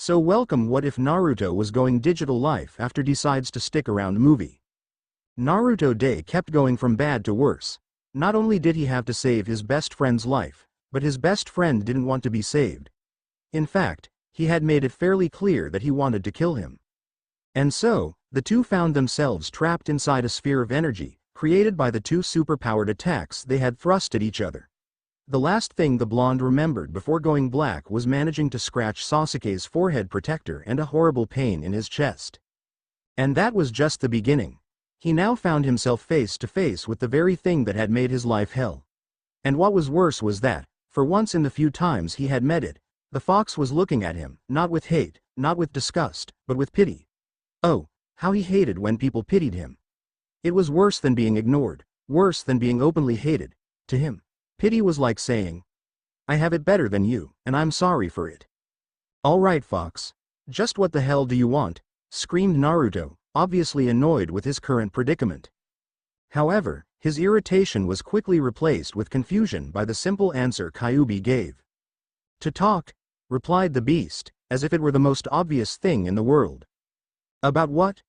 So welcome What If Naruto Was Going Digital Life After Decides to Stick Around movie. Naruto Day kept going from bad to worse. Not only did he have to save his best friend's life, but his best friend didn't want to be saved. In fact, he had made it fairly clear that he wanted to kill him. And so, the two found themselves trapped inside a sphere of energy, created by the two superpowered attacks they had thrust at each other. The last thing the blonde remembered before going black was managing to scratch Sasuke's forehead protector and a horrible pain in his chest. And that was just the beginning. He now found himself face to face with the very thing that had made his life hell. And what was worse was that, for once in the few times he had met it, the fox was looking at him, not with hate, not with disgust, but with pity. Oh, how he hated when people pitied him. It was worse than being ignored, worse than being openly hated. To him, pity was like saying, "I have it better than you, and I'm sorry for it." "All right, Fox. Just what the hell do you want?" screamed Naruto, obviously annoyed with his current predicament. However, his irritation was quickly replaced with confusion by the simple answer Kyuubi gave. "To talk," replied the beast, as if it were the most obvious thing in the world. "About what?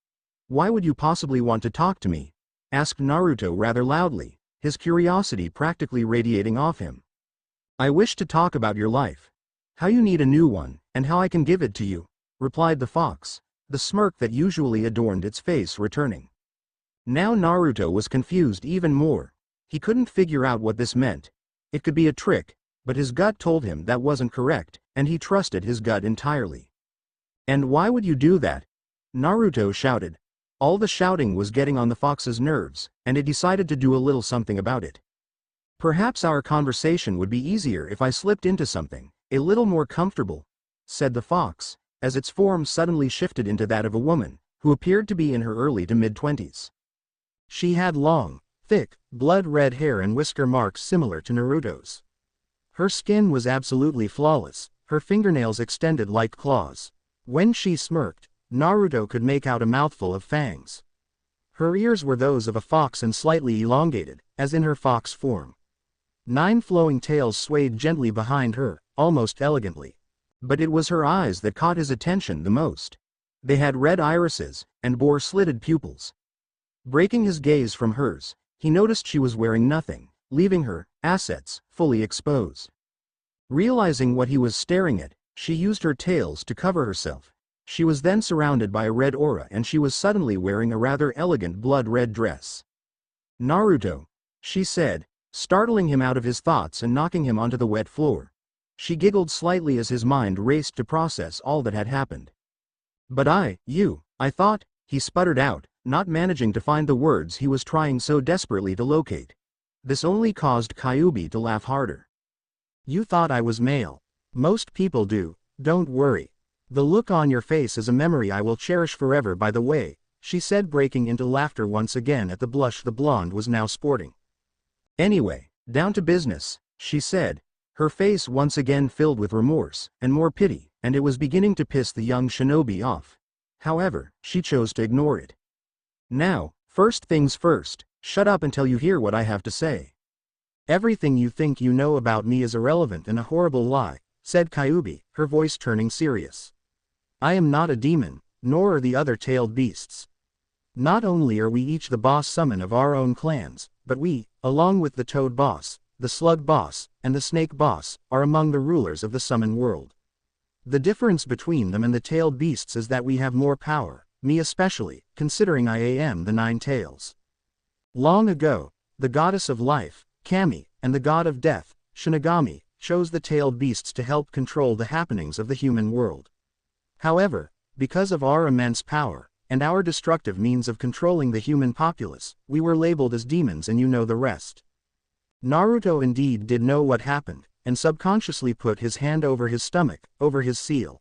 Why would you possibly want to talk to me?" asked Naruto rather loudly, his curiosity practically radiating off him. "I wish to talk about your life. How you need a new one, and how I can give it to you," replied the fox, the smirk that usually adorned its face returning. Now Naruto was confused even more. He couldn't figure out what this meant. It could be a trick, but his gut told him that wasn't correct, and he trusted his gut entirely. "And why would you do that?" Naruto shouted. All the shouting was getting on the fox's nerves, and it decided to do a little something about it. "Perhaps our conversation would be easier if I slipped into something a little more comfortable," said the fox, as its form suddenly shifted into that of a woman, who appeared to be in her early to mid-20s. She had long, thick, blood-red hair and whisker marks similar to Naruto's. Her skin was absolutely flawless, her fingernails extended like claws. When she smirked, Naruto could make out a mouthful of fangs. Her ears were those of a fox and slightly elongated, as in her fox form. 9 flowing tails swayed gently behind her, almost elegantly. But it was her eyes that caught his attention the most. They had red irises, and bore slitted pupils. Breaking his gaze from hers, he noticed she was wearing nothing, leaving her assets fully exposed. Realizing what he was staring at, she used her tails to cover herself. She was then surrounded by a red aura and she was suddenly wearing a rather elegant blood-red dress. "Naruto," she said, startling him out of his thoughts and knocking him onto the wet floor. She giggled slightly as his mind raced to process all that had happened. "But I thought," he sputtered out, not managing to find the words he was trying so desperately to locate. This only caused Kyuubi to laugh harder. "You thought I was male. Most people do, don't worry. The look on your face is a memory I will cherish forever by the way," she said, breaking into laughter once again at the blush the blonde was now sporting. "Anyway, down to business," she said, her face once again filled with remorse and more pity, and it was beginning to piss the young shinobi off. However, she chose to ignore it. "Now, first things first, shut up until you hear what I have to say." "Everything you think you know about me is irrelevant and a horrible lie," said Kyuubi, her voice turning serious. "I am not a demon, nor are the other tailed beasts. Not only are we each the boss summon of our own clans, but we, along with the toad boss, the slug boss, and the snake boss, are among the rulers of the summon world. The difference between them and the tailed beasts is that we have more power, me especially, considering I am the 9 tails. Long ago, the goddess of life, Kami, and the god of death, Shinigami, chose the tailed beasts to help control the happenings of the human world. However, because of our immense power, and our destructive means of controlling the human populace, we were labeled as demons and you know the rest." Naruto indeed did know what happened, and subconsciously put his hand over his stomach, over his seal.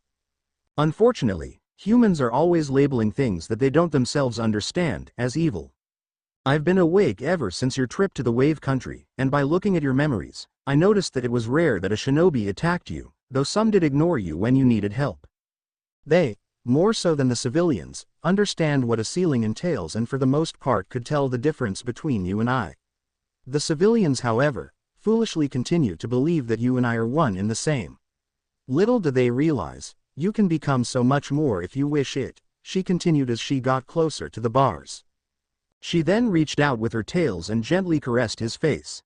Unfortunately, humans are always labeling things that they don't themselves understand as evil. "I've been awake ever since your trip to the Wave Country, and by looking at your memories, I noticed that it was rare that a shinobi attacked you, though some did ignore you when you needed help. They, more so than the civilians, understand what a sealing entails and for the most part could tell the difference between you and I. The civilians, however, foolishly continue to believe that you and I are one in the same. Little do they realize, You can become so much more if you wish it, she continued as she got closer to the bars. She then reached out with her tails and gently caressed his face.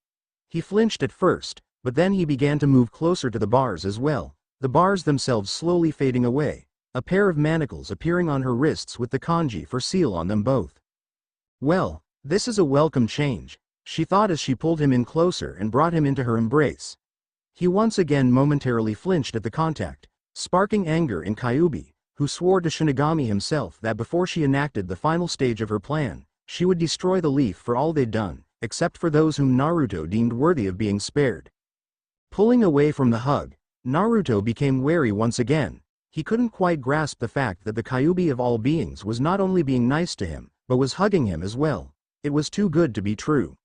He flinched at first, but then he began to move closer to the bars as well, the bars themselves slowly fading away, a pair of manacles appearing on her wrists with the kanji for seal on them both. Well, this is a welcome change, she thought as she pulled him in closer and brought him into her embrace. He once again momentarily flinched at the contact, sparking anger in Kyubi, who swore to Shinigami himself that before she enacted the final stage of her plan, she would destroy the leaf for all they'd done, except for those whom Naruto deemed worthy of being spared. Pulling away from the hug, Naruto became wary once again. He couldn't quite grasp the fact that the Kyubi of all beings was not only being nice to him, but was hugging him as well. It was too good to be true.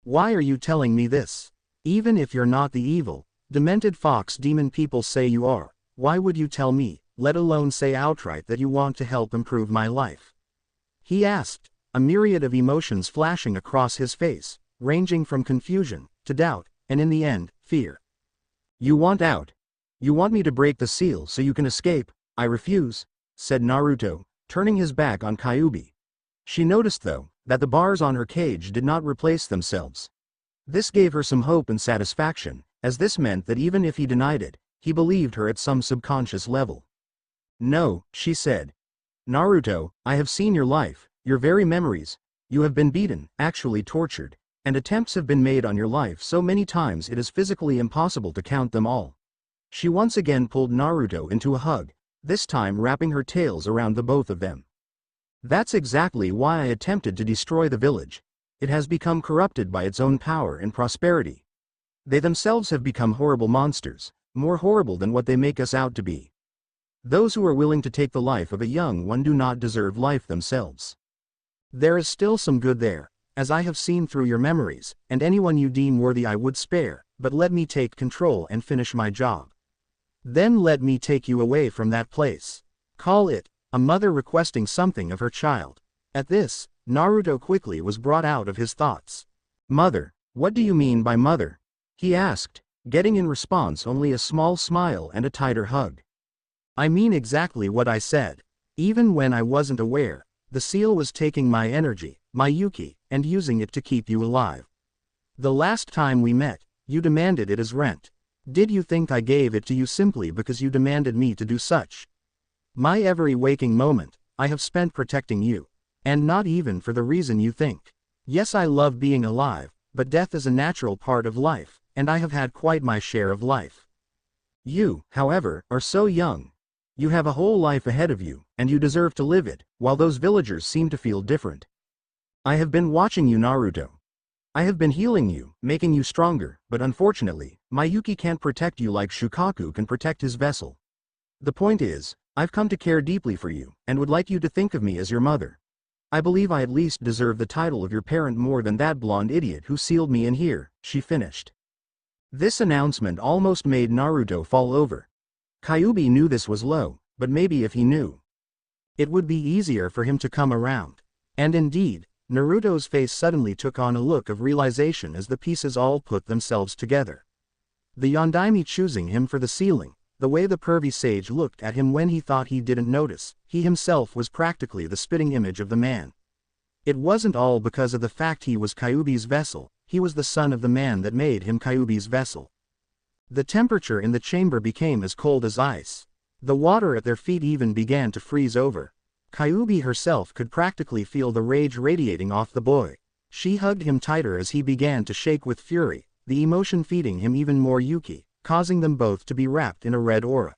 Why are you telling me this? Even if you're not the evil, demented fox demon people say you are, why would you tell me, let alone say outright that you want to help improve my life? He asked, a myriad of emotions flashing across his face, ranging from confusion, to doubt, and in the end, fear. You want out? You want me to break the seal so you can escape? I refuse, said Naruto, turning his back on Kyubi. She noticed though, that the bars on her cage did not replace themselves. This gave her some hope and satisfaction, as this meant that even if he denied it, he believed her at some subconscious level. No, she said. Naruto, I have seen your life, your very memories. You have been beaten, actually tortured, and attempts have been made on your life so many times it is physically impossible to count them all. She once again pulled Naruto into a hug, this time wrapping her tails around the both of them. That's exactly why I attempted to destroy the village. It has become corrupted by its own power and prosperity. They themselves have become horrible monsters, more horrible than what they make us out to be. Those who are willing to take the life of a young one do not deserve life themselves. There is still some good there, as I have seen through your memories, and anyone you deem worthy I would spare, but let me take control and finish my job. Then let me take you away from that place. Call it, a mother requesting something of her child. At this, Naruto quickly was brought out of his thoughts. Mother, what do you mean by mother? He asked, getting in response only a small smile and a tighter hug. I mean exactly what I said. Even when I wasn't aware, the seal was taking my energy, my Yuki, and using it to keep you alive. The last time we met, you demanded it as rent. Did you think I gave it to you simply because you demanded me to do such? My every waking moment, I have spent protecting you. And not even for the reason you think. Yes, I love being alive, but death is a natural part of life, and I have had quite my share of life. You, however, are so young. You have a whole life ahead of you, and you deserve to live it, while those villagers seem to feel different. I have been watching you, Naruto. I have been healing you, making you stronger, but unfortunately, my Yuki can't protect you like Shukaku can protect his vessel. The point is, I've come to care deeply for you, and would like you to think of me as your mother. I believe I at least deserve the title of your parent more than that blonde idiot who sealed me in here, she finished. This announcement almost made Naruto fall over. Kyubi knew this was low, but maybe if he knew, it would be easier for him to come around. And indeed, Naruto's face suddenly took on a look of realization as the pieces all put themselves together. The Yondaime choosing him for the sealing, the way the pervy sage looked at him when he thought he didn't notice, he himself was practically the spitting image of the man. It wasn't all because of the fact he was Kyubi's vessel, he was the son of the man that made him Kyubi's vessel. The temperature in the chamber became as cold as ice. The water at their feet even began to freeze over. Kyubi herself could practically feel the rage radiating off the boy. She hugged him tighter as he began to shake with fury, the emotion feeding him even more Yuki, causing them both to be wrapped in a red aura.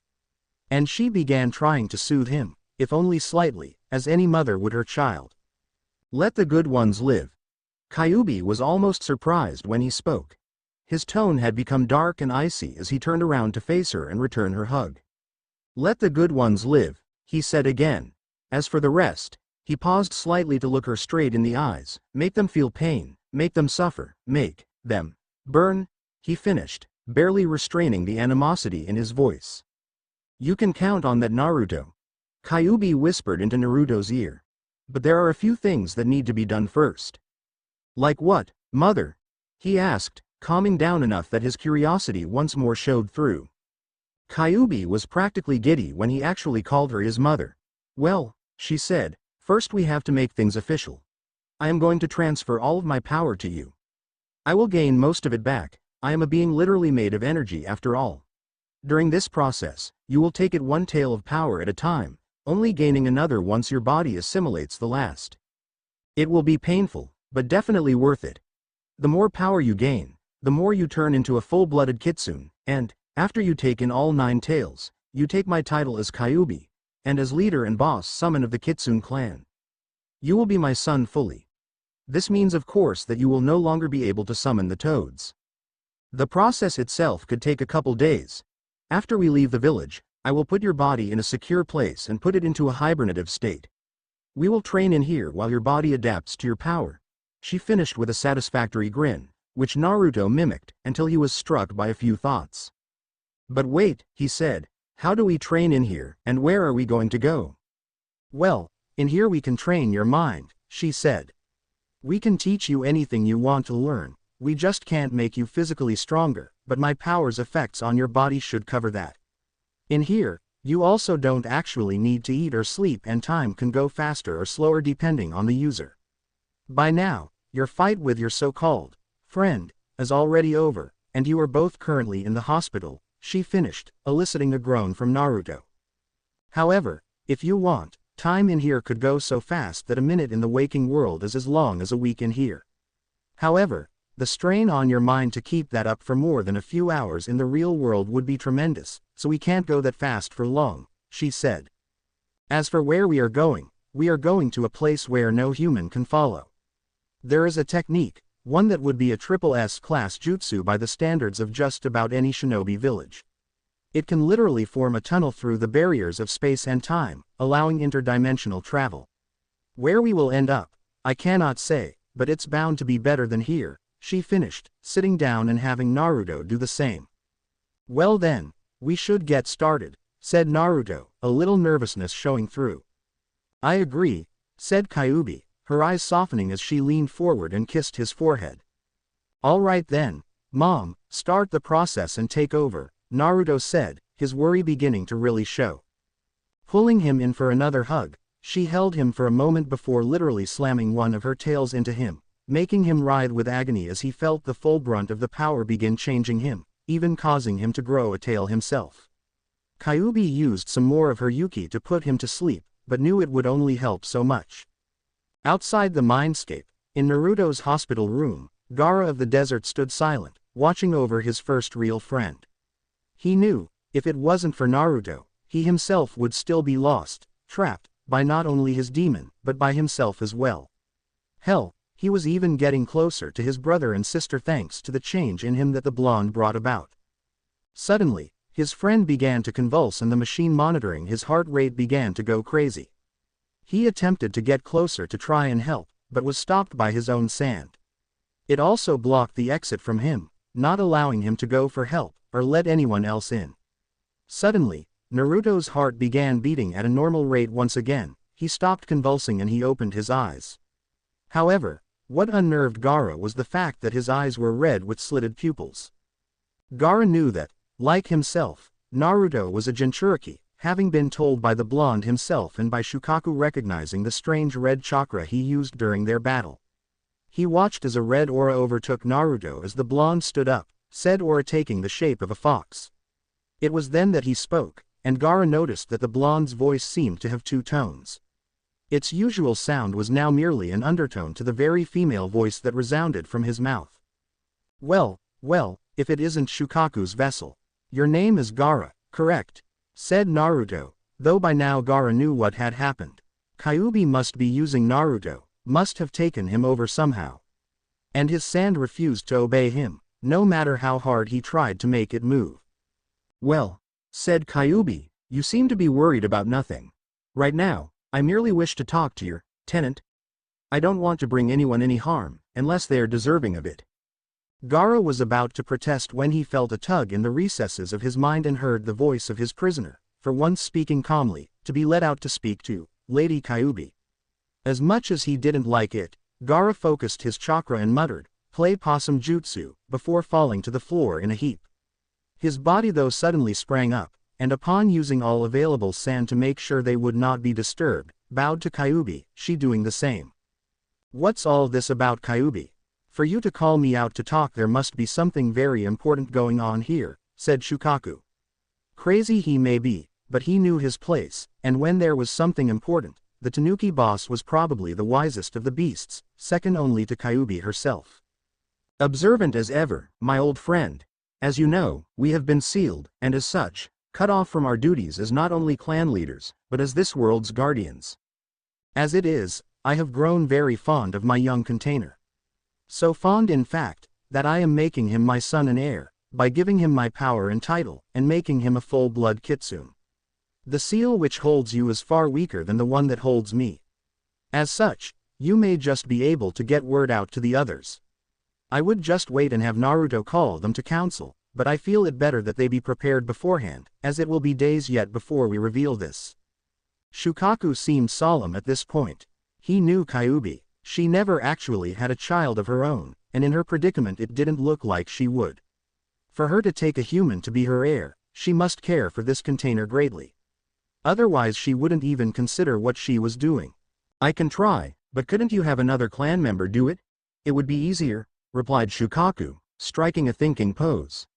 And she began trying to soothe him, if only slightly, as any mother would her child. Let the good ones live. Kyubi was almost surprised when he spoke. His tone had become dark and icy as he turned around to face her and return her hug. Let the good ones live, he said again. As for the rest, he paused slightly to look her straight in the eyes, make them feel pain, make them suffer, make them burn, he finished, barely restraining the animosity in his voice. You can count on that, Naruto. Kyubi whispered into Naruto's ear. But there are a few things that need to be done first. Like what, mother? He asked, calming down enough that his curiosity once more showed through. Kyubi was practically giddy when he actually called her his mother. Well, she said, first we have to make things official. I am going to transfer all of my power to you. I will gain most of it back. I am a being literally made of energy after all. During this process, you will take it one tail of power at a time, only gaining another once your body assimilates the last. It will be painful, but definitely worth it. The more power you gain, the more you turn into a full-blooded kitsune, and, after you take in all 9 tails, you take my title as Kyubi, and as leader and boss summon of the Kitsune clan. You will be my son fully. This means of course that you will no longer be able to summon the toads. The process itself could take a couple days. After we leave the village, I will put your body in a secure place and put it into a hibernative state. We will train in here while your body adapts to your power. She finished with a satisfactory grin, which Naruto mimicked until he was struck by a few thoughts. But wait, he said, how do we train in here, and where are we going to go? Well, in here we can train your mind, she said. We can teach you anything you want to learn, we just can't make you physically stronger, but my power's effects on your body should cover that. In here, you also don't actually need to eat or sleep and time can go faster or slower depending on the user. By now, your fight with your so-called friend is already over, and you are both currently in the hospital, she finished, eliciting a groan from Naruto. However, if you want, time in here could go so fast that a minute in the waking world is as long as a week in here. However, the strain on your mind to keep that up for more than a few hours in the real world would be tremendous, so we can't go that fast for long, she said. As for where we are going to a place where no human can follow. There is a technique, one that would be a triple S class jutsu by the standards of just about any shinobi village. It can literally form a tunnel through the barriers of space and time, allowing interdimensional travel. Where we will end up, I cannot say, but it's bound to be better than here, she finished, sitting down and having Naruto do the same. Well then, we should get started, said Naruto, a little nervousness showing through. I agree, said Kyubi, her eyes softening as she leaned forward and kissed his forehead. All right then, Mom, start the process and take over, Naruto said, his worry beginning to really show. Pulling him in for another hug, she held him for a moment before literally slamming one of her tails into him, making him writhe with agony as he felt the full brunt of the power begin changing him, even causing him to grow a tail himself. Kyubi used some more of her Yuki to put him to sleep, but knew it would only help so much. Outside the mindscape, in Naruto's hospital room, Gaara of the desert stood silent, watching over his first real friend. He knew, if it wasn't for Naruto, he himself would still be lost, trapped, by not only his demon, but by himself as well. Hell, he was even getting closer to his brother and sister thanks to the change in him that the blonde brought about. Suddenly, his friend began to convulse and the machine monitoring his heart rate began to go crazy. He attempted to get closer to try and help, but was stopped by his own sand. It also blocked the exit from him, not allowing him to go for help, or let anyone else in. Suddenly, Naruto's heart began beating at a normal rate once again, he stopped convulsing and he opened his eyes. However, what unnerved Gaara was the fact that his eyes were red with slitted pupils. Gaara knew that, like himself, Naruto was a Jinchuriki, having been told by the blonde himself and by Shukaku recognizing the strange red chakra he used during their battle. He watched as a red aura overtook Naruto as the blonde stood up, said aura taking the shape of a fox. It was then that he spoke, and Gaara noticed that the blonde's voice seemed to have 2 tones. Its usual sound was now merely an undertone to the very female voice that resounded from his mouth. Well, if it isn't Shukaku's vessel. Your name is Gaara, correct? Said Naruto, though by now Gaara knew what had happened. Kyubi must be using Naruto, must have taken him over somehow. And his sand refused to obey him, no matter how hard he tried to make it move. Well, said Kyubi, you seem to be worried about nothing. Right now, I merely wish to talk to your tenant. I don't want to bring anyone any harm, unless they are deserving of it. Gaara was about to protest when he felt a tug in the recesses of his mind and heard the voice of his prisoner, for once speaking calmly, to be let out to speak to Lady Kyubi. As much as he didn't like it, Gaara focused his chakra and muttered, "Play possum jutsu," before falling to the floor in a heap. His body though suddenly sprang up, and upon using all available sand to make sure they would not be disturbed, bowed to Kyubi, she doing the same. What's all this about, Kyubi? For you to call me out to talk, there must be something very important going on here, said Shukaku. Crazy he may be, but he knew his place, and when there was something important, the Tanuki boss was probably the wisest of the beasts, second only to Kyubi herself. Observant as ever, my old friend. As you know, we have been sealed, and as such, cut off from our duties as not only clan leaders, but as this world's guardians. As it is, I have grown very fond of my young container. So fond in fact, that I am making him my son and heir, by giving him my power and title, and making him a full-blood kitsune. The seal which holds you is far weaker than the one that holds me. As such, you may just be able to get word out to the others. I would just wait and have Naruto call them to council, but I feel it better that they be prepared beforehand, as it will be days yet before we reveal this. Shukaku seemed solemn at this point. He knew Kyubi. She never actually had a child of her own, and in her predicament it didn't look like she would. For her to take a human to be her heir, she must care for this container greatly. Otherwise she wouldn't even consider what she was doing. I can try, but couldn't you have another clan member do it? It would be easier, replied Shukaku, striking a thinking pose.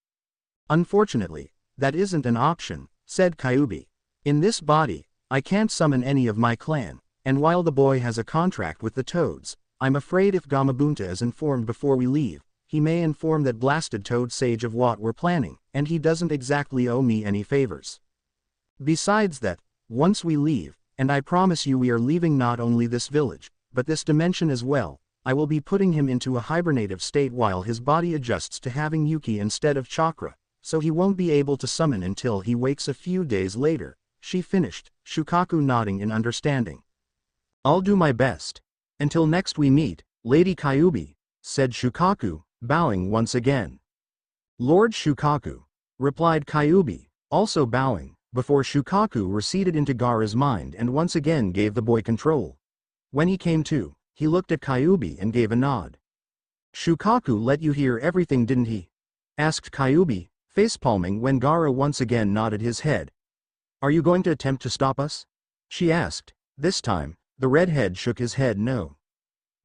Unfortunately, that isn't an option, said Kyubi. In this body, I can't summon any of my clan, and while the boy has a contract with the Toads, I'm afraid if Gamabunta is informed before we leave, he may inform that blasted Toad Sage of what we're planning, and he doesn't exactly owe me any favors. Besides that, once we leave, and I promise you we are leaving not only this village, but this dimension as well, I will be putting him into a hibernative state while his body adjusts to having Yuki instead of chakra, so he won't be able to summon until he wakes a few days later, she finished, Shukaku nodding in understanding. I'll do my best. Until next we meet, Lady Kyubi, said Shukaku, bowing once again. Lord Shukaku, replied Kyubi, also bowing, before Shukaku receded into Gaara's mind and once again gave the boy control. When he came to, he looked at Kyubi and gave a nod. Shukaku let you hear everything, didn't he? Asked Kyubi, facepalming when Gaara once again nodded his head. Are you going to attempt to stop us? She asked. This time, the redhead shook his head no.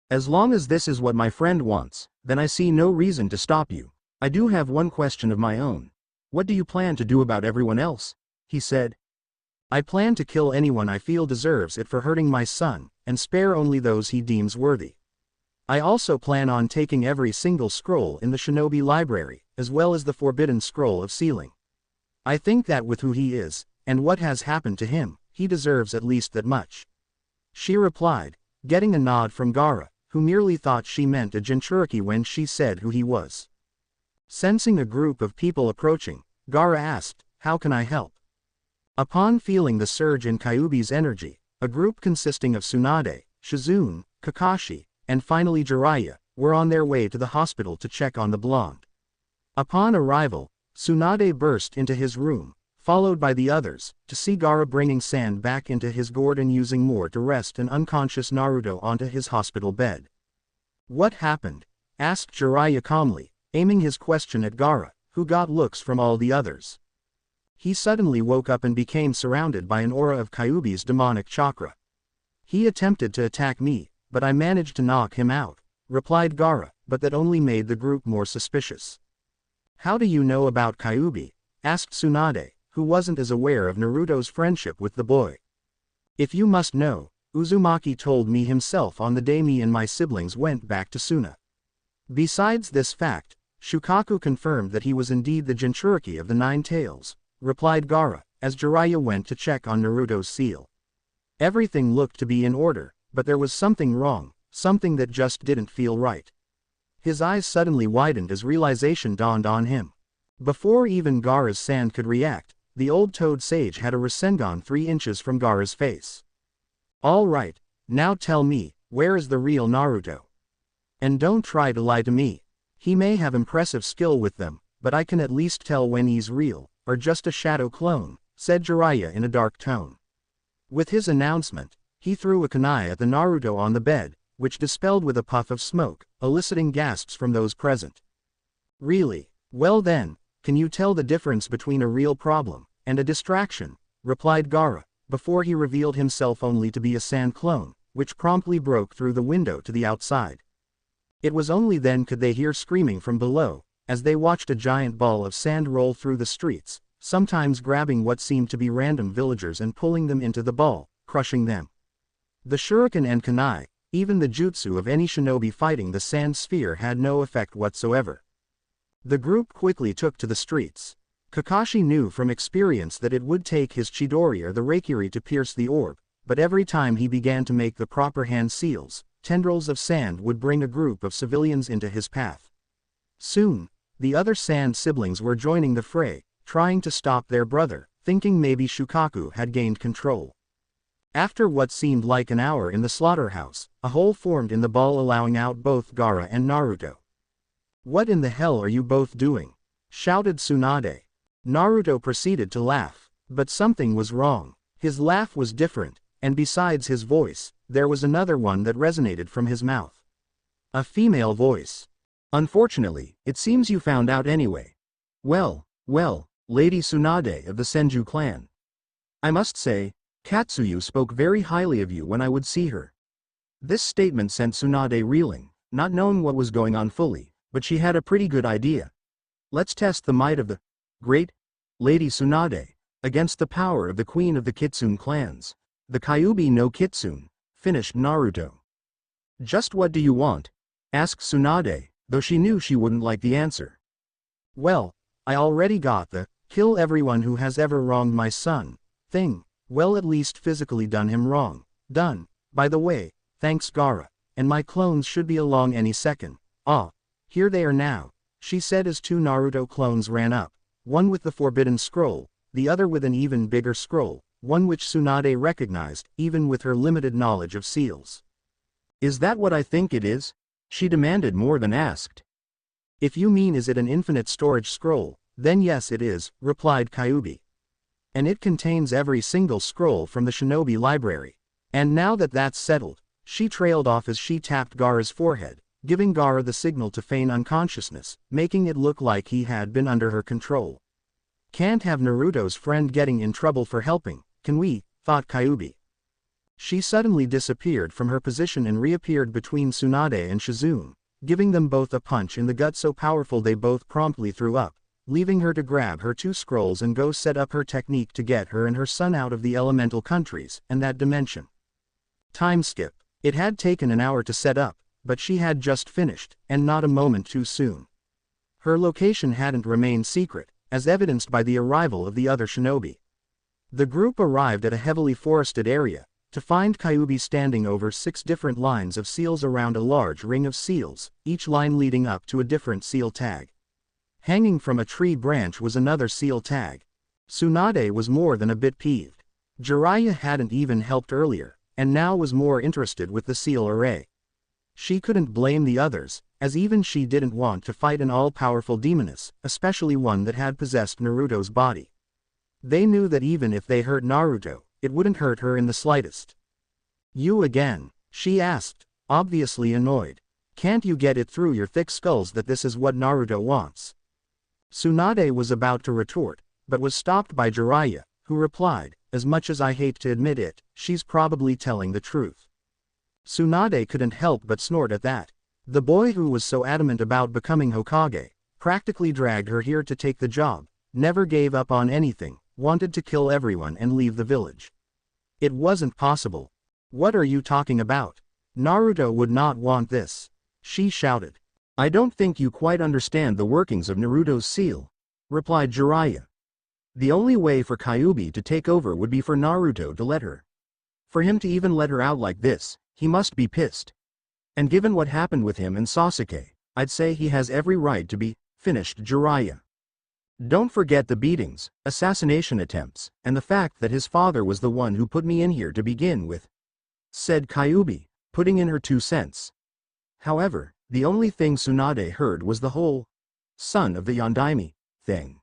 As long as this is what my friend wants, then I see no reason to stop you. I do have one question of my own. What do you plan to do about everyone else? He said. I plan to kill anyone I feel deserves it for hurting my son, and spare only those he deems worthy. I also plan on taking every single scroll in the Shinobi Library, as well as the Forbidden Scroll of Sealing. I think that with who he is, and what has happened to him, he deserves at least that much. She replied, getting a nod from Gaara, who merely thought she meant a Jinchuriki when she said who he was. Sensing a group of people approaching, Gaara asked, how can I help? Upon feeling the surge in Kyubi's energy, a group consisting of Tsunade, Shizune, Kakashi, and finally Jiraiya, were on their way to the hospital to check on the blonde. Upon arrival, Tsunade burst into his room, followed by the others, to see Gaara bringing sand back into his gourd and using more to rest an unconscious Naruto onto his hospital bed. What happened? Asked Jiraiya calmly, aiming his question at Gaara, who got looks from all the others. He suddenly woke up and became surrounded by an aura of Kyubi's demonic chakra. He attempted to attack me, but I managed to knock him out, replied Gaara, but that only made the group more suspicious. How do you know about Kyubi? Asked Tsunade, who wasn't as aware of Naruto's friendship with the boy. If you must know, Uzumaki told me himself on the day me and my siblings went back to Suna. Besides this fact, Shukaku confirmed that he was indeed the Jinchuriki of the Nine Tails, replied Gaara, as Jiraiya went to check on Naruto's seal. Everything looked to be in order, but there was something wrong, something that just didn't feel right. His eyes suddenly widened as realization dawned on him. Before even Gaara's sand could react, the old Toad Sage had a Rasengan 3 inches from Gaara's face. All right, now tell me, where is the real Naruto? And don't try to lie to me. He may have impressive skill with them, but I can at least tell when he's real, or just a shadow clone, said Jiraiya in a dark tone. With his announcement, he threw a kunai at the Naruto on the bed, which dispelled with a puff of smoke, eliciting gasps from those present. Really? Well then, can you tell the difference between a real problem and a distraction," replied Gaara, before he revealed himself only to be a sand clone, which promptly broke through the window to the outside. It was only then could they hear screaming from below, as they watched a giant ball of sand roll through the streets, sometimes grabbing what seemed to be random villagers and pulling them into the ball, crushing them. The shuriken and kunai, even the jutsu of any shinobi fighting the sand sphere, had no effect whatsoever. The group quickly took to the streets. Kakashi knew from experience that it would take his Chidori or the Reikiri to pierce the orb, but every time he began to make the proper hand seals, tendrils of sand would bring a group of civilians into his path. Soon, the other sand siblings were joining the fray, trying to stop their brother, thinking maybe Shukaku had gained control. After what seemed like an hour in the slaughterhouse, a hole formed in the ball allowing out both Gaara and Naruto. "What in the hell are you both doing?" shouted Tsunade. Naruto proceeded to laugh, but something was wrong. His laugh was different, and besides his voice, there was another one that resonated from his mouth. A female voice. "Unfortunately, it seems you found out anyway. Well, Lady Tsunade of the Senju clan. I must say, Katsuyu spoke very highly of you when I would see her." This statement sent Tsunade reeling, not knowing what was going on fully, but she had a pretty good idea. Let's test the might of the great Lady Tsunade against the power of the queen of the Kitsune clans, the Kyuubi no Kitsune, finished Naruto. "Just what do you want?" asked Tsunade, though she knew she wouldn't like the answer. "Well, I already got the kill everyone who has ever wronged my son thing. Well, at least physically done him wrong. Done. By the way, thanks Gaara, and my clones should be along any second. Ah, here they are now," she said as two Naruto clones ran up, one with the forbidden scroll, the other with an even bigger scroll, one which Tsunade recognized, even with her limited knowledge of seals. "Is that what I think it is?" she demanded more than asked. "If you mean is it an infinite storage scroll, then yes it is," replied Kyuubi. "And it contains every single scroll from the shinobi library." And now that that's settled, she trailed off as she tapped Gaara's forehead, giving Gaara the signal to feign unconsciousness, making it look like he had been under her control. "Can't have Naruto's friend getting in trouble for helping, can we?" thought Kyuubi. She suddenly disappeared from her position and reappeared between Tsunade and Shizune, giving them both a punch in the gut so powerful they both promptly threw up, leaving her to grab her two scrolls and go set up her technique to get her and her son out of the elemental countries and that dimension. Time skip. It had taken an hour to set up, but she had just finished, and not a moment too soon. Her location hadn't remained secret, as evidenced by the arrival of the other shinobi. The group arrived at a heavily forested area, to find Kyuubi standing over 6 different lines of seals around a large ring of seals, each line leading up to a different seal tag. Hanging from a tree branch was another seal tag. Tsunade was more than a bit peeved. Jiraiya hadn't even helped earlier, and now was more interested with the seal array. She couldn't blame the others, as even she didn't want to fight an all-powerful demoness, especially one that had possessed Naruto's body. They knew that even if they hurt Naruto, it wouldn't hurt her in the slightest. "You again?" she asked, obviously annoyed. "Can't you get it through your thick skulls that this is what Naruto wants?" Tsunade was about to retort, but was stopped by Jiraiya, who replied, "As much as I hate to admit it, she's probably telling the truth." Tsunade couldn't help but snort at that. The boy who was so adamant about becoming Hokage, practically dragged her here to take the job, never gave up on anything, wanted to kill everyone and leave the village. It wasn't possible. "What are you talking about? Naruto would not want this," she shouted. "I don't think you quite understand the workings of Naruto's seal," replied Jiraiya. "The only way for Kyuubi to take over would be for Naruto to let her. For him to even let her out like this, he must be pissed. And given what happened with him and Sasuke, I'd say he has every right to be," finished Jiraiya. "Don't forget the beatings, assassination attempts, and the fact that his father was the one who put me in here to begin with," said Kyuubi, putting in her 2 cents. However, the only thing Tsunade heard was the whole "son of the Yondaime" thing.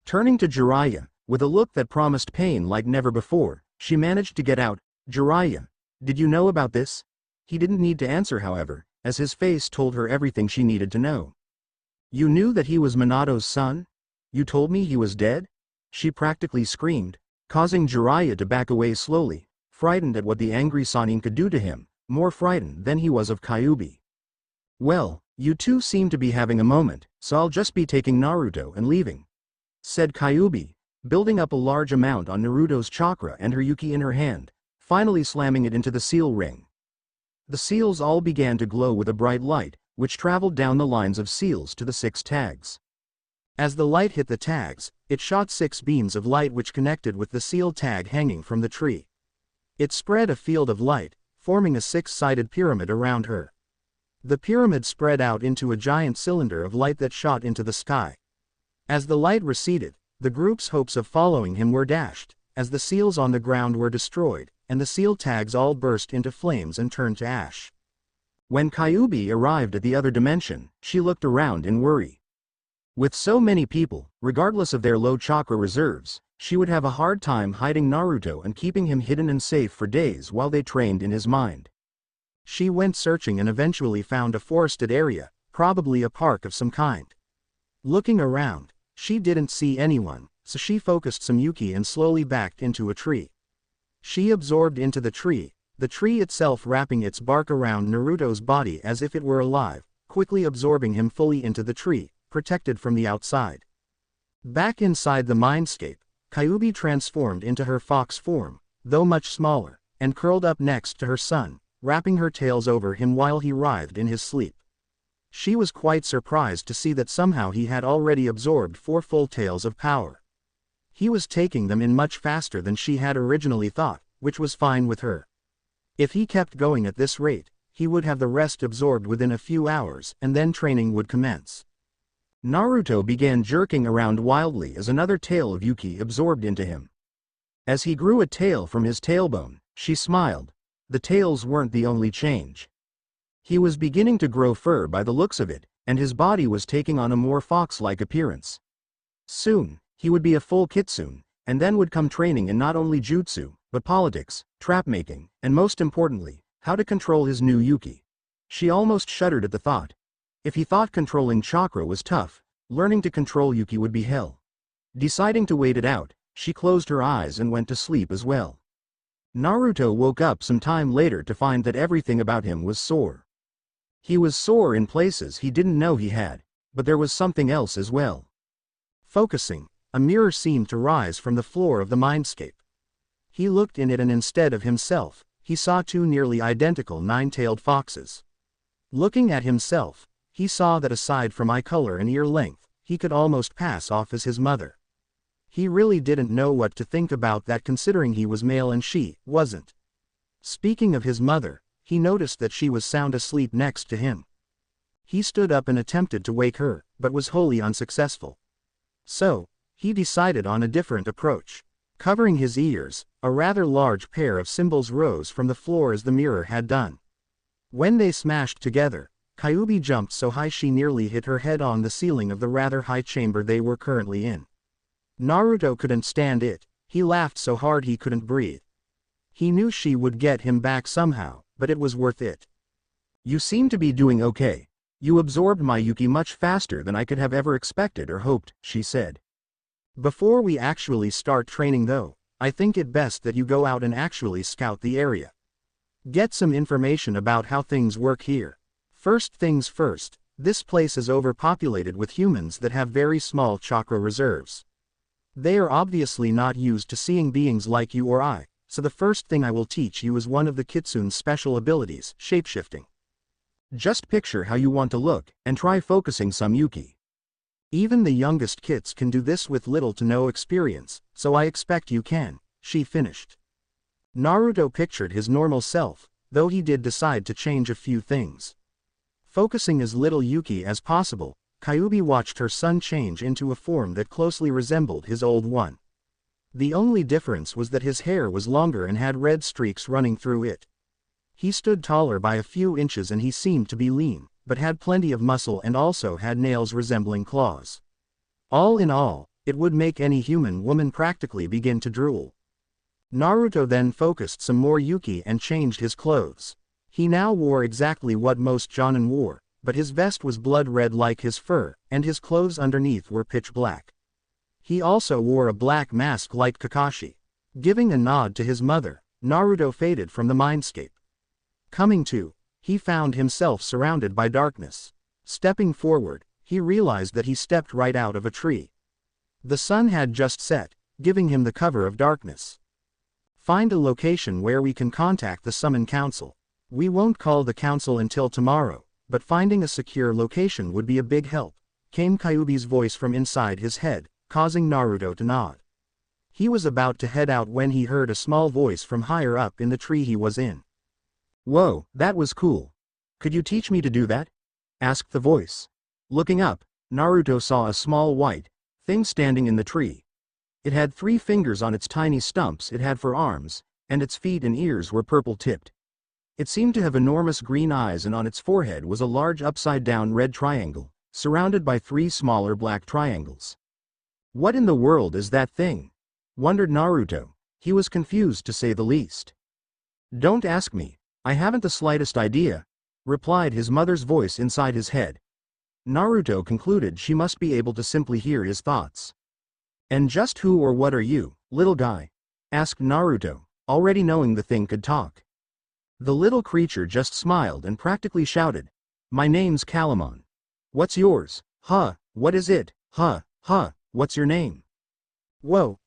Turning to Jiraiya, with a look that promised pain like never before, she managed to get out, "Jiraiya, did you know about this?" He didn't need to answer however, as his face told her everything she needed to know. "You knew that he was Minato's son? You told me he was dead?" she practically screamed, causing Jiraiya to back away slowly, frightened at what the angry Sannin could do to him, more frightened than he was of Kyuubi. "Well, you two seem to be having a moment, so I'll just be taking Naruto and leaving," said Kyuubi, building up a large amount on Naruto's chakra and her Yuki in her hand, finally slamming it into the seal ring. The seals all began to glow with a bright light, which traveled down the lines of seals to the 6 tags. As the light hit the tags, it shot 6 beams of light which connected with the seal tag hanging from the tree. It spread a field of light, forming a 6-sided pyramid around her. The pyramid spread out into a giant cylinder of light that shot into the sky. As the light receded, the group's hopes of following him were dashed, as the seals on the ground were destroyed, and the seal tags all burst into flames and turned to ash. When Kyuubi arrived at the other dimension, she looked around in worry. With so many people, regardless of their low chakra reserves, she would have a hard time hiding Naruto and keeping him hidden and safe for days while they trained in his mind. She went searching and eventually found a forested area, probably a park of some kind. Looking around, she didn't see anyone, so she focused some Yuki and slowly backed into a tree. She absorbed into the tree itself wrapping its bark around Naruto's body as if it were alive, quickly absorbing him fully into the tree, protected from the outside. Back inside the mindscape, Kyuubi transformed into her fox form, though much smaller, and curled up next to her son, wrapping her tails over him while he writhed in his sleep. She was quite surprised to see that somehow he had already absorbed 4 full tails of power. He was taking them in much faster than she had originally thought, which was fine with her. If he kept going at this rate, he would have the rest absorbed within a few hours, and then training would commence. Naruto began jerking around wildly as another tail of Yuki absorbed into him. As he grew a tail from his tailbone, she smiled. The tails weren't the only change. He was beginning to grow fur by the looks of it, and his body was taking on a more fox-like appearance. Soon, he would be a full kitsune, and then would come training in not only jutsu, but politics, trap-making, and most importantly, how to control his new Yuki. She almost shuddered at the thought. If he thought controlling chakra was tough, learning to control Yuki would be hell. Deciding to wait it out, she closed her eyes and went to sleep as well. Naruto woke up some time later to find that everything about him was sore. He was sore in places he didn't know he had, but there was something else as well. Focusing, a mirror seemed to rise from the floor of the mindscape. He looked in it and instead of himself, he saw 2 nearly identical 9-tailed foxes. Looking at himself, he saw that aside from eye color and ear length, he could almost pass off as his mother. He really didn't know what to think about that considering he was male and she wasn't. Speaking of his mother, he noticed that she was sound asleep next to him. He stood up and attempted to wake her, but was wholly unsuccessful. So, he decided on a different approach. Covering his ears, a rather large pair of cymbals rose from the floor as the mirror had done. When they smashed together, Kyuubi jumped so high she nearly hit her head on the ceiling of the rather high chamber they were currently in. Naruto couldn't stand it, he laughed so hard he couldn't breathe. He knew she would get him back somehow, but it was worth it. "You seem to be doing okay. You absorbed my Yuki much faster than I could have ever expected or hoped," she said. "Before we actually start training though, I think it best that you go out and actually scout the area. Get some information about how things work here. First things first, this place is overpopulated with humans that have very small chakra reserves. They are obviously not used to seeing beings like you or I, so the first thing I will teach you is one of the kitsune's special abilities, shapeshifting. Just picture how you want to look, and try focusing some Yuki. Even the youngest kits can do this with little to no experience, so I expect you can," she finished. Naruto pictured his normal self, though he did decide to change a few things. Focusing as little Yuki as possible, Kyuubi watched her son change into a form that closely resembled his old one. The only difference was that his hair was longer and had red streaks running through it. He stood taller by a few inches and he seemed to be lean, but had plenty of muscle and also had nails resembling claws. All in all, it would make any human woman practically begin to drool. Naruto then focused some more Yuki and changed his clothes. He now wore exactly what most shonen wore, but his vest was blood red like his fur, and his clothes underneath were pitch black. He also wore a black mask like Kakashi. Giving a nod to his mother, Naruto faded from the mindscape. Coming to, he found himself surrounded by darkness. Stepping forward, he realized that he stepped right out of a tree. The sun had just set, giving him the cover of darkness. Find a location where we can contact the Summon Council. We won't call the council until tomorrow, but finding a secure location would be a big help, came Kyuubi's voice from inside his head, causing Naruto to nod. He was about to head out when he heard a small voice from higher up in the tree he was in. Whoa, that was cool. Could you teach me to do that? Asked the voice. Looking up, Naruto saw a small white thing standing in the tree. It had 3 fingers on its tiny stumps it had for arms, and its feet and ears were purple-tipped. It seemed to have enormous green eyes, and on its forehead was a large upside-down red triangle, surrounded by 3 smaller black triangles. What in the world is that thing? Wondered Naruto. He was confused to say the least. Don't ask me. I haven't the slightest idea, replied his mother's voice inside his head. Naruto concluded she must be able to simply hear his thoughts. And just who or what are you, little guy? Asked Naruto, already knowing the thing could talk. The little creature just smiled and practically shouted, "My name's Calamon." "What's yours? Huh, what is it? Huh, what's your name?" Whoa,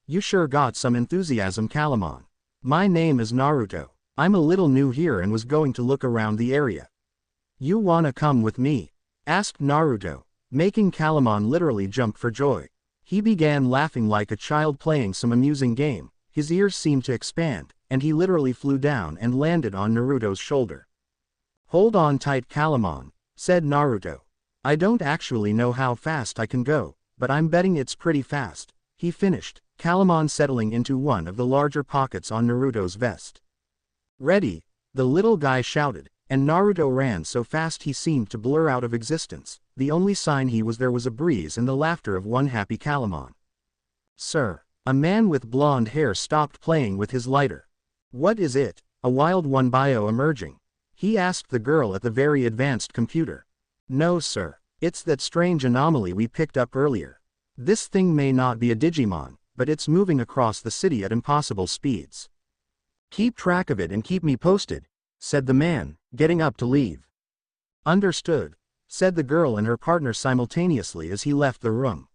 you sure got some enthusiasm, Calamon. My name is Naruto. I'm a little new here and was going to look around the area. You wanna come with me? Asked Naruto, making Calamon literally jump for joy. He began laughing like a child playing some amusing game, his ears seemed to expand, and he literally flew down and landed on Naruto's shoulder. Hold on tight, Calamon, said Naruto. I don't actually know how fast I can go, but I'm betting it's pretty fast, he finished, Calamon settling into one of the larger pockets on Naruto's vest. Ready, the little guy shouted, and Naruto ran so fast he seemed to blur out of existence. The only sign he was there was a breeze and the laughter of one happy Calamon. Sir, a man with blonde hair stopped playing with his lighter. What is it? A wild one bio emerging? He asked the girl at the very advanced computer. No sir, it's that strange anomaly we picked up earlier. This thing may not be a Digimon, but it's moving across the city at impossible speeds. Keep track of it and keep me posted, said the man, getting up to leave. Understood, said the girl and her partner simultaneously as he left the room.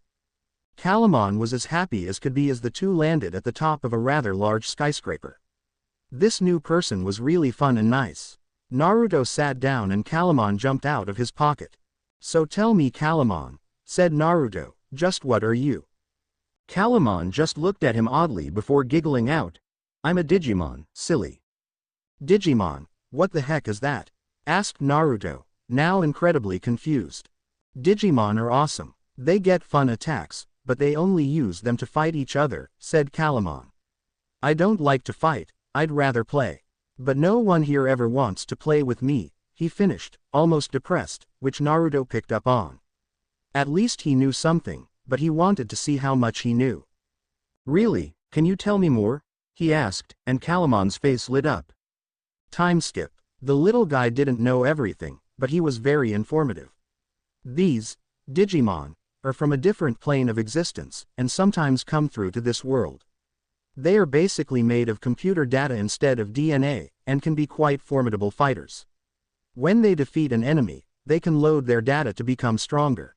Calamon was as happy as could be as the two landed at the top of a rather large skyscraper. This new person was really fun and nice. Naruto sat down and Calamon jumped out of his pocket. So tell me, Calamon, said Naruto, just what are you? Calamon just looked at him oddly before giggling out, I'm a Digimon, silly. Digimon, what the heck is that? Asked Naruto, now incredibly confused. Digimon are awesome. They get fun attacks, but they only use them to fight each other, said Calamon. I don't like to fight, I'd rather play. But no one here ever wants to play with me, he finished, almost depressed, which Naruto picked up on. At least he knew something, but he wanted to see how much he knew. Really, can you tell me more? He asked, and Calamon's face lit up. Time skip. The little guy didn't know everything, but he was very informative. These Digimon are from a different plane of existence, and sometimes come through to this world. They are basically made of computer data instead of DNA, and can be quite formidable fighters. When they defeat an enemy, they can load their data to become stronger.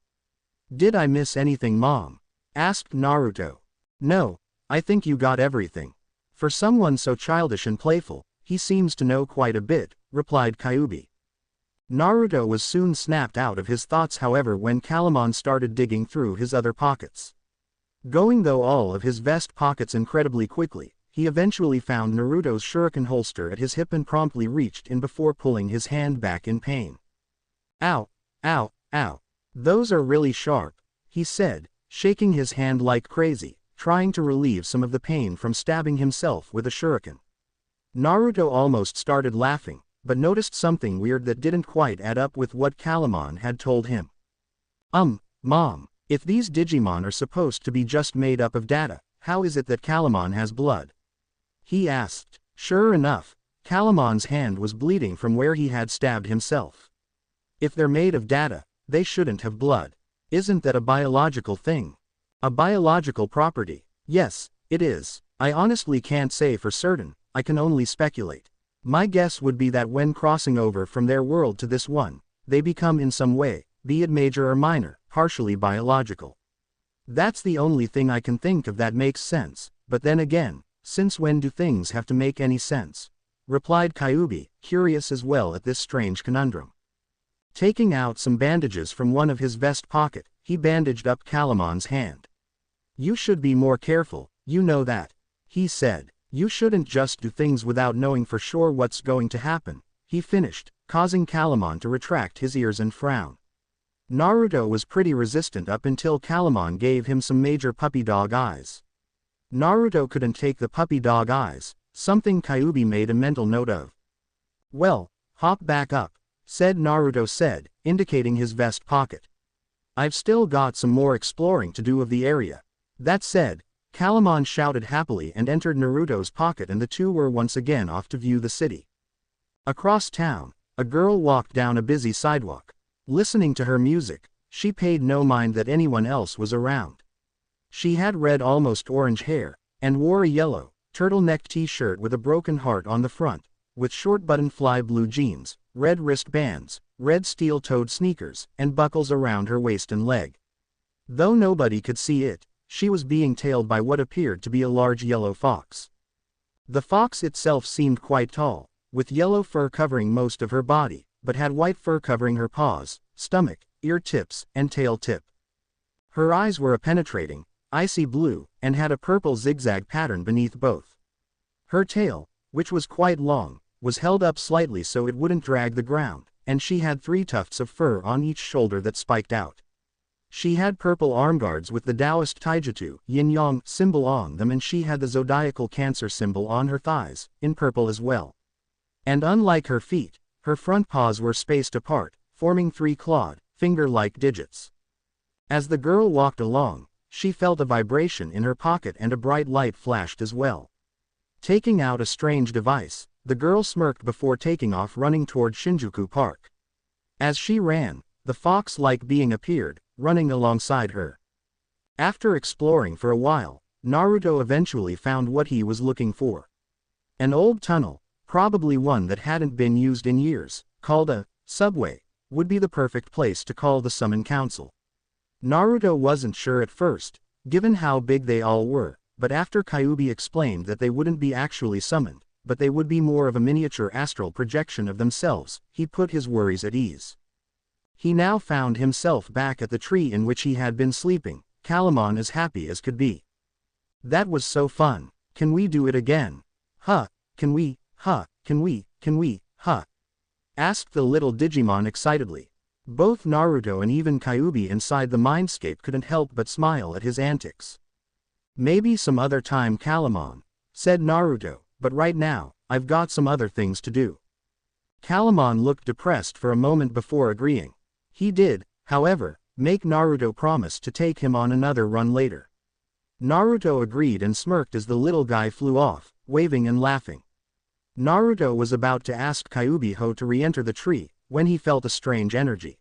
Did I miss anything, Mom? Asked Naruto. No, I think you got everything. For someone so childish and playful, he seems to know quite a bit, replied Kyuubi. Naruto was soon snapped out of his thoughts, however, when Calamon started digging through his other pockets. Going through all of his vest pockets incredibly quickly, he eventually found Naruto's shuriken holster at his hip and promptly reached in before pulling his hand back in pain. Ow, ow, ow. Those are really sharp, he said, shaking his hand like crazy, trying to relieve some of the pain from stabbing himself with a shuriken. Naruto almost started laughing, but noticed something weird that didn't quite add up with what Calamon had told him. Mom, if these Digimon are supposed to be just made up of data, how is it that Calamon has blood? He asked. Sure enough, Calamon's hand was bleeding from where he had stabbed himself. If they're made of data, they shouldn't have blood. Isn't that a biological thing? A biological property. Yes, it is. I honestly can't say for certain, I can only speculate. My guess would be that when crossing over from their world to this one, they become in some way, be it major or minor, partially biological. That's the only thing I can think of that makes sense, but then again, since when do things have to make any sense? Replied Kyubi, curious as well at this strange conundrum. Taking out some bandages from one of his vest pocket, he bandaged up Kalamon's hand. You should be more careful, you know that, he said. You shouldn't just do things without knowing for sure what's going to happen, he finished, causing Kalamon to retract his ears and frown. Naruto was pretty resistant up until Kalamon gave him some major puppy dog eyes. Naruto couldn't take the puppy dog eyes, something Kyubi made a mental note of. Well, hop back up, said Naruto said, indicating his vest pocket. I've still got some more exploring to do of the area. That said, Kalamon shouted happily and entered Naruto's pocket, and the two were once again off to view the city. Across town, a girl walked down a busy sidewalk. Listening to her music, she paid no mind that anyone else was around. She had red almost orange hair, and wore a yellow, turtleneck t-shirt with a broken heart on the front, with short button-fly blue jeans, red wristbands, red steel-toed sneakers, and buckles around her waist and leg. Though nobody could see it, she was being tailed by what appeared to be a large yellow fox. The fox itself seemed quite tall, with yellow fur covering most of her body, but had white fur covering her paws, stomach, ear tips, and tail tip. Her eyes were a penetrating, icy blue, and had a purple zigzag pattern beneath both. Her tail, which was quite long, was held up slightly so it wouldn't drag the ground, and she had 3 tufts of fur on each shoulder that spiked out. She had purple armguards with the Taoist Taijutsu yin-yang symbol on them, and she had the zodiacal Cancer symbol on her thighs, in purple as well. And unlike her feet, her front paws were spaced apart, forming 3 clawed, finger-like digits. As the girl walked along, she felt a vibration in her pocket and a bright light flashed as well. Taking out a strange device, the girl smirked before taking off running toward Shinjuku Park. As she ran, the fox-like being appeared, running alongside her. After exploring for a while, Naruto eventually found what he was looking for. An old tunnel, probably one that hadn't been used in years, called a subway, would be the perfect place to call the Summon Council. Naruto wasn't sure at first, given how big they all were, but after Kyubi explained that they wouldn't be actually summoned, but they would be more of a miniature astral projection of themselves, he put his worries at ease. He now found himself back at the tree in which he had been sleeping, Kalamon as happy as could be. That was so fun, can we do it again? Huh, can we, huh? Asked the little Digimon excitedly. Both Naruto and even Kyubi inside the mindscape couldn't help but smile at his antics. Maybe some other time, Kalamon, said Naruto, but right now, I've got some other things to do. Kalamon looked depressed for a moment before agreeing. He did, however, make Naruto promise to take him on another run later. Naruto agreed and smirked as the little guy flew off, waving and laughing. Naruto was about to ask Kyubi-ho to re-enter the tree, when he felt a strange energy.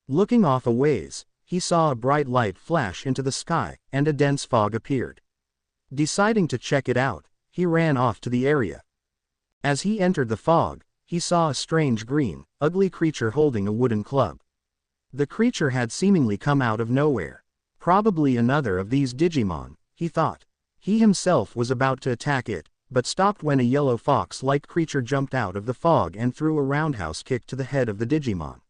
Looking off a ways, he saw a bright light flash into the sky, and a dense fog appeared. Deciding to check it out, he ran off to the area. As he entered the fog, he saw a strange green, ugly creature holding a wooden club. The creature had seemingly come out of nowhere. Probably another of these Digimon, he thought. He himself was about to attack it, but stopped when a yellow fox-like creature jumped out of the fog and threw a roundhouse kick to the head of the Digimon.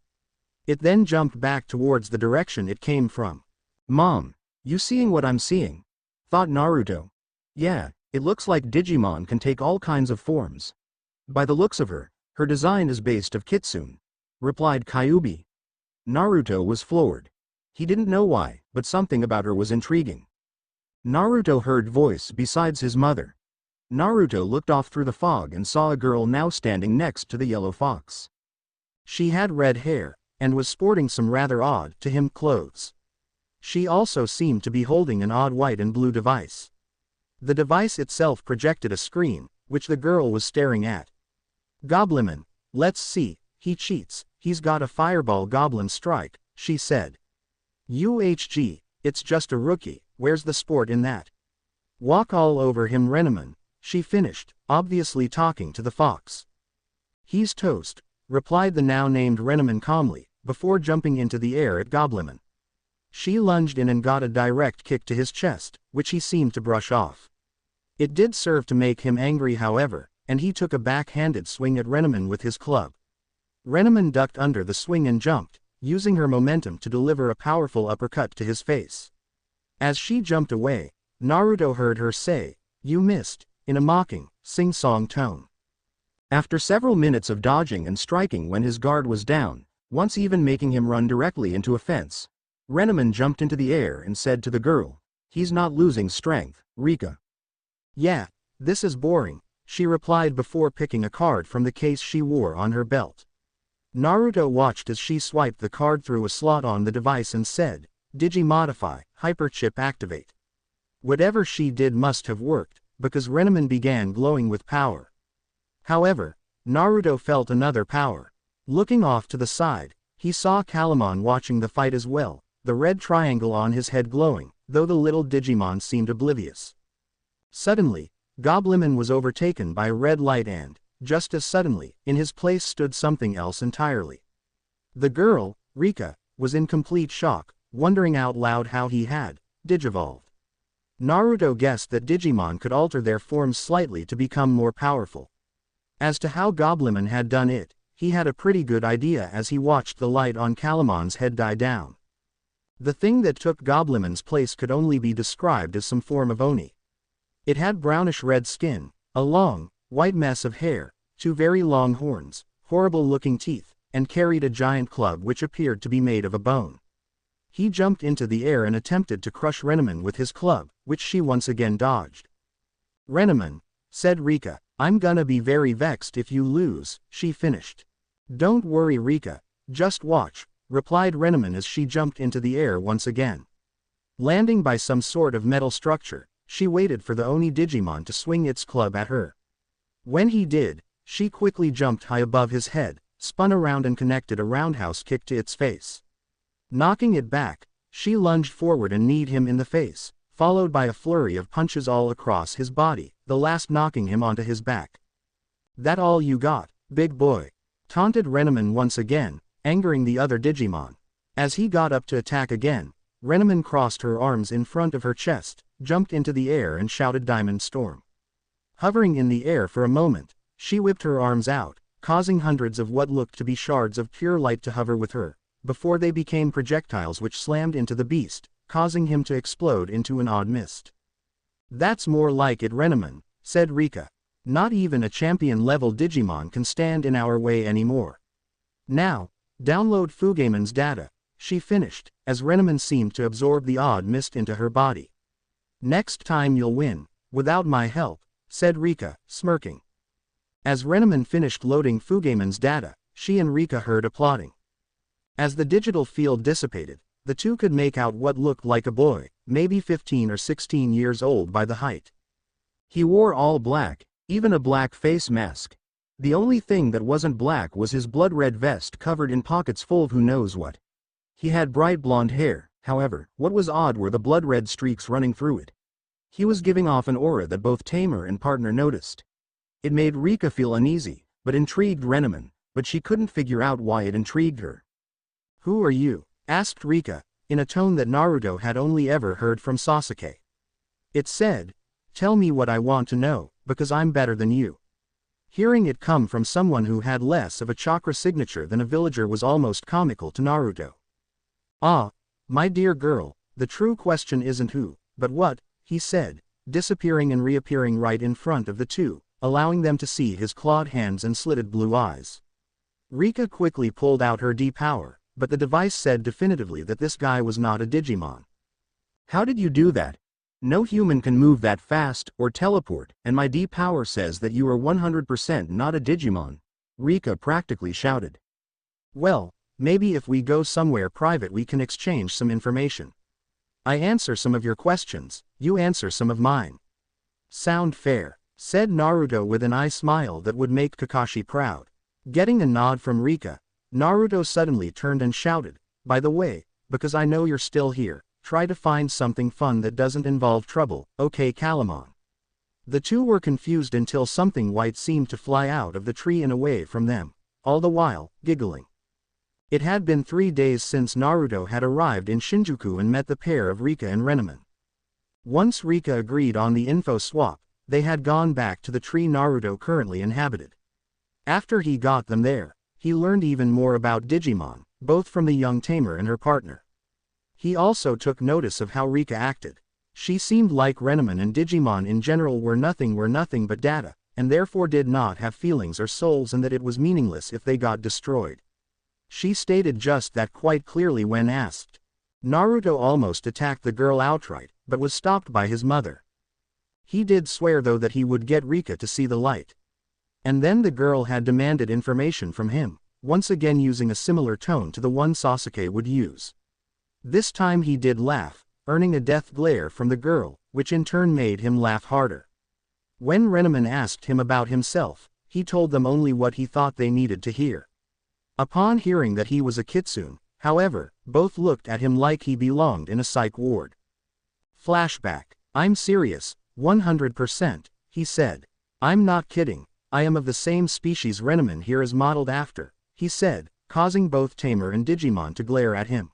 It then jumped back towards the direction it came from. Mom, you seeing what I'm seeing? Thought Naruto. Yeah, it looks like Digimon can take all kinds of forms. By the looks of her, her design is based of kitsune, replied Kyubi. Naruto was floored. He didn't know why, but something about her was intriguing. Naruto heard voice besides his mother. Naruto looked off through the fog and saw a girl now standing next to the yellow fox. She had red hair, and was sporting some rather odd to him clothes. She also seemed to be holding an odd white and blue device. The device itself projected a screen, which the girl was staring at. Goblinman, let's see, he cheats, he's got a fireball goblin strike, she said. UHG, it's just a rookie, where's the sport in that? Walk all over him, Renneman, she finished, obviously talking to the fox. He's toast, replied the now named Renneman calmly, before jumping into the air at Goblimon. She lunged in and got a direct kick to his chest, which he seemed to brush off. It did serve to make him angry, however, and he took a backhanded swing at Renneman with his club. Renneman ducked under the swing and jumped, using her momentum to deliver a powerful uppercut to his face. As she jumped away, Naruto heard her say, "You missed," in a mocking, sing-song tone. After several minutes of dodging and striking when his guard was down, once even making him run directly into a fence, Renneman jumped into the air and said to the girl, "He's not losing strength, Rika." "Yeah, this is boring," she replied before picking a card from the case she wore on her belt. Naruto watched as she swiped the card through a slot on the device and said, "Digi-modify, hyperchip activate." Whatever she did must have worked, because Renneman began glowing with power. However, Naruto felt another power. Looking off to the side, he saw Calamon watching the fight as well, the red triangle on his head glowing, though the little Digimon seemed oblivious. Suddenly, Goblimon was overtaken by a red light and, just as suddenly, in his place stood something else entirely. The girl, Rika, was in complete shock, wondering out loud how he had digivolved. Naruto guessed that Digimon could alter their forms slightly to become more powerful. As to how Goblimon had done it, he had a pretty good idea as he watched the light on Calamon's head die down. The thing that took Goblimon's place could only be described as some form of Oni. It had brownish-red skin, a long, white mess of hair, two very long horns, horrible-looking teeth, and carried a giant club which appeared to be made of a bone. He jumped into the air and attempted to crush Renneman with his club, which she once again dodged. "Renneman," said Rika, "I'm gonna be very vexed if you lose," she finished. "Don't worry, Rika, just watch," replied Renneman as she jumped into the air once again. Landing by some sort of metal structure, she waited for the Oni Digimon to swing its club at her. When he did, she quickly jumped high above his head, spun around and connected a roundhouse kick to its face. Knocking it back, she lunged forward and kneed him in the face, followed by a flurry of punches all across his body, the last knocking him onto his back. "That all you got, big boy?" taunted Renneman once again, angering the other Digimon. As he got up to attack again, Renneman crossed her arms in front of her chest, jumped into the air and shouted Diamond Storm. Hovering in the air for a moment, she whipped her arms out, causing hundreds of what looked to be shards of pure light to hover with her, before they became projectiles which slammed into the beast, causing him to explode into an odd mist. "That's more like it, Renneman," said Rika. "Not even a champion-level Digimon can stand in our way anymore. Now, download Fugamon's data," she finished, as Renneman seemed to absorb the odd mist into her body. "Next time you'll win, without my help," said Rika, smirking. As Renneman finished loading Fugamon's data, she and Rika heard applauding. As the digital field dissipated, the two could make out what looked like a boy, maybe 15 or 16 years old by the height. He wore all black, even a black face mask. The only thing that wasn't black was his blood-red vest covered in pockets full of who knows what. He had bright blonde hair, however, what was odd were the blood-red streaks running through it. He was giving off an aura that both tamer and partner noticed. It made Rika feel uneasy, but intrigued Renneman, but she couldn't figure out why it intrigued her. "Who are you?" asked Rika, in a tone that Naruto had only ever heard from Sasuke. It said, "Tell me what I want to know, because I'm better than you." Hearing it come from someone who had less of a chakra signature than a villager was almost comical to Naruto. "Ah, my dear girl, the true question isn't who, but what," he said, disappearing and reappearing right in front of the two, allowing them to see his clawed hands and slitted blue eyes. Rika quickly pulled out her D-power, but the device said definitively that this guy was not a Digimon. "How did you do that? No human can move that fast or teleport, and my D-power says that you are 100% not a Digimon," Rika practically shouted. "Well, maybe if we go somewhere private we can exchange some information. I answer some of your questions, you answer some of mine. Sound fair?" said Naruto with an eye smile that would make Kakashi proud. Getting a nod from Rika, Naruto suddenly turned and shouted, "By the way, because I know you're still here, try to find something fun that doesn't involve trouble, okay Calamon. The two were confused until something white seemed to fly out of the tree and away from them, all the while, giggling. It had been 3 days since Naruto had arrived in Shinjuku and met the pair of Rika and Renneman. Once Rika agreed on the info swap, they had gone back to the tree Naruto currently inhabited. After he got them there, he learned even more about Digimon, both from the young tamer and her partner. He also took notice of how Rika acted. She seemed like Renneman and Digimon in general were nothing but data, and therefore did not have feelings or souls, and that it was meaningless if they got destroyed. She stated just that quite clearly when asked. Naruto almost attacked the girl outright, but was stopped by his mother. He did swear though that he would get Rika to see the light. And then the girl had demanded information from him, once again using a similar tone to the one Sasuke would use. This time he did laugh, earning a death glare from the girl, which in turn made him laugh harder. When Renneman asked him about himself, he told them only what he thought they needed to hear. Upon hearing that he was a kitsune, however, both looked at him like he belonged in a psych ward. Flashback. I'm serious, 100%, he said. I'm not kidding, I am of the same species Renneman here is modeled after, he said, causing both Tamer and Digimon to glare at him.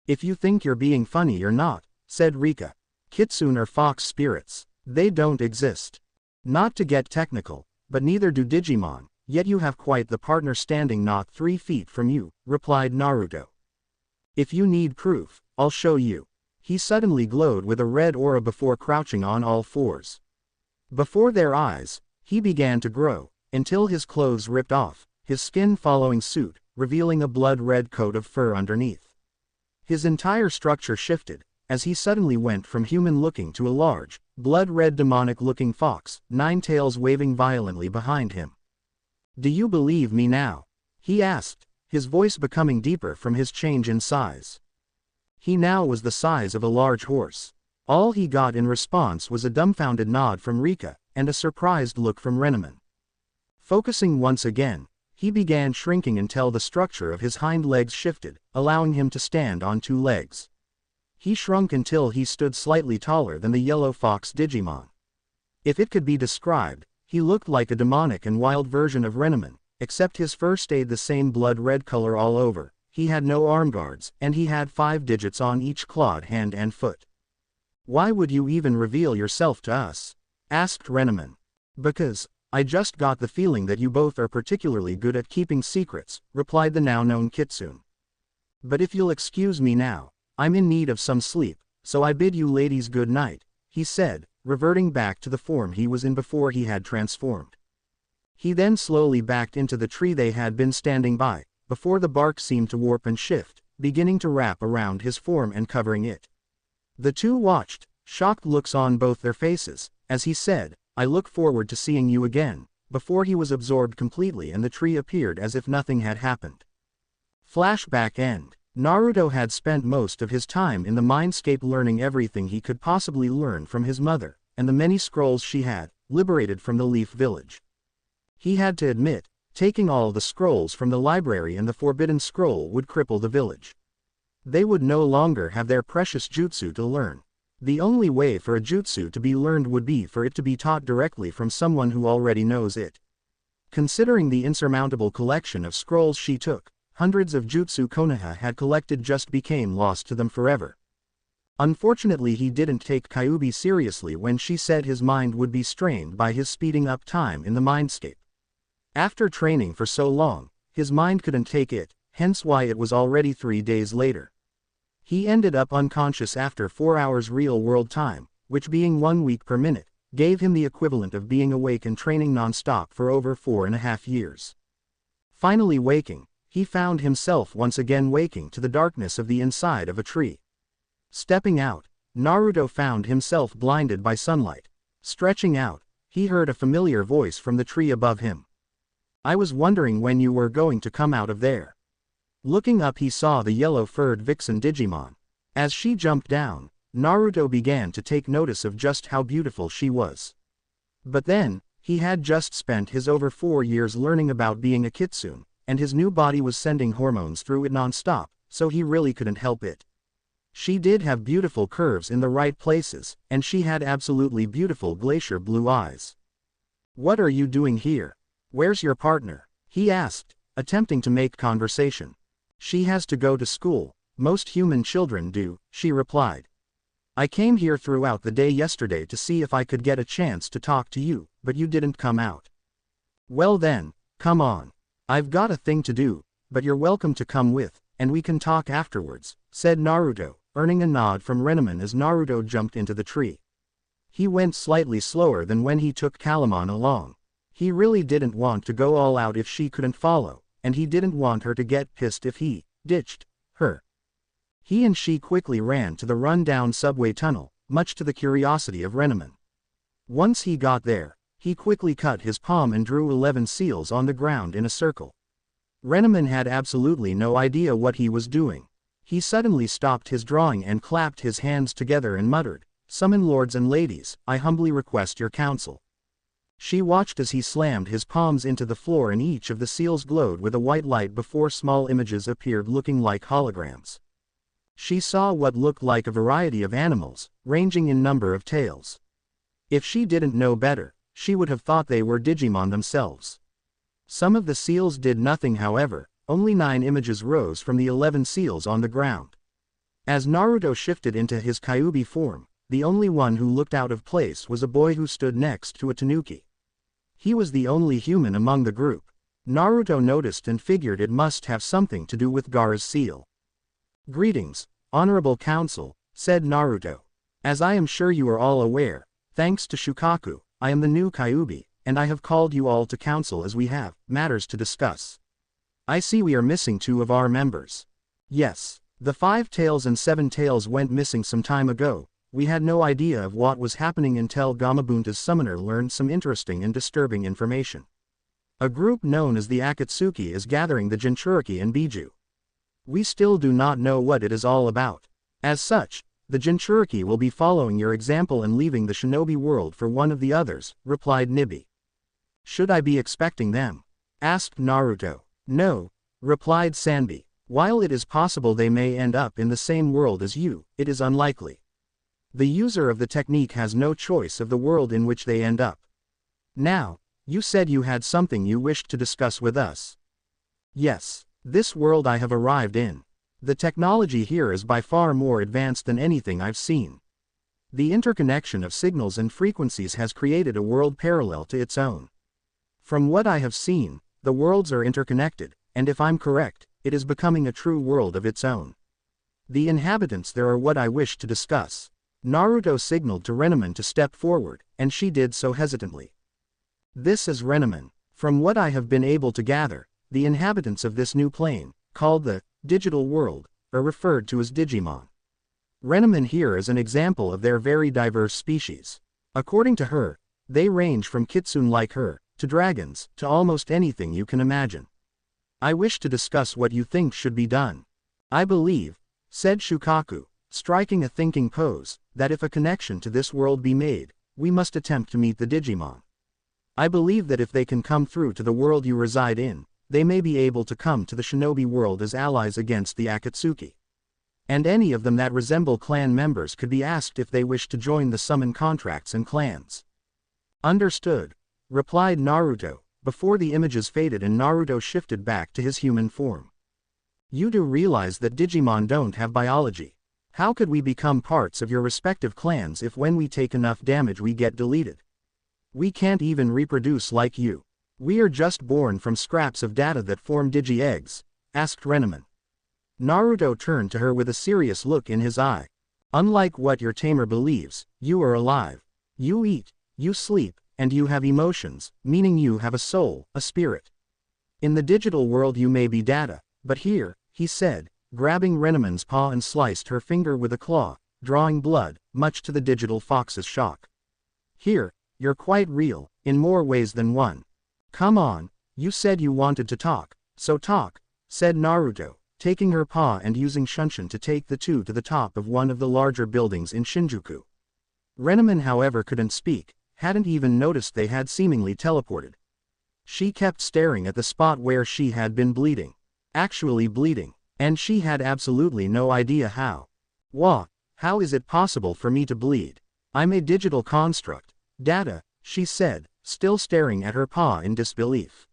If you think you're being funny you're not, said Rika. Kitsune are fox spirits. They don't exist. Not to get technical, but neither do Digimon, yet you have quite the partner standing not 3 feet from you, replied Naruto. If you need proof, I'll show you. He suddenly glowed with a red aura before crouching on all fours. Before their eyes, he began to grow, until his clothes ripped off, his skin following suit, revealing a blood-red coat of fur underneath. His entire structure shifted, as he suddenly went from human-looking to a large, blood-red demonic-looking fox, 9 tails waving violently behind him. Do you believe me now? He asked, his voice becoming deeper from his change in size. He now was the size of a large horse. All he got in response was a dumbfounded nod from Rika, and a surprised look from Renneman. Focusing once again, he began shrinking until the structure of his hind legs shifted, allowing him to stand on 2 legs. He shrunk until he stood slightly taller than the yellow fox Digimon. If it could be described, he looked like a demonic and wild version of Renneman, except his fur stayed the same blood-red color all over, he had no arm guards, and he had 5 digits on each clawed hand and foot. Why would you even reveal yourself to us? Asked Renneman. Because, I just got the feeling that you both are particularly good at keeping secrets, replied the now-known kitsune. But if you'll excuse me now, I'm in need of some sleep, so I bid you ladies good night, he said, reverting back to the form he was in before he had transformed. He then slowly backed into the tree they had been standing by, before the bark seemed to warp and shift, beginning to wrap around his form and covering it. The two watched, shocked looks on both their faces, as he said, I look forward to seeing you again, before he was absorbed completely and the tree appeared as if nothing had happened. Flashback end. Naruto had spent most of his time in the mindscape learning everything he could possibly learn from his mother, and the many scrolls she had, liberated from the Leaf Village. He had to admit, taking all the scrolls from the library and the Forbidden Scroll would cripple the village. They would no longer have their precious jutsu to learn. The only way for a jutsu to be learned would be for it to be taught directly from someone who already knows it. Considering the insurmountable collection of scrolls she took, hundreds of jutsu Konoha had collected just became lost to them forever. Unfortunately he didn't take Kyuubi seriously when she said his mind would be strained by his speeding up time in the mindscape. After training for so long, his mind couldn't take it, hence why it was already 3 days later. He ended up unconscious after 4 hours real-world time, which being 1 week per minute, gave him the equivalent of being awake and training non-stop for over 4.5 years. Finally waking, he found himself once again waking to the darkness of the inside of a tree. Stepping out, Naruto found himself blinded by sunlight. Stretching out, he heard a familiar voice from the tree above him. I was wondering when you were going to come out of there. Looking up he saw the yellow-furred vixen Digimon. As she jumped down, Naruto began to take notice of just how beautiful she was. But then, he had just spent his over 4 years learning about being a kitsune, and his new body was sending hormones through it non-stop, so he really couldn't help it. She did have beautiful curves in the right places, and she had absolutely beautiful glacier blue eyes. "What are you doing here? Where's your partner?" he asked, attempting to make conversation. "She has to go to school. Most human children do," she replied. "I came here throughout the day yesterday to see if I could get a chance to talk to you, but you didn't come out." "Well then, come on. I've got a thing to do, but you're welcome to come with, and we can talk afterwards," said Naruto, earning a nod from Renamon as Naruto jumped into the tree. He went slightly slower than when he took Calamon along. He really didn't want to go all out if she couldn't follow, and he didn't want her to get pissed if he ditched her. He and she quickly ran to the run-down subway tunnel, much to the curiosity of Renamon. Once he got there, he quickly cut his palm and drew 11 seals on the ground in a circle. Renamon had absolutely no idea what he was doing. He suddenly stopped his drawing and clapped his hands together and muttered, "Summon lords and ladies, I humbly request your counsel." She watched as he slammed his palms into the floor and each of the seals glowed with a white light before small images appeared looking like holograms. She saw what looked like a variety of animals, ranging in number of tails. If she didn't know better, she would have thought they were Digimon themselves. Some of the seals did nothing, however, only 9 images rose from the 11 seals on the ground. As Naruto shifted into his Kyuubi form, the only one who looked out of place was a boy who stood next to a tanuki. He was the only human among the group. Naruto noticed and figured it must have something to do with Gaara's seal. "Greetings, Honorable Council," said Naruto. "As I am sure you are all aware, thanks to Shukaku, I am the new Kyuubi, and I have called you all to council as we have matters to discuss. I see we are missing 2 of our members." "Yes, the 5 tails and 7 tails went missing some time ago. We had no idea of what was happening until Gamabunta's summoner learned some interesting and disturbing information. A group known as the Akatsuki is gathering the Jinchuriki in Biju. We still do not know what it is all about. As such, the Jinchuriki will be following your example and leaving the shinobi world for one of the others," replied Nibi. "Should I be expecting them?" asked Naruto. "No," replied Sanbi. "While it is possible they may end up in the same world as you, it is unlikely. The user of the technique has no choice of the world in which they end up. Now, you said you had something you wished to discuss with us." "Yes, this world I have arrived in. The technology here is by far more advanced than anything I've seen. The interconnection of signals and frequencies has created a world parallel to its own. From what I have seen, the worlds are interconnected, and if I'm correct, it is becoming a true world of its own. The inhabitants there are what I wish to discuss." Naruto signaled to Renamon to step forward, and she did so hesitantly. "This is Renamon. From what I have been able to gather, the inhabitants of this new plane, called the digital world, are referred to as Digimon. Renamon here is an example of their very diverse species. According to her, they range from kitsune like her, to dragons, to almost anything you can imagine. I wish to discuss what you think should be done. I believe," said Shukaku, striking a thinking pose, "that if a connection to this world be made, we must attempt to meet the Digimon. I believe that if they can come through to the world you reside in, they may be able to come to the shinobi world as allies against the Akatsuki. And any of them that resemble clan members could be asked if they wish to join the summon contracts and clans." "Understood," replied Naruto, before the images faded and Naruto shifted back to his human form. "You do realize that Digimon don't have biology. How could we become parts of your respective clans if when we take enough damage we get deleted? We can't even reproduce like you. We are just born from scraps of data that form digi-eggs," asked Renamon. Naruto turned to her with a serious look in his eye. "Unlike what your tamer believes, you are alive. You eat, you sleep, and you have emotions, meaning you have a soul, a spirit. In the digital world you may be data, but here," he said, grabbing Renamon's paw and sliced her finger with a claw, drawing blood, much to the digital fox's shock. "Here, you're quite real, in more ways than one. Come on, you said you wanted to talk, so talk," said Naruto, taking her paw and using Shunshin to take the 2 to the top of one of the larger buildings in Shinjuku. Renamon however couldn't speak, hadn't even noticed they had seemingly teleported. She kept staring at the spot where she had been bleeding. Actually bleeding. And she had absolutely no idea how. Wah, how is it possible for me to bleed? I'm a digital construct. Data, she said, still staring at her paw in disbelief.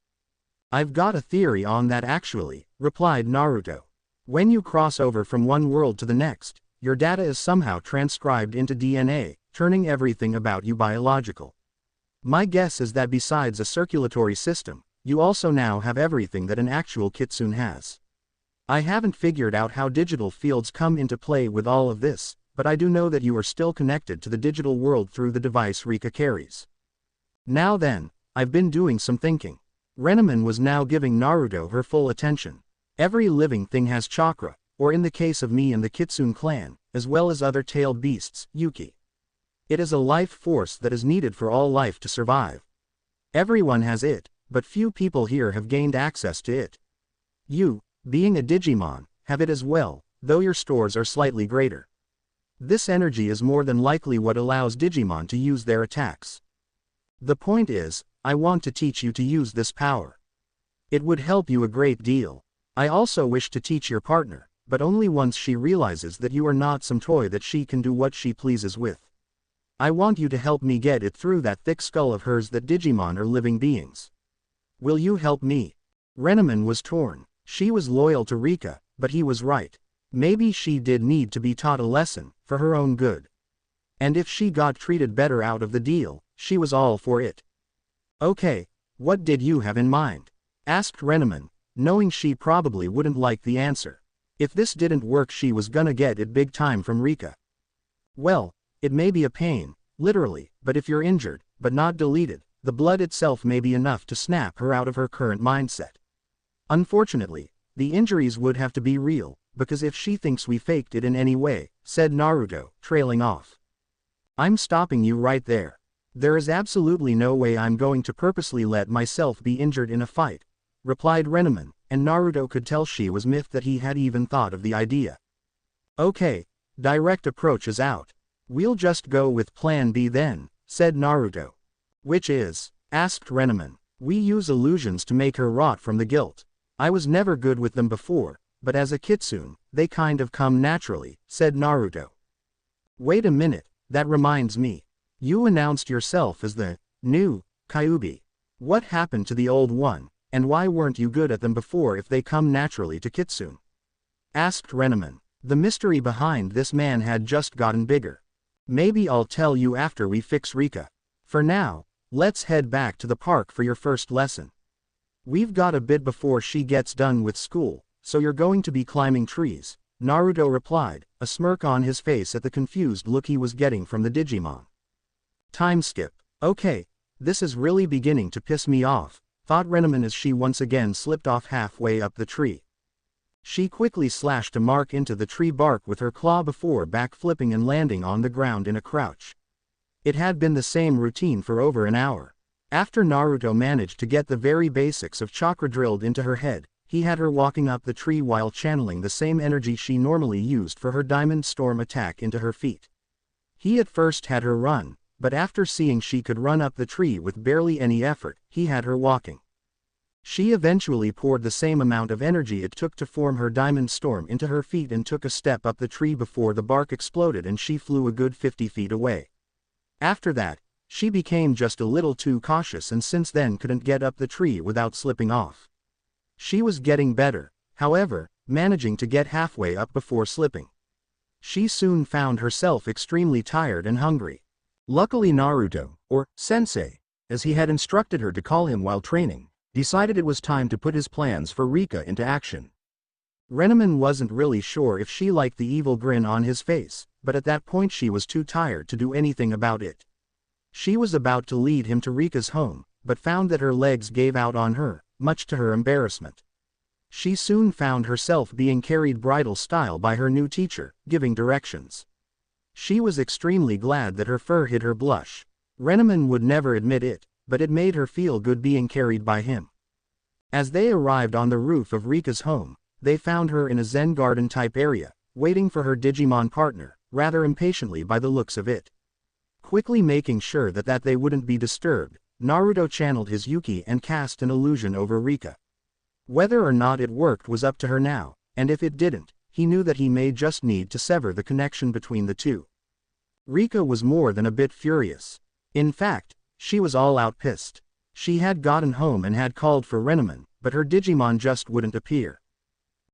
I've got a theory on that actually, replied Naruto. When you cross over from one world to the next, your data is somehow transcribed into DNA, turning everything about you biological. My guess is that besides a circulatory system, you also now have everything that an actual kitsune has. I haven't figured out how digital fields come into play with all of this, but I do know that you are still connected to the digital world through the device Rika carries. Now then, I've been doing some thinking. Renamon was now giving Naruto her full attention. Every living thing has chakra, or in the case of me and the Kitsune clan, as well as other tailed beasts, Yuki. It is a life force that is needed for all life to survive. Everyone has it, but few people here have gained access to it. You, being a Digimon, have it as well, though your stores are slightly greater. This energy is more than likely what allows Digimon to use their attacks. The point is, I want to teach you to use this power. It would help you a great deal. I also wish to teach your partner, but only once she realizes that you are not some toy that she can do what she pleases with. I want you to help me get it through that thick skull of hers that Digimon are living beings. Will you help me? Renamon was torn. She was loyal to Rika, but he was right. Maybe she did need to be taught a lesson, for her own good. And if she got treated better out of the deal, she was all for it. Okay, what did you have in mind? Asked Renamon, knowing she probably wouldn't like the answer. If this didn't work she was gonna get it big time from Rika. Well, it may be a pain, literally, but if you're injured, but not deleted, the blood itself may be enough to snap her out of her current mindset. Unfortunately, the injuries would have to be real, because if she thinks we faked it in any way, said Naruto, trailing off. I'm stopping you right there. There is absolutely no way I'm going to purposely let myself be injured in a fight, replied Renamon, and Naruto could tell she was miffed that he had even thought of the idea. Okay, direct approach is out. We'll just go with plan B then, said Naruto. Which is? Asked Renamon. We use illusions to make her rot from the guilt. I was never good with them before, but as a kitsune, they kind of come naturally, said Naruto. Wait a minute, that reminds me. You announced yourself as the new Kyuubi. What happened to the old one, and why weren't you good at them before if they come naturally to kitsune? Asked Renamon. The mystery behind this man had just gotten bigger. Maybe I'll tell you after we fix Rika. For now, let's head back to the park for your first lesson. We've got a bit before she gets done with school, so you're going to be climbing trees, Naruto replied, a smirk on his face at the confused look he was getting from the Digimon. Time skip. Okay, this is really beginning to piss me off, thought Renamon as she once again slipped off halfway up the tree. She quickly slashed a mark into the tree bark with her claw before backflipping and landing on the ground in a crouch. It had been the same routine for over an hour. After Naruto managed to get the very basics of chakra drilled into her head, he had her walking up the tree while channeling the same energy she normally used for her Diamond Storm attack into her feet. He at first had her run, but after seeing she could run up the tree with barely any effort, he had her walking. She eventually poured the same amount of energy it took to form her Diamond Storm into her feet and took a step up the tree before the bark exploded and she flew a good 50 feet away. After that, she became just a little too cautious and since then couldn't get up the tree without slipping off. She was getting better, however, managing to get halfway up before slipping. She soon found herself extremely tired and hungry. Luckily Naruto, or Sensei, as he had instructed her to call him while training, decided it was time to put his plans for Rika into action. Renamon wasn't really sure if she liked the evil grin on his face, but at that point she was too tired to do anything about it. She was about to lead him to Rika's home, but found that her legs gave out on her, much to her embarrassment. She soon found herself being carried bridal style by her new teacher, giving directions. She was extremely glad that her fur hid her blush. Renamon would never admit it, but it made her feel good being carried by him. As they arrived on the roof of Rika's home, they found her in a Zen garden type area, waiting for her Digimon partner, rather impatiently by the looks of it. Quickly making sure that they wouldn't be disturbed, Naruto channeled his Yuki and cast an illusion over Rika. Whether or not it worked was up to her now, and if it didn't, he knew that he may just need to sever the connection between the two. Rika was more than a bit furious. In fact, she was all out pissed. She had gotten home and had called for Renneman, but her Digimon just wouldn't appear.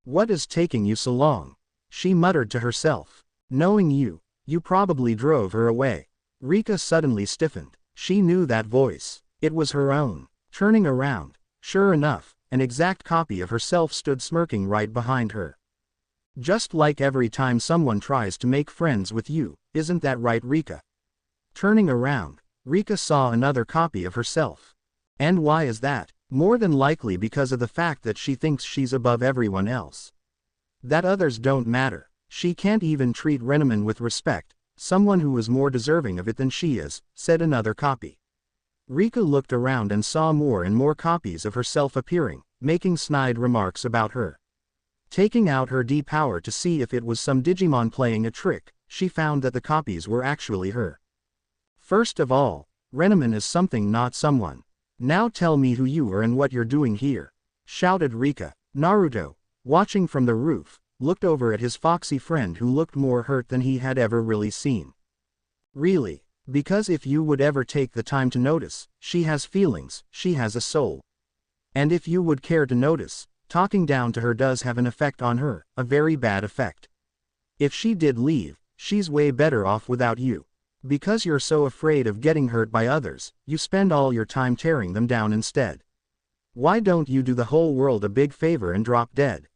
"What is taking you so long?" she muttered to herself. "Knowing you, you probably drove her away." Rika suddenly stiffened. She knew that voice. It was her own. Turning around, sure enough, an exact copy of herself stood smirking right behind her. "Just like every time someone tries to make friends with you, isn't that right, Rika?" Turning around, Rika saw another copy of herself. And why is that? More than likely because of the fact that she thinks she's above everyone else. That others don't matter. She can't even treat Renneman with respect, someone who is more deserving of it than she is, said another copy. Rika looked around and saw more and more copies of herself appearing, making snide remarks about her. Taking out her D-power to see if it was some Digimon playing a trick, she found that the copies were actually her. "First of all, Renneman is something, not someone. Now tell me who you are and what you're doing here," shouted Rika. Naruto, watching from the roof, looked over at his foxy friend who looked more hurt than he had ever really seen. "Really? Because if you would ever take the time to notice, she has feelings, she has a soul. And if you would care to notice, talking down to her does have an effect on her, a very bad effect. If she did leave, she's way better off without you. Because you're so afraid of getting hurt by others, you spend all your time tearing them down instead. Why don't you do the whole world a big favor and drop dead?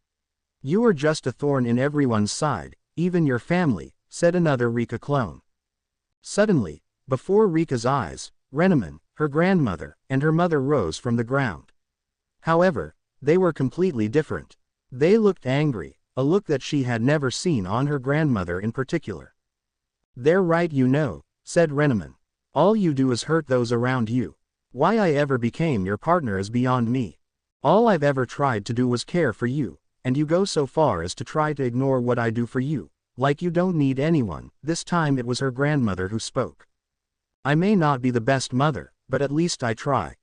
You are just a thorn in everyone's side, even your family," said another Rika clone. Suddenly, before Rika's eyes, Renneman, her grandmother, and her mother rose from the ground. However, they were completely different. They looked angry, a look that she had never seen on her grandmother in particular. "They're right, you know," said Renneman. "All you do is hurt those around you. Why I ever became your partner is beyond me. All I've ever tried to do was care for you, and you go so far as to try to ignore what I do for you, like you don't need anyone." This time it was her grandmother who spoke. "I may not be the best mother, but at least I try."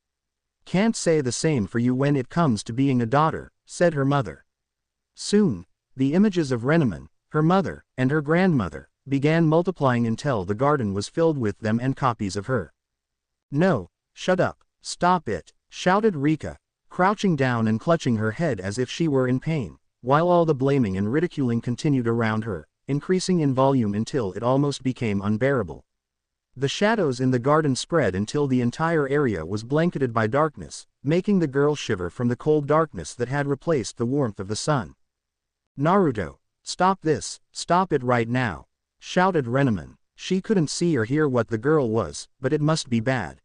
"Can't say the same for you when it comes to being a daughter," said her mother. Soon, the images of Renneman, her mother, and her grandmother, began multiplying until the garden was filled with them and copies of her. "No, shut up, stop it," shouted Rika, crouching down and clutching her head as if she were in pain, while all the blaming and ridiculing continued around her, increasing in volume until it almost became unbearable. The shadows in the garden spread until the entire area was blanketed by darkness, making the girl shiver from the cold darkness that had replaced the warmth of the sun. "Naruto, stop this, stop it right now," shouted Renneman. She couldn't see or hear what the girl was, but it must be bad.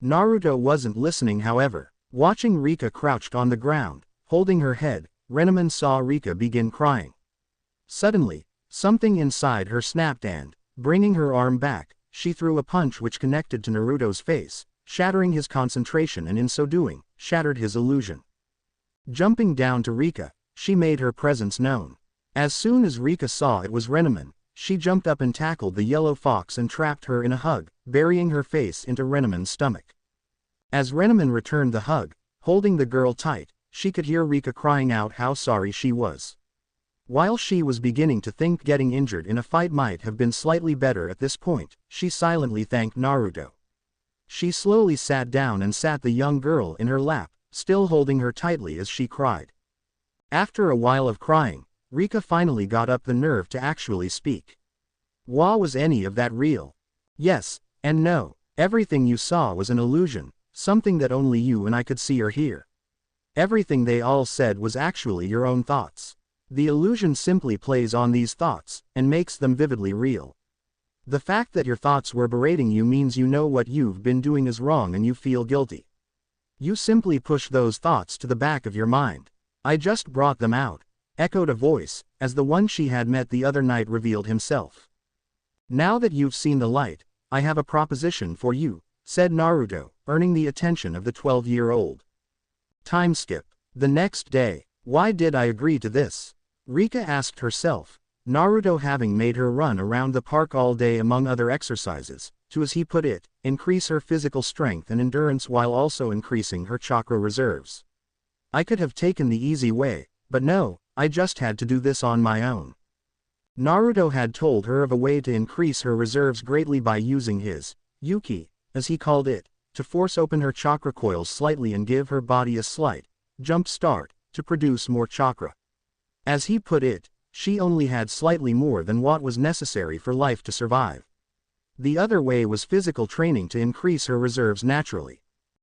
Naruto wasn't listening, however. Watching Rika crouched on the ground, holding her head, Renneman saw Rika begin crying. Suddenly, something inside her snapped and, bringing her arm back, she threw a punch which connected to Naruto's face, shattering his concentration and in so doing, shattered his illusion. Jumping down to Rika, she made her presence known. As soon as Rika saw it was Renneman, she jumped up and tackled the yellow fox and trapped her in a hug, burying her face into Renneman's stomach. As Renneman returned the hug, holding the girl tight, she could hear Rika crying out how sorry she was. While she was beginning to think getting injured in a fight might have been slightly better at this point, she silently thanked Naruto. She slowly sat down and sat the young girl in her lap, still holding her tightly as she cried. After a while of crying, Rika finally got up the nerve to actually speak. Was any of that real? Yes, and no. Everything you saw was an illusion, something that only you and I could see or hear. Everything they all said was actually your own thoughts. The illusion simply plays on these thoughts, and makes them vividly real. The fact that your thoughts were berating you means you know what you've been doing is wrong and you feel guilty. You simply push those thoughts to the back of your mind. "I just brought them out," echoed a voice, as the one she had met the other night revealed himself. "Now that you've seen the light, I have a proposition for you," said Naruto, earning the attention of the 12-year-old. Time skip. The next day. Why did I agree to this? Rika asked herself, Naruto having made her run around the park all day among other exercises, to, as he put it, increase her physical strength and endurance while also increasing her chakra reserves. I could have taken the easy way, But no, I just had to do this on my own. Naruto had told her of a way to increase her reserves greatly by using his Yuki, as he called it, to force open her chakra coils slightly and give her body a slight jump start to produce more chakra. As he put it, she only had slightly more than what was necessary for life to survive. The other way was physical training to increase her reserves naturally.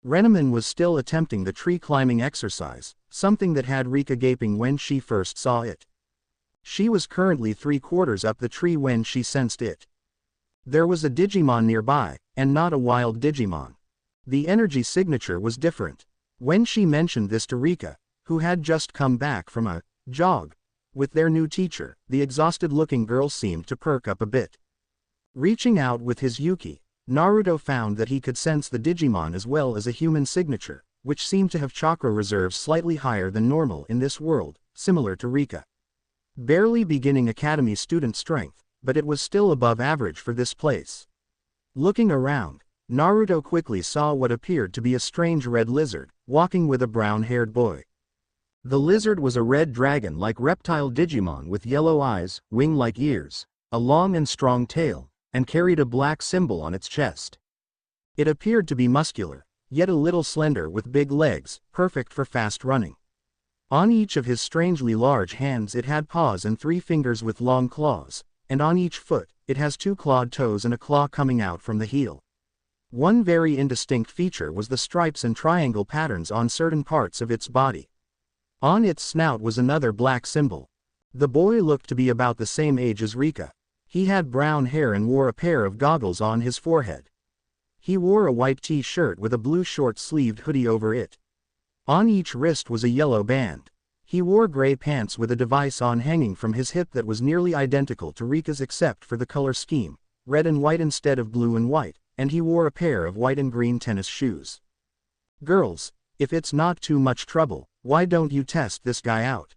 Renneman was still attempting the tree climbing exercise, something that had Rika gaping when she first saw it. She was currently 3/4 up the tree when she sensed it. There was a Digimon nearby, and not a wild Digimon. The energy signature was different. When she mentioned this to Rika, who had just come back from a jog with their new teacher, the exhausted-looking girl seemed to perk up a bit. Reaching out with his Yuki, Naruto found that he could sense the Digimon as well as a human signature, which seemed to have chakra reserves slightly higher than normal in this world, similar to Rika. Barely beginning academy student strength, but it was still above average for this place. Looking around, Naruto quickly saw what appeared to be a strange red lizard, walking with a brown-haired boy. The lizard was a red dragon-like reptile Digimon with yellow eyes, wing-like ears, a long and strong tail, and carried a black symbol on its chest. It appeared to be muscular, yet a little slender with big legs, perfect for fast running. On each of his strangely large hands it had paws and 3 fingers with long claws, and on each foot, it has 2 clawed toes and a claw coming out from the heel. One very indistinct feature was the stripes and triangle patterns on certain parts of its body. On its snout was another black symbol. The boy looked to be about the same age as Rika. He had brown hair and wore a pair of goggles on his forehead. He wore a white t-shirt with a blue short-sleeved hoodie over it. On each wrist was a yellow band. He wore gray pants with a device on hanging from his hip that was nearly identical to Rika's except for the color scheme, red and white instead of blue and white, and he wore a pair of white and green tennis shoes. "Girls, if it's not too much trouble, why don't you test this guy out?"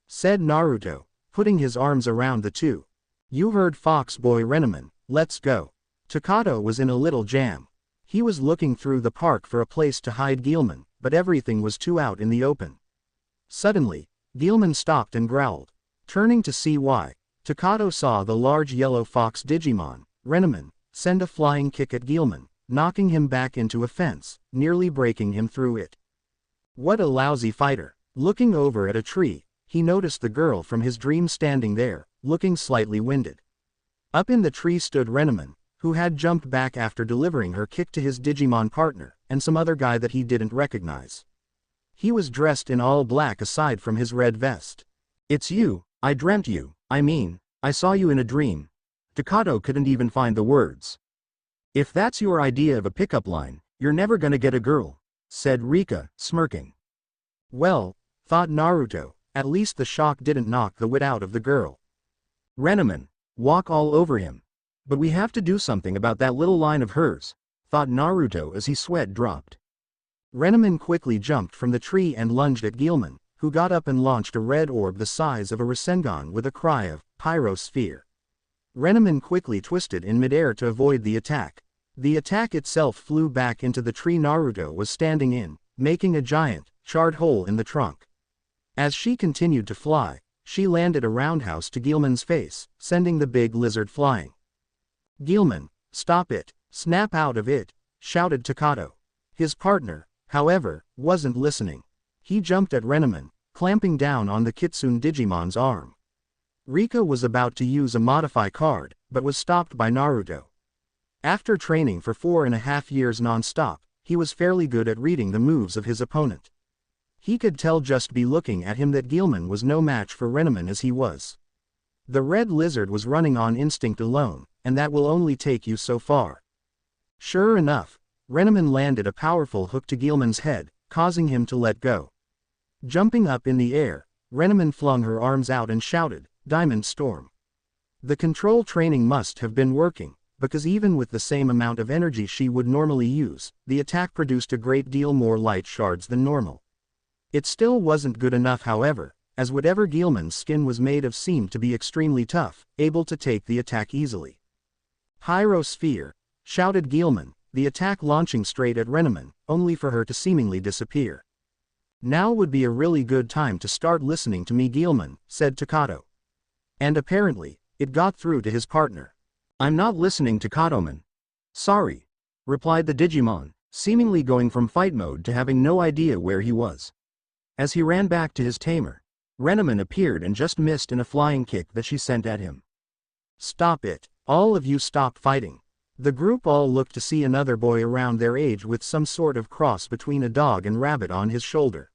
said Naruto, putting his arms around the two. "You heard Fox Boy Renneman, let's go." Takato was in a little jam. He was looking through the park for a place to hide Guilman, but everything was too out in the open. Suddenly, Guilman stopped and growled. Turning to see why, Takato saw the large yellow fox Digimon, Renneman, send a flying kick at Guilman, knocking him back into a fence, nearly breaking him through it. What a lousy fighter. Looking over at a tree, he noticed the girl from his dream standing there, looking slightly winded. Up in the tree stood Renneman, who had jumped back after delivering her kick to his Digimon partner, and some other guy that he didn't recognize. He was dressed in all black aside from his red vest. "It's you, I dreamt you, I saw you in a dream." Takato couldn't even find the words. "If that's your idea of a pickup line, you're never gonna get a girl," said Rika, smirking. Well, thought Naruto, at least the shock didn't knock the wit out of the girl. "Renneman, walk all over him. But we have to do something about that little line of hers," thought Naruto as his sweat dropped. Renneman quickly jumped from the tree and lunged at Guilman, who got up and launched a red orb the size of a Rasengan with a cry of Pyrosphere. Renneman quickly twisted in midair to avoid the attack. The attack itself flew back into the tree Naruto was standing in, making a giant, charred hole in the trunk. As she continued to fly, she landed a roundhouse to Guilman's face, sending the big lizard flying. "Guilman, stop it, snap out of it," shouted Takato. His partner, however, wasn't listening. He jumped at Renneman, clamping down on the Kitsune Digimon's arm. Rika was about to use a modify card, but was stopped by Naruto. After training for 4.5 years non-stop, he was fairly good at reading the moves of his opponent. He could tell just by looking at him that Guilman was no match for Renneman as he was. The red lizard was running on instinct alone, and that will only take you so far. Sure enough, Renneman landed a powerful hook to Guilman's head, causing him to let go. Jumping up in the air, Renneman flung her arms out and shouted, "Diamond Storm." The control training must have been working, because even with the same amount of energy she would normally use, the attack produced a great deal more light shards than normal. It still wasn't good enough however, as whatever Guilman's skin was made of seemed to be extremely tough, able to take the attack easily. "Pyrosphere," shouted Guilman, the attack launching straight at Renneman, only for her to seemingly disappear. Now would be a really good time to start listening to me, Guilman, said Takato. And apparently, it got through to his partner. I'm not listening to Katoman. Sorry, replied the Digimon, seemingly going from fight mode to having no idea where he was. As he ran back to his tamer, Renamon appeared and just missed in a flying kick that she sent at him. Stop it, all of you stop fighting. The group all looked to see another boy around their age with some sort of cross between a dog and rabbit on his shoulder.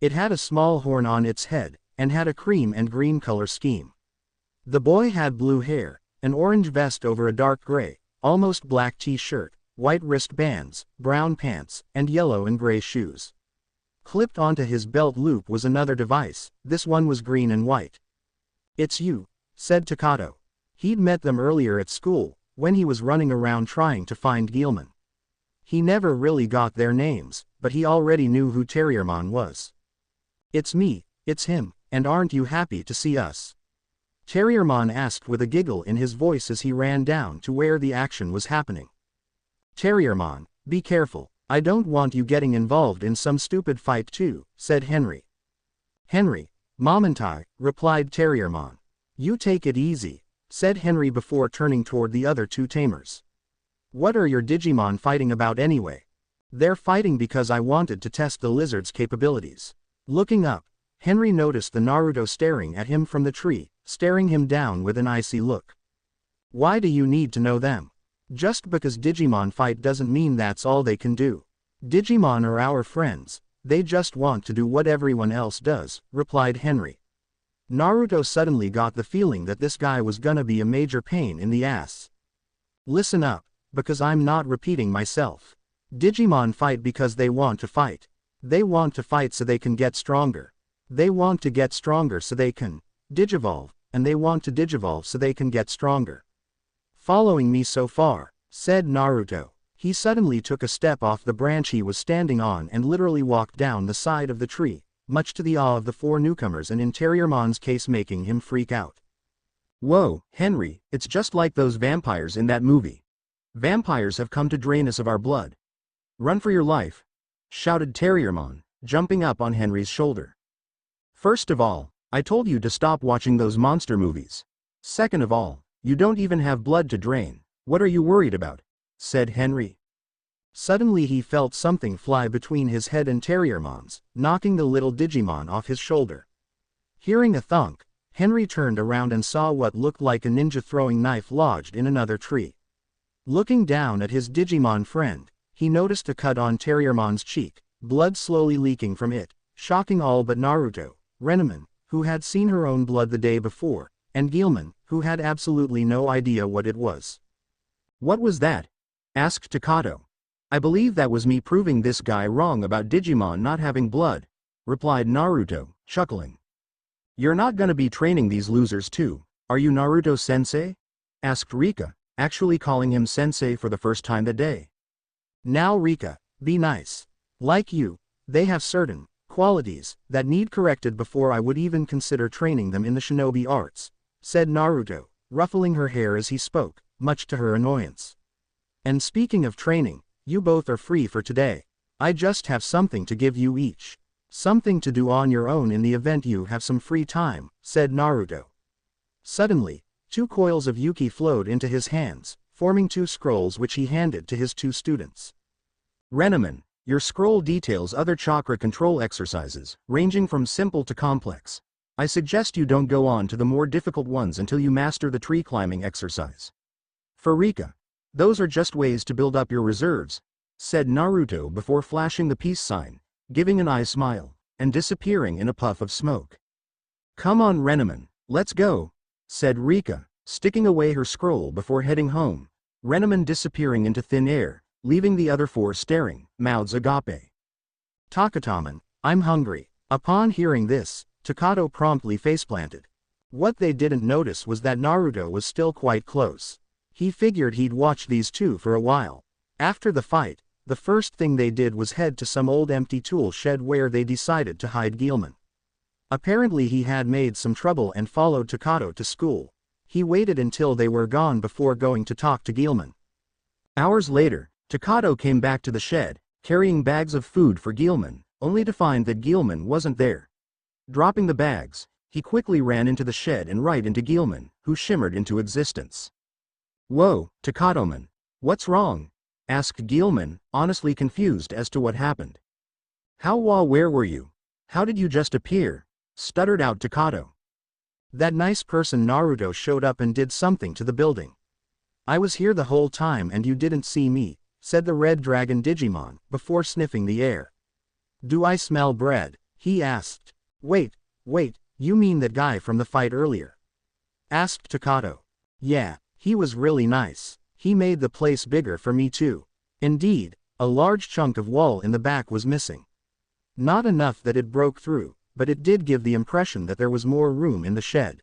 It had a small horn on its head, and had a cream and green color scheme. The boy had blue hair, an orange vest over a dark gray, almost black t-shirt, white wristbands, brown pants, and yellow and gray shoes. Clipped onto his belt loop was another device, this one was green and white. It's you, said Takato. He'd met them earlier at school, when he was running around trying to find Guilman. He never really got their names, but he already knew who Terriermon was. It's me, it's him, and aren't you happy to see us? Terriermon asked with a giggle in his voice as he ran down to where the action was happening. Terriermon, be careful, I don't want you getting involved in some stupid fight too, said Henry. Henry, Momentai, replied Terriermon. You take it easy, said Henry before turning toward the other two tamers. What are your Digimon fighting about anyway? They're fighting because I wanted to test the lizard's capabilities. Looking up, Henry noticed the Naruto staring at him from the tree, staring him down with an icy look. Why do you need to know them? Just because Digimon fight doesn't mean that's all they can do. Digimon are our friends, they just want to do what everyone else does, replied Henry. Naruto suddenly got the feeling that this guy was gonna be a major pain in the ass. Listen up, because I'm not repeating myself. Digimon fight because they want to fight. They want to fight so they can get stronger. They want to get stronger so they can digivolve, and they want to digivolve so they can get stronger. Following me so far, said Naruto. He suddenly took a step off the branch he was standing on and literally walked down the side of the tree, much to the awe of the four newcomers and in Terriermon's case making him freak out. Whoa, Henry, it's just like those vampires in that movie. Vampires have come to drain us of our blood. Run for your life, shouted Terriermon, jumping up on Henry's shoulder. First of all, I told you to stop watching those monster movies. Second of all, you don't even have blood to drain. What are you worried about? Said Henry. Suddenly he felt something fly between his head and Terriermon's, knocking the little Digimon off his shoulder. Hearing a thunk, Henry turned around and saw what looked like a ninja throwing knife lodged in another tree. Looking down at his Digimon friend, he noticed a cut on Terriermon's cheek, blood slowly leaking from it, shocking all but Naruto, Renamon, who had seen her own blood the day before, and Guilman, who had absolutely no idea what it was. What was that? Asked Takato. I believe that was me proving this guy wrong about Digimon not having blood, replied Naruto, chuckling. You're not gonna be training these losers too, are you, Naruto-sensei? Asked Rika, actually calling him sensei for the first time that day. Now Rika, be nice. Like you, they have certain qualities that need corrected before I would even consider training them in the shinobi arts, said Naruto, ruffling her hair as he spoke, much to her annoyance. And speaking of training, you both are free for today. I just have something to give you each. Something to do on your own in the event you have some free time, said Naruto. Suddenly, 2 coils of Yuki flowed into his hands, forming 2 scrolls which he handed to his 2 students. Renamon, your scroll details other chakra control exercises, ranging from simple to complex. I suggest you don't go on to the more difficult ones until you master the tree climbing exercise. For Rika, those are just ways to build up your reserves, said Naruto before flashing the peace sign, giving an eye smile, and disappearing in a puff of smoke. Come on Renamon, let's go, said Rika, sticking away her scroll before heading home, Renamon disappearing into thin air, leaving the other 4 staring, mouths agape. Takataman, I'm hungry. Upon hearing this, Takato promptly faceplanted. What they didn't notice was that Naruto was still quite close. He figured he'd watch these 2 for a while. After the fight, the first thing they did was head to some old empty tool shed where they decided to hide Guilman. Apparently he had made some trouble and followed Takato to school. He waited until they were gone before going to talk to Guilman. Hours later, Takato came back to the shed, carrying bags of food for Guilman, only to find that Guilman wasn't there. Dropping the bags, he quickly ran into the shed and right into Guilman, who shimmered into existence. "Whoa, Takatoman. What's wrong?" asked Guilman, honestly confused as to what happened. Where were you? How did you just appear?" stuttered out Takato. "That nice person Naruto showed up and did something to the building. I was here the whole time and you didn't see me," said the Red Dragon Digimon, before sniffing the air. "Do I smell bread?" he asked. Wait, you mean that guy from the fight earlier?" asked Takato. "Yeah, he was really nice. He made the place bigger for me too." Indeed, a large chunk of wall in the back was missing. Not enough that it broke through, but it did give the impression that there was more room in the shed.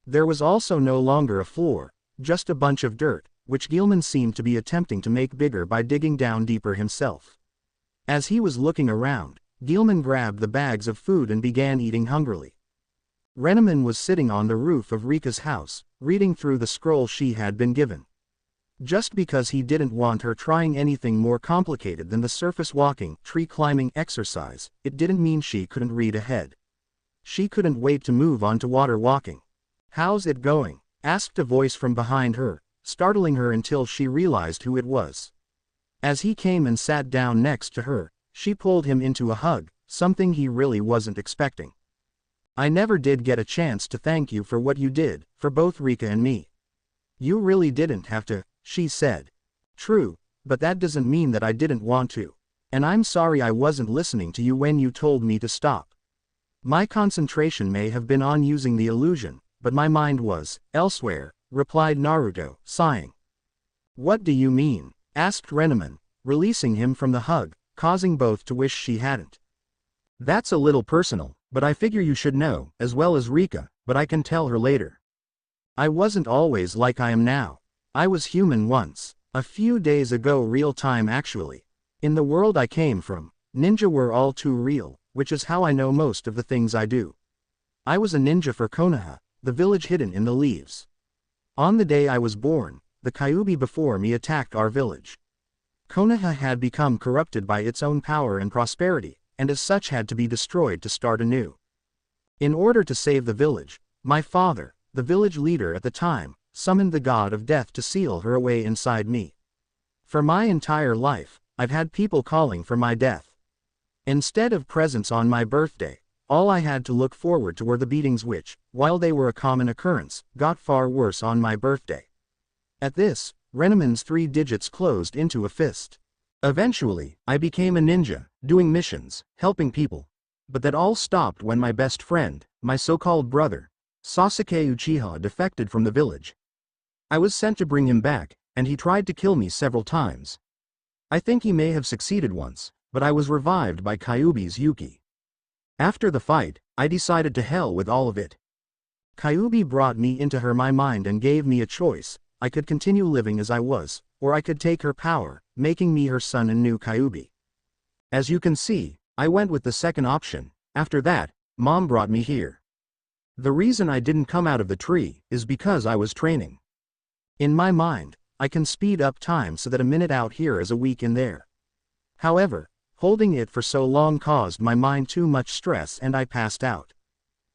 There was also no longer a floor, just a bunch of dirt, which Guilman seemed to be attempting to make bigger by digging down deeper himself. As he was looking around, Guilman grabbed the bags of food and began eating hungrily. Renneman was sitting on the roof of Rika's house, reading through the scroll she had been given. Just because he didn't want her trying anything more complicated than the surface walking, tree climbing exercise, it didn't mean she couldn't read ahead. She couldn't wait to move on to water walking. "How's it going?" asked a voice from behind her, startling her until she realized who it was. As he came and sat down next to her, she pulled him into a hug, something he really wasn't expecting. "I never did get a chance to thank you for what you did, for both Rika and me." "You really didn't have to," she said. "True, but that doesn't mean that I didn't want to. And I'm sorry I wasn't listening to you when you told me to stop. My concentration may have been on using the illusion, but my mind was elsewhere," replied Naruto, sighing. "What do you mean?" asked Renneman, releasing him from the hug, causing both to wish she hadn't. "That's a little personal, but I figure you should know, as well as Rika, but I can tell her later." "I wasn't always like I am now. I was human once. A few days ago, real time actually. In the world I came from, ninja were all too real, which is how I know most of the things I do. I was a ninja for Konoha, the village hidden in the leaves. On the day I was born, the Kyuubi before me attacked our village. Konoha had become corrupted by its own power and prosperity, and as such had to be destroyed to start anew. In order to save the village, my father, the village leader at the time, summoned the god of death to seal her away inside me. For my entire life, I've had people calling for my death. Instead of presents on my birthday, all I had to look forward to were the beatings which, while they were a common occurrence, got far worse on my birthday." At this, Renneman's 3 digits closed into a fist. "Eventually, I became a ninja, doing missions, helping people. But that all stopped when my best friend, my so-called brother, Sasuke Uchiha, defected from the village. I was sent to bring him back, and he tried to kill me several times. I think he may have succeeded once, but I was revived by Kyuubi's Yuki. After the fight, I decided to hell with all of it. Kyuubi brought me into my mind and gave me a choice. I could continue living as I was, or I could take her power, making me her son and new Kyuubi. As you can see, I went with the second option. After that, Mom brought me here. The reason I didn't come out of the tree is because I was training. In my mind, I can speed up time so that a minute out here is a week in there. However, holding it for so long caused my mind too much stress and I passed out.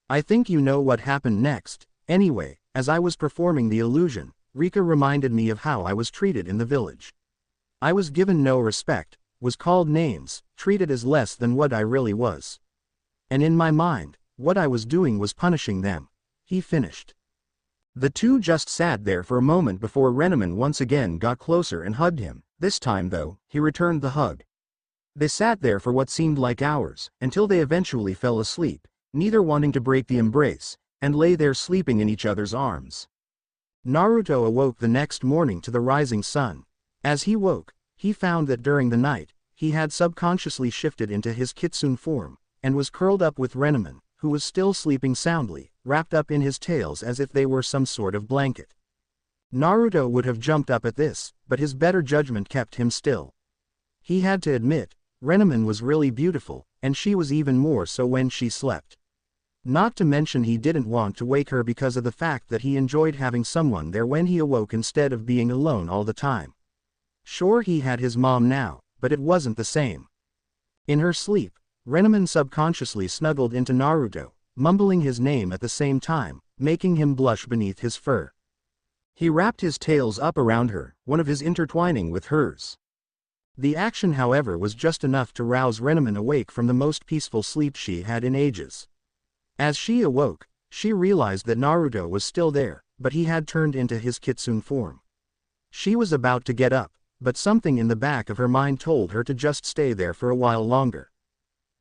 I think you know what happened next. Anyway, as I was performing the illusion, Rika reminded me of how I was treated in the village. I was given no respect, was called names, treated as less than what I really was. And in my mind, what I was doing was punishing them," he finished. The two just sat there for a moment before Renneman once again got closer and hugged him. This time though, he returned the hug. They sat there for what seemed like hours, until they eventually fell asleep, neither wanting to break the embrace, and lay there sleeping in each other's arms. Naruto awoke the next morning to the rising sun. As he woke, he found that during the night, he had subconsciously shifted into his kitsune form, and was curled up with Renneman, who was still sleeping soundly, wrapped up in his tails as if they were some sort of blanket. Naruto would have jumped up at this, but his better judgment kept him still. He had to admit, Renneman was really beautiful, and she was even more so when she slept. Not to mention he didn't want to wake her because of the fact that he enjoyed having someone there when he awoke instead of being alone all the time. Sure, he had his mom now, but it wasn't the same. In her sleep, Renamon subconsciously snuggled into Naruto, mumbling his name at the same time, making him blush beneath his fur. He wrapped his tails up around her, one of his intertwining with hers. The action, however, was just enough to rouse Renamon awake from the most peaceful sleep she had in ages. As she awoke, she realized that Naruto was still there, but he had turned into his kitsune form. She was about to get up, but something in the back of her mind told her to just stay there for a while longer.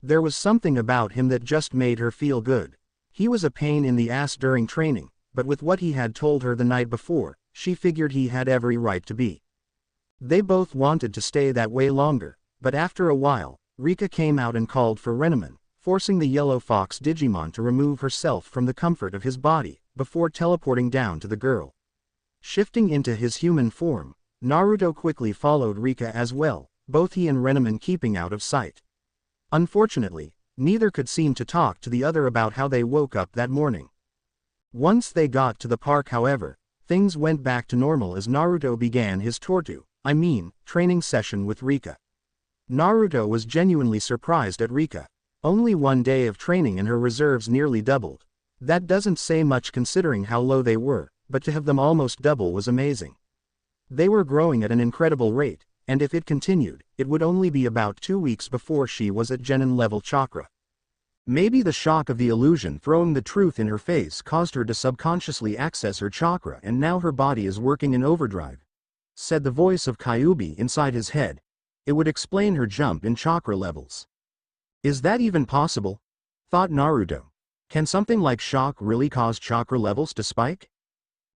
There was something about him that just made her feel good. He was a pain in the ass during training, but with what he had told her the night before, she figured he had every right to be. They both wanted to stay that way longer, but after a while, Rika came out and called for Renamon, forcing the yellow fox Digimon to remove herself from the comfort of his body, before teleporting down to the girl. Shifting into his human form, Naruto quickly followed Rika as well, both he and Renamon keeping out of sight. Unfortunately, neither could seem to talk to the other about how they woke up that morning. Once they got to the park, however, things went back to normal as Naruto began his training session with Rika. Naruto was genuinely surprised at Rika. Only one day of training and her reserves nearly doubled. That doesn't say much considering how low they were, but to have them almost double was amazing. They were growing at an incredible rate, and if it continued, it would only be about 2 weeks before she was at Genin level chakra. Maybe the shock of the illusion throwing the truth in her face caused her to subconsciously access her chakra, and now her body is working in overdrive, said the voice of Kyuubi inside his head. It would explain her jump in chakra levels. Is that even possible? Thought Naruto. Can something like shock really cause chakra levels to spike?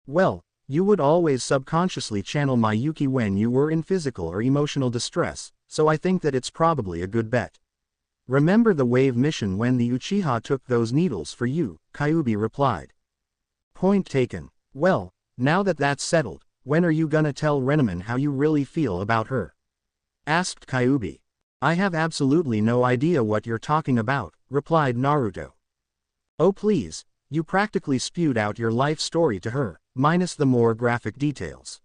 Well, you would always subconsciously channel my Yuki when you were in physical or emotional distress, so I think that it's probably a good bet. Remember the wave mission when the Uchiha took those needles for you, Kyuubi replied. Point taken. Well, now that that's settled, when are you gonna tell Renamon how you really feel about her? Asked Kyuubi. I have absolutely no idea what you're talking about, replied Naruto. Oh please, you practically spewed out your life story to her, minus the more graphic details.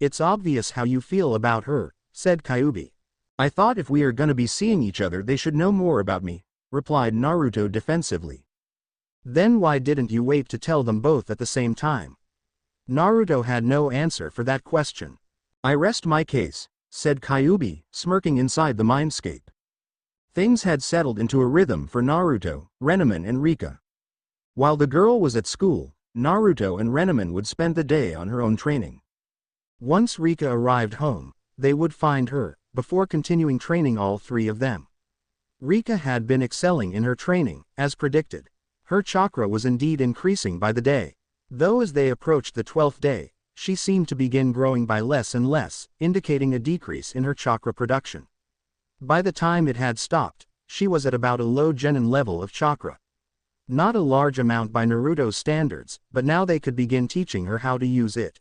It's obvious how you feel about her, said Kyuubi. I thought if we are gonna be seeing each other they should know more about me, replied Naruto defensively. Then why didn't you wait to tell them both at the same time? Naruto had no answer for that question. I rest my case, said Kyuubi, smirking inside the mindscape. Things had settled into a rhythm for Naruto, Renamon and Rika. While the girl was at school, Naruto and Renamon would spend the day on her own training. Once Rika arrived home, they would find her, before continuing training all three of them. Rika had been excelling in her training, as predicted. Her chakra was indeed increasing by the day. Though as they approached the 12th day, she seemed to begin growing by less and less, indicating a decrease in her chakra production. By the time it had stopped, she was at about a low genin level of chakra. Not a large amount by Naruto's standards, but now they could begin teaching her how to use it.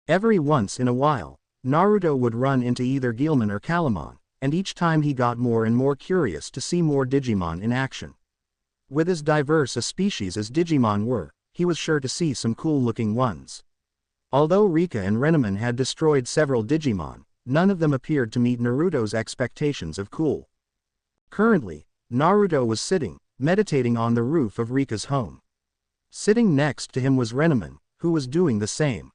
Every once in a while, Naruto would run into either Guilmon or Calamon, and each time he got more and more curious to see more Digimon in action. With as diverse a species as Digimon were, he was sure to see some cool-looking ones. Although Rika and Renamon had destroyed several Digimon, none of them appeared to meet Naruto's expectations of cool. Currently, Naruto was sitting, meditating on the roof of Rika's home. Sitting next to him was Renamon, who was doing the same.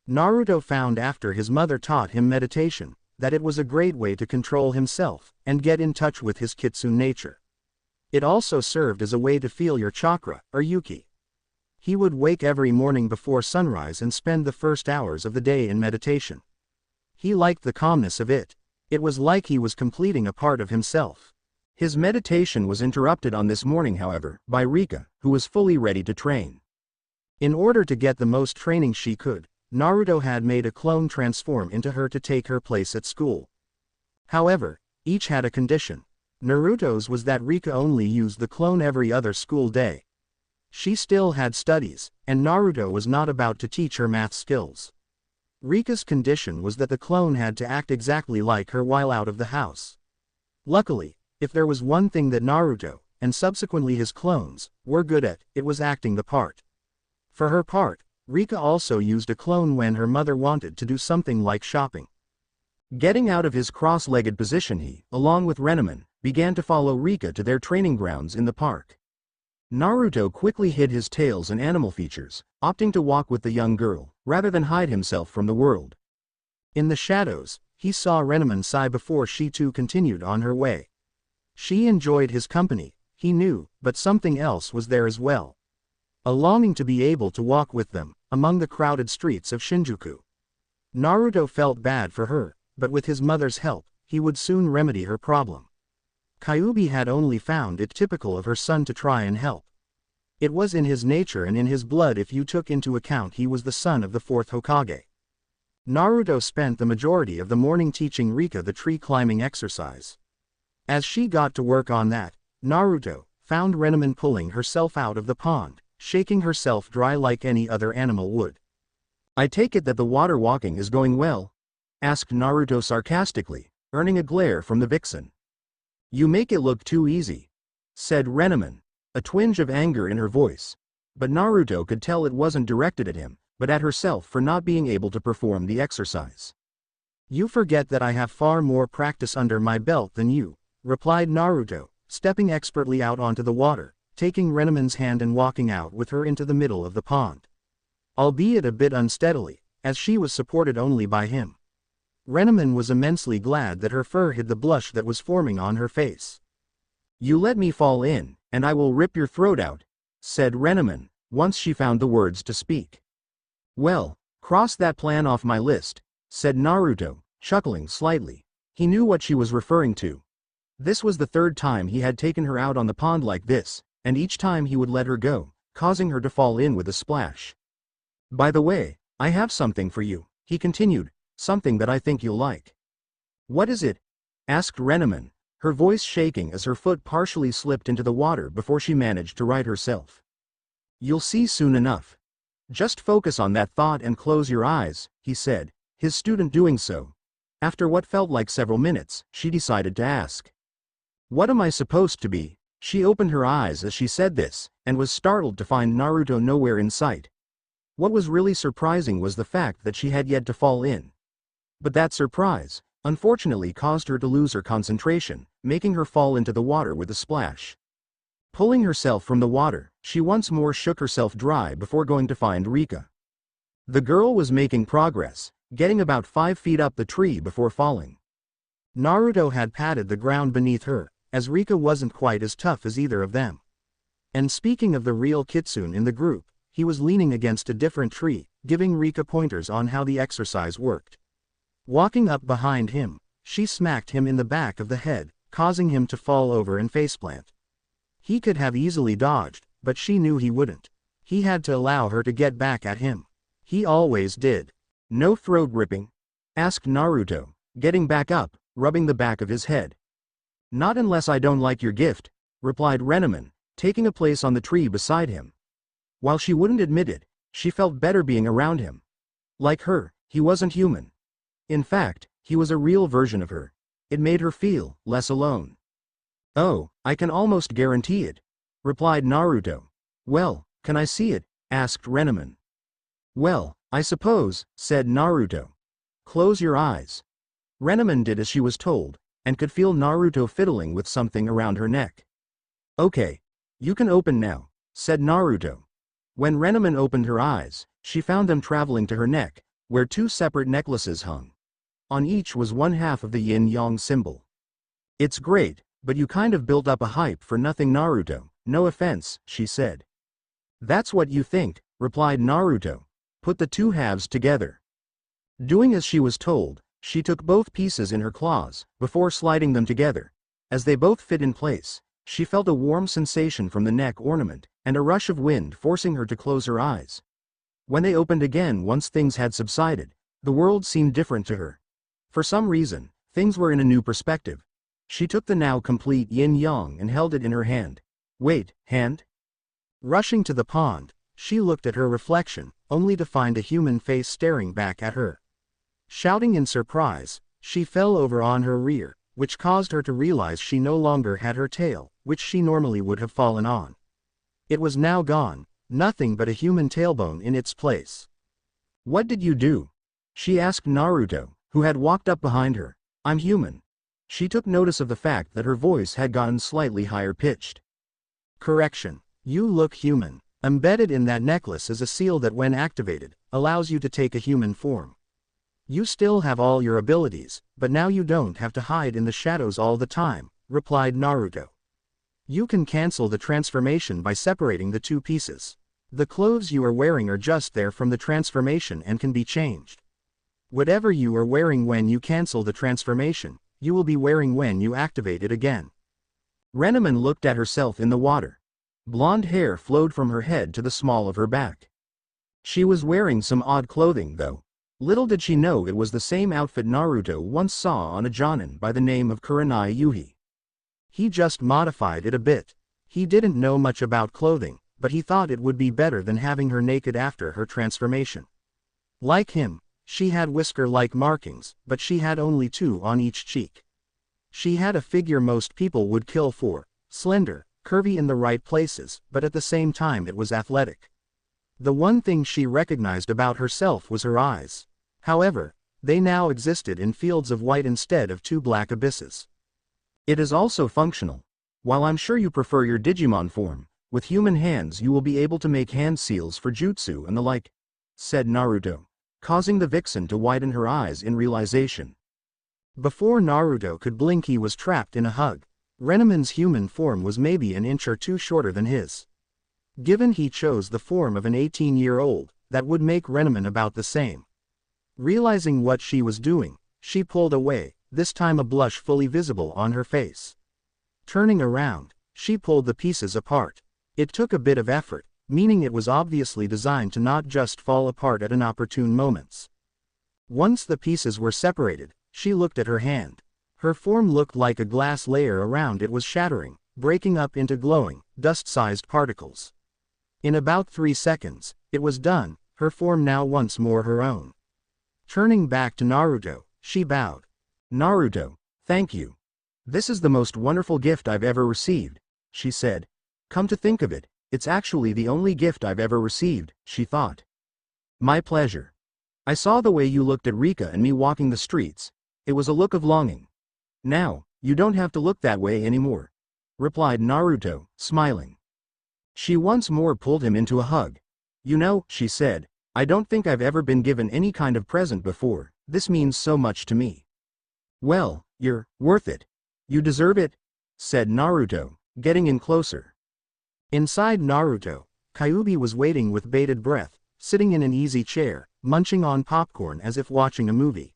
Naruto found after his mother taught him meditation, that it was a great way to control himself, and get in touch with his kitsune nature. It also served as a way to feel your chakra, or Yuki. He would wake every morning before sunrise and spend the first hours of the day in meditation. He liked the calmness of it. It was like he was completing a part of himself. His meditation was interrupted on this morning, however, by Rika, who was fully ready to train. In order to get the most training she could, Naruto had made a clone transform into her to take her place at school. However, each had a condition. Naruto's was that Rika only used the clone every other school day. She still had studies, and Naruto was not about to teach her math skills. Rika's condition was that the clone had to act exactly like her while out of the house. Luckily, if there was one thing that Naruto, and subsequently his clones, were good at, it was acting the part. For her part, Rika also used a clone when her mother wanted to do something like shopping. Getting out of his cross-legged position, he, along with Renamon, began to follow Rika to their training grounds in the park. Naruto quickly hid his tails and animal features, opting to walk with the young girl, rather than hide himself from the world. In the shadows, he saw Renamon sigh before she too continued on her way. She enjoyed his company, he knew, but something else was there as well. A longing to be able to walk with them, among the crowded streets of Shinjuku. Naruto felt bad for her, but with his mother's help, he would soon remedy her problem. Kyuubi had only found it typical of her son to try and help. It was in his nature and in his blood if you took into account he was the son of the fourth Hokage. Naruto spent the majority of the morning teaching Rika the tree-climbing exercise. As she got to work on that, Naruto found Renamon pulling herself out of the pond, shaking herself dry like any other animal would. "I take it that the water walking is going well?" asked Naruto sarcastically, earning a glare from the vixen. "You make it look too easy," said Renamon, a twinge of anger in her voice. But Naruto could tell it wasn't directed at him, but at herself for not being able to perform the exercise. "You forget that I have far more practice under my belt than you," replied Naruto, stepping expertly out onto the water, taking Renamon's hand and walking out with her into the middle of the pond. Albeit a bit unsteadily, as she was supported only by him. Renamon was immensely glad that her fur hid the blush that was forming on her face. "You let me fall in, and I will rip your throat out," said Renamon, once she found the words to speak. "Well, cross that plan off my list," said Naruto, chuckling slightly. He knew what she was referring to. This was the third time he had taken her out on the pond like this, and each time he would let her go, causing her to fall in with a splash. "By the way, I have something for you," he continued, "something that I think you'll like." "What is it?" asked Renamon, her voice shaking as her foot partially slipped into the water before she managed to right herself. "You'll see soon enough. Just focus on that thought and close your eyes," he said, his student doing so. After what felt like several minutes, she decided to ask. "What am I supposed to be?" She opened her eyes as she said this, and was startled to find Naruto nowhere in sight. What was really surprising was the fact that she had yet to fall in. But that surprise, unfortunately, caused her to lose her concentration, making her fall into the water with a splash. Pulling herself from the water, she once more shook herself dry before going to find Rika. The girl was making progress, getting about 5 feet up the tree before falling. Naruto had patted the ground beneath her, as Rika wasn't quite as tough as either of them. And speaking of the real kitsune in the group, he was leaning against a different tree, giving Rika pointers on how the exercise worked. Walking up behind him, she smacked him in the back of the head, causing him to fall over and faceplant. He could have easily dodged, but she knew he wouldn't. He had to allow her to get back at him. He always did. "No throat ripping?" asked Naruto, getting back up, rubbing the back of his head. "Not unless I don't like your gift," replied Renamon, taking a place on the tree beside him. While she wouldn't admit it, she felt better being around him. Like her, he wasn't human. In fact, he was a real version of her. It made her feel less alone. "Oh, I can almost guarantee it," replied Naruto. "Well, can I see it?" asked Renamon. "Well, I suppose," said Naruto. "Close your eyes." Renamon did as she was told, and could feel Naruto fiddling with something around her neck. "Okay, you can open now," said Naruto. When Renamon opened her eyes, she found them traveling to her neck, where 2 separate necklaces hung. On each was one half of the yin-yang symbol. "It's great, but you kind of built up a hype for nothing, Naruto, no offense," she said. "That's what you think," replied Naruto. "Put the 2 halves together." Doing as she was told, she took both pieces in her claws, before sliding them together. As they both fit in place, she felt a warm sensation from the neck ornament, and a rush of wind forcing her to close her eyes. When they opened again once things had subsided, the world seemed different to her. For some reason, things were in a new perspective. She took the now complete yin-yang and held it in her hand. "Wait, hand?" Rushing to the pond, she looked at her reflection, only to find a human face staring back at her. Shouting in surprise, she fell over on her rear, which caused her to realize she no longer had her tail, which she normally would have fallen on. It was now gone, nothing but a human tailbone in its place. "What did you do?" she asked Naruto, who had walked up behind her. "I'm human." She took notice of the fact that her voice had gotten slightly higher pitched. Correction. You look human. Embedded in that necklace is a seal that when activated, allows you to take a human form. You still have all your abilities, but now you don't have to hide in the shadows all the time, replied Naruto. You can cancel the transformation by separating the two pieces. The clothes you are wearing are just there from the transformation and can be changed. Whatever you are wearing when you cancel the transformation, you will be wearing when you activate it again. Renneman looked at herself in the water. Blonde hair flowed from her head to the small of her back. She was wearing some odd clothing though. Little did she know it was the same outfit Naruto once saw on a jonin by the name of Kurenai Yuhi. He just modified it a bit. He didn't know much about clothing, but he thought it would be better than having her naked after her transformation. Like him, she had whisker-like markings, but she had only 2 on each cheek. She had a figure most people would kill for, slender, curvy in the right places, but at the same time it was athletic. The one thing she recognized about herself was her eyes. However, they now existed in fields of white instead of 2 black abysses. It is also functional. While I'm sure you prefer your Digimon form, with human hands you will be able to make hand seals for jutsu and the like, said Naruto, causing the vixen to widen her eyes in realization. Before Naruto could blink he was trapped in a hug. Renneman's human form was maybe an inch or 2 shorter than his. Given he chose the form of an 18-year-old, that would make Renneman about the same. Realizing what she was doing, she pulled away, this time a blush fully visible on her face. Turning around, she pulled the pieces apart. It took a bit of effort, meaning it was obviously designed to not just fall apart at inopportune moments. Once the pieces were separated, she looked at her hand. Her form looked like a glass layer around it was shattering, breaking up into glowing, dust-sized particles. In about 3 seconds, it was done, her form now once more her own. Turning back to Naruto, she bowed. Naruto, thank you. This is the most wonderful gift I've ever received, she said. Come to think of it, it's actually the only gift I've ever received, she thought. My pleasure. I saw the way you looked at Rika and me walking the streets. It was a look of longing. Now, you don't have to look that way anymore, replied Naruto, smiling. She once more pulled him into a hug. You know, she said, I don't think I've ever been given any kind of present before, this means so much to me. Well, you're worth it. You deserve it, said Naruto, getting in closer. Inside Naruto, Kyuubi was waiting with bated breath, sitting in an easy chair, munching on popcorn as if watching a movie.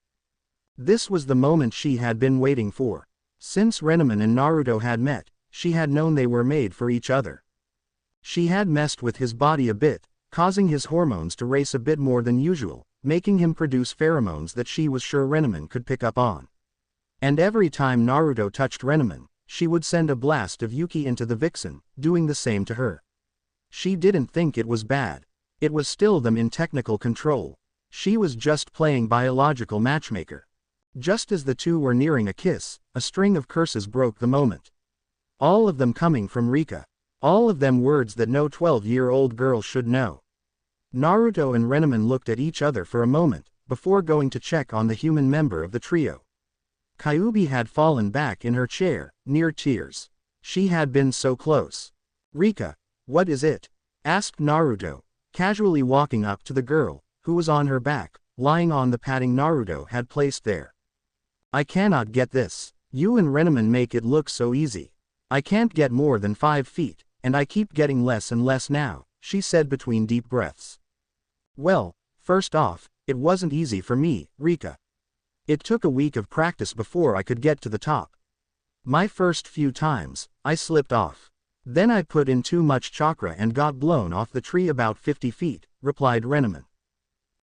This was the moment she had been waiting for. Since Renneman and Naruto had met, she had known they were made for each other. She had messed with his body a bit, causing his hormones to race a bit more than usual, making him produce pheromones that she was sure Renneman could pick up on. And every time Naruto touched Renneman, she would send a blast of Yuki into the vixen, doing the same to her. She didn't think it was bad. It was still them in technical control. She was just playing biological matchmaker. Just as the two were nearing a kiss, a string of curses broke the moment. All of them coming from Rika. All of them words that no 12-year-old girl should know. Naruto and Renneman looked at each other for a moment, before going to check on the human member of the trio. Kyuubi had fallen back in her chair, near tears. She had been so close. Rika, what is it? Asked Naruto, casually walking up to the girl, who was on her back, lying on the padding Naruto had placed there. I cannot get this. You and Renneman make it look so easy. I can't get more than 5 feet, and I keep getting less and less now, she said between deep breaths. Well, first off, it wasn't easy for me, Rika. It took a week of practice before I could get to the top. My first few times, I slipped off. Then I put in too much chakra and got blown off the tree about 50 feet, replied Renneman.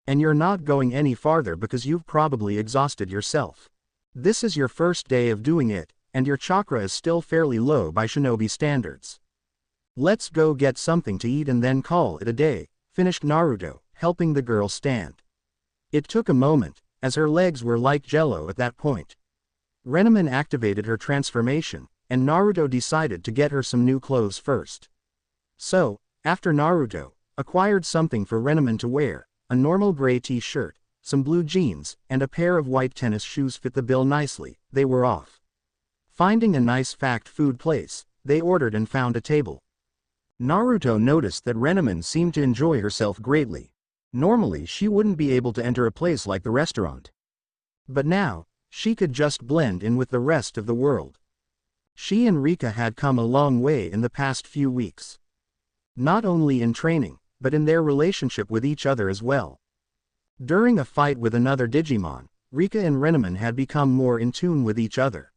And you're not going any farther because you've probably exhausted yourself. This is your first day of doing it, and your chakra is still fairly low by shinobi standards. Let's go get something to eat and then call it a day, finished Naruto, helping the girl stand. It took a moment, as her legs were like jello at that point. Renneman activated her transformation, and Naruto decided to get her some new clothes first. So, after Naruto acquired something for Renneman to wear, a normal gray t-shirt, some blue jeans, and a pair of white tennis shoes fit the bill nicely, they were off. Finding a nice food place, they ordered and found a table. Naruto noticed that Renamon seemed to enjoy herself greatly. Normally she wouldn't be able to enter a place like the restaurant. But now, she could just blend in with the rest of the world. She and Rika had come a long way in the past few weeks. Not only in training, but in their relationship with each other as well. During a fight with another Digimon, Rika and Renamon had become more in tune with each other.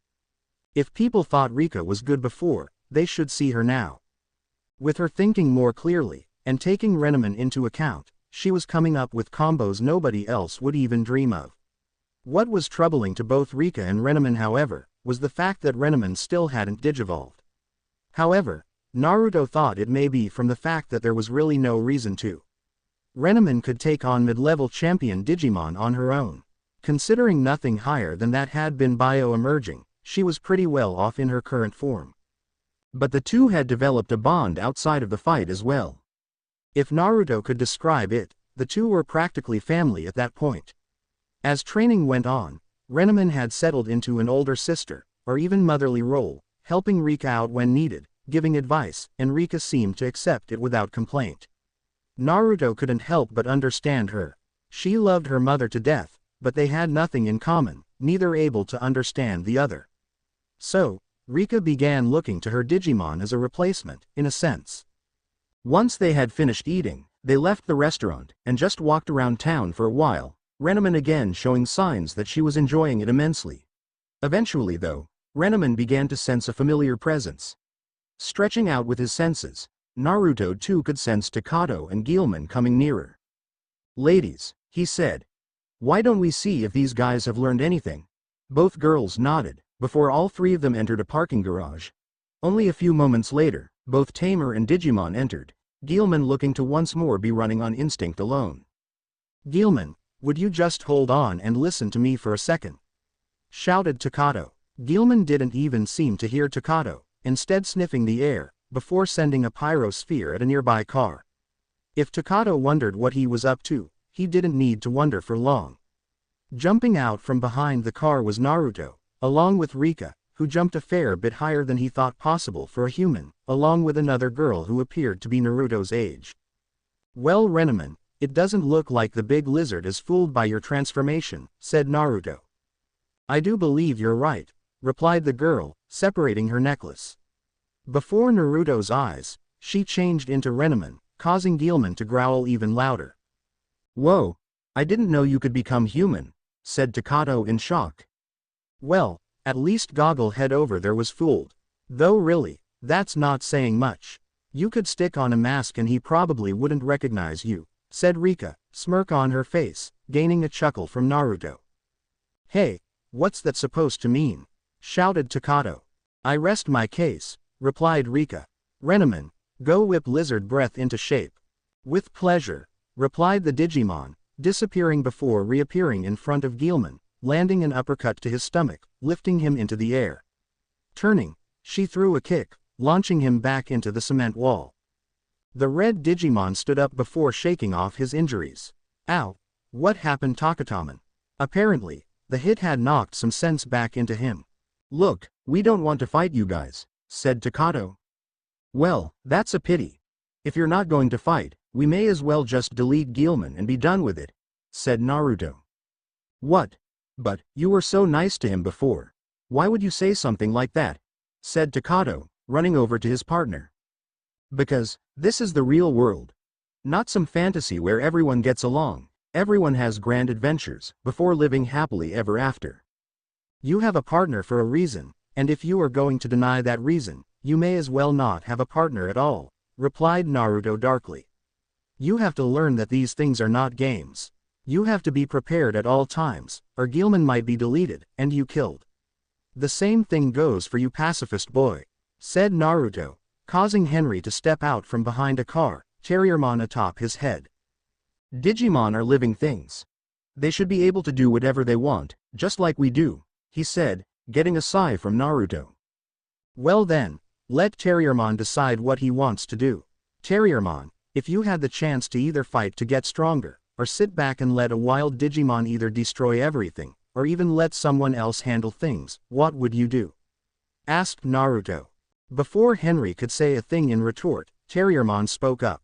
If people thought Rika was good before, they should see her now. With her thinking more clearly, and taking Renamon into account, she was coming up with combos nobody else would even dream of. What was troubling to both Rika and Renamon, however, was the fact that Renamon still hadn't digivolved. However, Naruto thought it may be from the fact that there was really no reason to. Renamon could take on mid-level champion Digimon on her own. Considering nothing higher than that had been bio-emerging, she was pretty well off in her current form. But the two had developed a bond outside of the fight as well. If Naruto could describe it, the two were practically family at that point. As training went on, Renamon had settled into an older sister, or even motherly role, helping Rika out when needed, giving advice, and Rika seemed to accept it without complaint. Naruto couldn't help but understand her. She loved her mother to death, but they had nothing in common, neither able to understand the other. So, Rika began looking to her Digimon as a replacement, in a sense. Once they had finished eating, they left the restaurant, and just walked around town for a while, Renamon again showing signs that she was enjoying it immensely. Eventually though, Renamon began to sense a familiar presence. Stretching out with his senses, Naruto too could sense Takato and Guilmon coming nearer. "Ladies," he said. "Why don't we see if these guys have learned anything?" Both girls nodded, before all three of them entered a parking garage. Only a few moments later, both Tamer and Digimon entered, Guilmon looking to once more be running on instinct alone. "Guilmon, would you just hold on and listen to me for a second?" shouted Takato. Guilmon didn't even seem to hear Takato, instead sniffing the air, before sending a pyrosphere at a nearby car. If Takato wondered what he was up to, he didn't need to wonder for long. Jumping out from behind the car was Naruto, along with Rika, who jumped a fair bit higher than he thought possible for a human, along with another girl who appeared to be Naruto's age. "Well, Renamon, it doesn't look like the big lizard is fooled by your transformation," said Naruto. "I do believe you're right," replied the girl, separating her necklace. Before Naruto's eyes, she changed into Renamon, causing Guilmon to growl even louder. "Whoa, I didn't know you could become human," said Takato in shock. Well, at least Goggle Head over there was fooled. Though really, that's not saying much. You could stick on a mask and he probably wouldn't recognize you, said Rika, smirk on her face, gaining a chuckle from Naruto. "Hey, what's that supposed to mean?" shouted Takato. "I rest my case," replied Rika. "Renamon, go whip lizard breath into shape." "With pleasure," replied the Digimon, disappearing before reappearing in front of Guilmon, landing an uppercut to his stomach, lifting him into the air. Turning, she threw a kick, launching him back into the cement wall. The red Digimon stood up before shaking off his injuries. "Ow! What happened, Takatamon?" Apparently, the hit had knocked some sense back into him. "Look, we don't want to fight you guys," said Takato. "Well, that's a pity. If you're not going to fight, we may as well just delete Guilmon and be done with it," said Naruto. "What? But, you were so nice to him before. Why would you say something like that?" said Takato, running over to his partner. "Because, this is the real world. Not some fantasy where everyone gets along, everyone has grand adventures, before living happily ever after. You have a partner for a reason, and if you are going to deny that reason, you may as well not have a partner at all," replied Naruto darkly. "You have to learn that these things are not games. You have to be prepared at all times, or Guilmon might be deleted, and you killed. The same thing goes for you pacifist boy," said Naruto, causing Henry to step out from behind a car, Terriermon atop his head. "Digimon are living things. They should be able to do whatever they want, just like we do," he said, getting a sigh from Naruto. "Well then, let Terriermon decide what he wants to do. Terriermon, if you had the chance to either fight to get stronger, or sit back and let a wild Digimon either destroy everything, or even let someone else handle things, what would you do?" asked Naruto. Before Henry could say a thing in retort, Terriermon spoke up.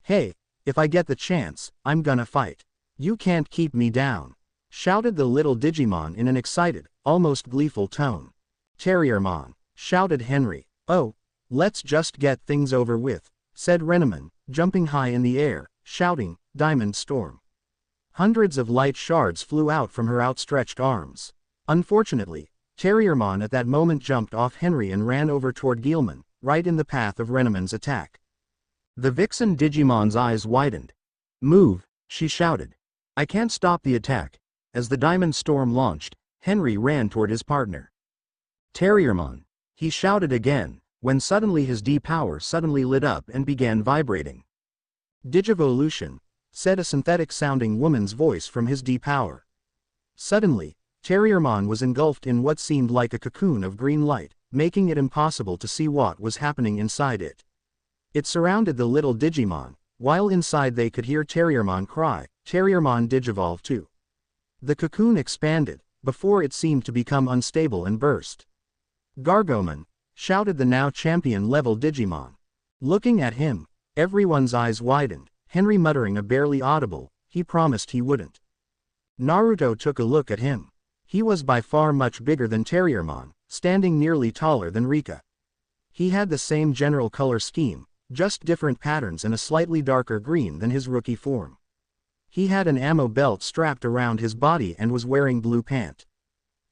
Hey, if I get the chance, I'm gonna fight. You can't keep me down, shouted the little Digimon in an excited, almost gleeful tone. Terriermon, shouted Henry. Oh, let's just get things over with, said Renamon, jumping high in the air, shouting, Diamond Storm. Hundreds of light shards flew out from her outstretched arms. Unfortunately, Terriermon at that moment jumped off Henry and ran over toward Guilmon, right in the path of Renamon's attack. The Vixen Digimon's eyes widened. Move, she shouted. I can't stop the attack. As the Diamond Storm launched, Henry ran toward his partner. Terriermon, he shouted again, when suddenly his D-power suddenly lit up and began vibrating. Digivolution, said a synthetic-sounding woman's voice from his D-power. Suddenly, Terriermon was engulfed in what seemed like a cocoon of green light, making it impossible to see what was happening inside it. It surrounded the little Digimon, while inside they could hear Terriermon cry, Terriermon Digivolve 2. The cocoon expanded, before it seemed to become unstable and burst. Gargomon, shouted the now champion-level Digimon. Looking at him, everyone's eyes widened, Henry muttering a barely audible, he promised he wouldn't. Naruto took a look at him. He was by far much bigger than Terriermon, standing nearly taller than Rika. He had the same general color scheme, just different patterns and a slightly darker green than his rookie form. He had an ammo belt strapped around his body and was wearing blue pant.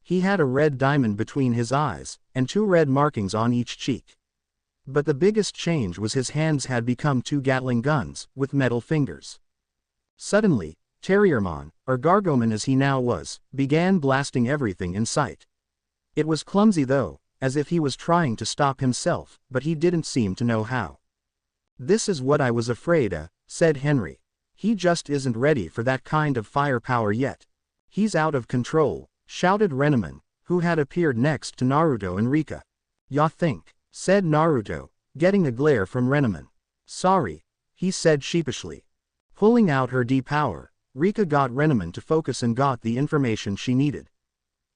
He had a red diamond between his eyes, and 2 red markings on each cheek. But the biggest change was his hands had become 2 Gatling guns, with metal fingers. Suddenly, Terriermon, or Gargomon as he now was, began blasting everything in sight. It was clumsy though, as if he was trying to stop himself, but he didn't seem to know how. This is what I was afraid of, said Henry. He just isn't ready for that kind of firepower yet. He's out of control, shouted Renamon, who had appeared next to Naruto and Rika. Ya think, said Naruto, getting a glare from Renamon. Sorry, he said sheepishly. Pulling out her D-power, Rika got Renamon to focus and got the information she needed.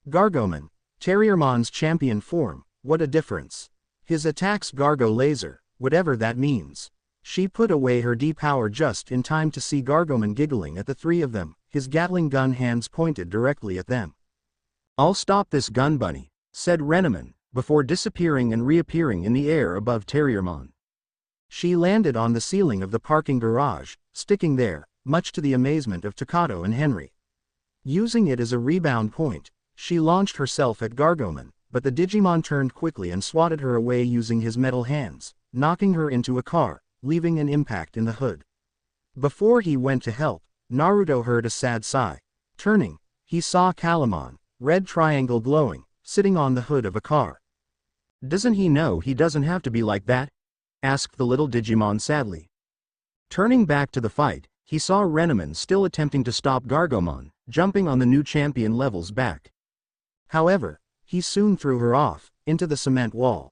Gargomon, Terriermon's champion form, what a difference. His attack's Gargo laser, whatever that means. She put away her D-power just in time to see Gargomon giggling at the 3 of them, his Gatling gun hands pointed directly at them. I'll stop this gun bunny, said Renamon, before disappearing and reappearing in the air above Terriermon. She landed on the ceiling of the parking garage, sticking there, much to the amazement of Takato and Henry. Using it as a rebound point, she launched herself at Gargomon, but the Digimon turned quickly and swatted her away using his metal hands, knocking her into a car, leaving an impact in the hood. Before he went to help, Naruto heard a sad sigh. Turning, he saw Calamon, red triangle glowing, sitting on the hood of a car. Doesn't he know he doesn't have to be like that? Asked the little Digimon sadly. Turning back to the fight, he saw Renamon still attempting to stop Gargomon, jumping on the new champion level's back. However, he soon threw her off, into the cement wall.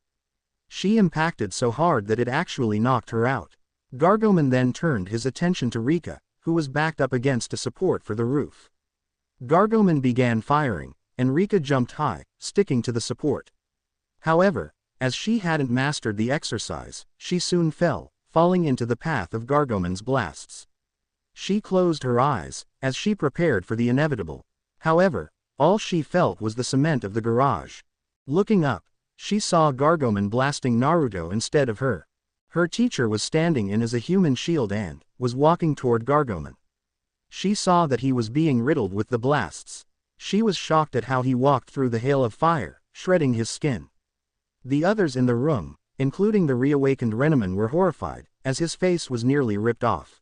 She impacted so hard that it actually knocked her out. Gargomon then turned his attention to Rika, who was backed up against a support for the roof. Gargomon began firing, and Rika jumped high, sticking to the support. However, as she hadn't mastered the exercise, she soon fell, falling into the path of Gargomon's blasts. She closed her eyes, as she prepared for the inevitable. However, all she felt was the cement of the garage. Looking up, she saw Gargomon blasting Naruto instead of her. Her teacher was standing in as a human shield and was walking toward Gargomon. She saw that he was being riddled with the blasts. She was shocked at how he walked through the hail of fire, shredding his skin. The others in the room, including the reawakened Renamon, were horrified, as his face was nearly ripped off.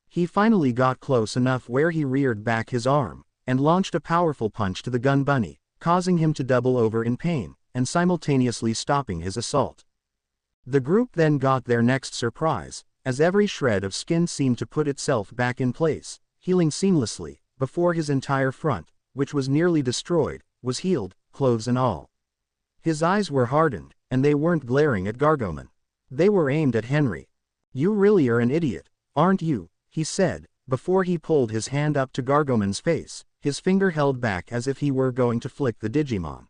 He finally got close enough where he reared back his arm, and launched a powerful punch to the gun bunny, causing him to double over in pain, and simultaneously stopping his assault. The group then got their next surprise, as every shred of skin seemed to put itself back in place, healing seamlessly, before his entire front, which was nearly destroyed, was healed, clothes and all. His eyes were hardened, and they weren't glaring at Gargomon. They were aimed at Henry. You really are an idiot, aren't you? He said, before he pulled his hand up to Gargomon's face, his finger held back as if he were going to flick the Digimon.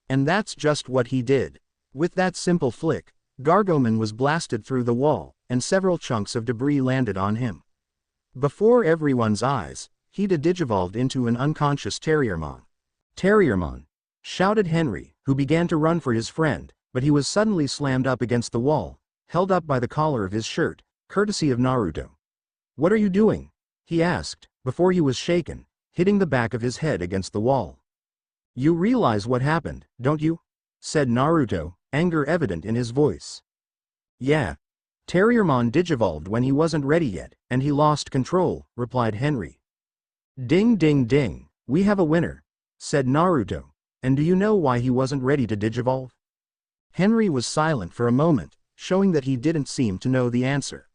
And that's just what he did. With that simple flick, Gargomon was blasted through the wall, and several chunks of debris landed on him. Before everyone's eyes, he digivolved into an unconscious Terriermon. Terriermon! Shouted Henry, who began to run for his friend, but he was suddenly slammed up against the wall, held up by the collar of his shirt, courtesy of Naruto. What are you doing? He asked, before he was shaken, hitting the back of his head against the wall. You realize what happened, don't you? Said Naruto, anger evident in his voice. Yeah. Terriermon digivolved when he wasn't ready yet, and he lost control, replied Henry. Ding ding ding, we have a winner, said Naruto. And do you know why he wasn't ready to digivolve? Henry was silent for a moment, showing that he didn't seem to know the answer.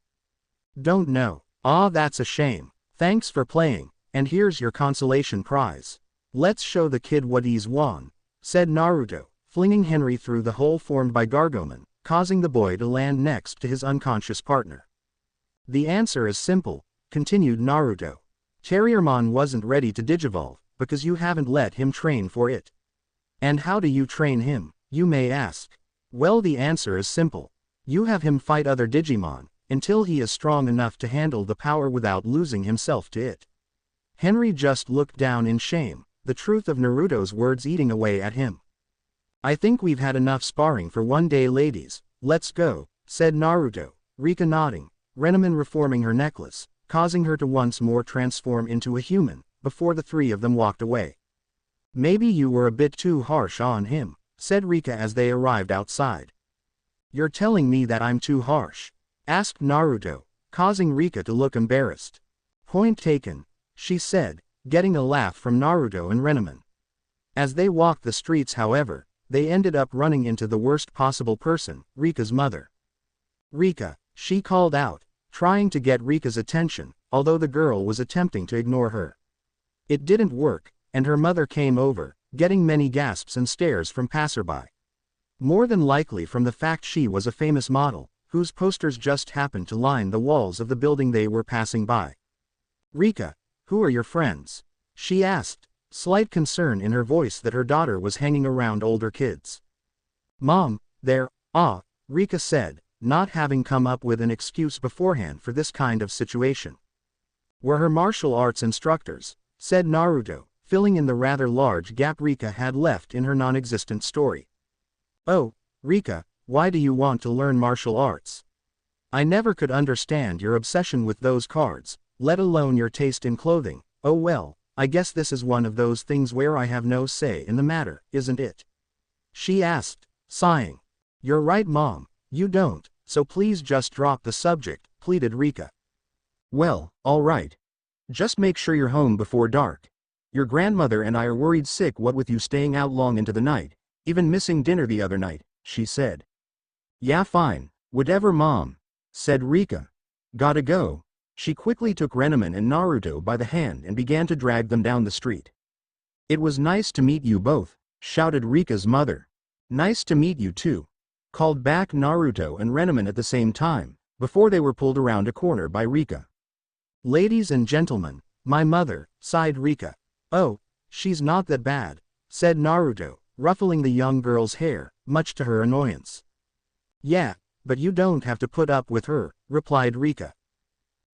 Don't know. Ah, that's a shame. Thanks for playing, and here's your consolation prize. Let's show the kid what he's won, said Naruto, flinging Henry through the hole formed by Gargomon, causing the boy to land next to his unconscious partner. The answer is simple, continued Naruto. Terriermon wasn't ready to digivolve, because you haven't let him train for it. And how do you train him, you may ask? Well, the answer is simple. You have him fight other Digimon, until he is strong enough to handle the power without losing himself to it. Henry just looked down in shame, the truth of Naruto's words eating away at him. I think we've had enough sparring for one day, ladies, let's go, said Naruto, Rika nodding, Renamon reforming her necklace, causing her to once more transform into a human, before the three of them walked away. Maybe you were a bit too harsh on him, said Rika as they arrived outside. You're telling me that I'm too harsh? Asked Naruto, causing Rika to look embarrassed. Point taken, she said, getting a laugh from Naruto and Renamon. As they walked the streets, however, they ended up running into the worst possible person, Rika's mother. Rika, she called out, trying to get Rika's attention, although the girl was attempting to ignore her. It didn't work, and her mother came over, getting many gasps and stares from passerby. More than likely from the fact she was a famous model, whose posters just happened to line the walls of the building they were passing by. Rika, who are your friends? She asked, slight concern in her voice that her daughter was hanging around older kids. Mom, they're, Rika said, not having come up with an excuse beforehand for this kind of situation. We're her martial arts instructors, said Naruto, filling in the rather large gap Rika had left in her non-existent story. Oh, Rika, why do you want to learn martial arts? I never could understand your obsession with those cards, let alone your taste in clothing. Oh well, I guess this is one of those things where I have no say in the matter, isn't it? She asked, sighing. You're right, Mom, you don't, so please just drop the subject, pleaded Rika. Well, all right. Just make sure you're home before dark. Your grandmother and I are worried sick what with you staying out long into the night, even missing dinner the other night, she said. Yeah, fine, whatever, Mom, said Rika. Gotta go. She quickly took Renamon and Naruto by the hand and began to drag them down the street. It was nice to meet you both, shouted Rika's mother. Nice to meet you too, called back Naruto and Renamon at the same time, before they were pulled around a corner by Rika. Ladies and gentlemen, my mother, sighed Rika. Oh, she's not that bad, said Naruto, ruffling the young girl's hair, much to her annoyance. Yeah, but you don't have to put up with her, replied Rika.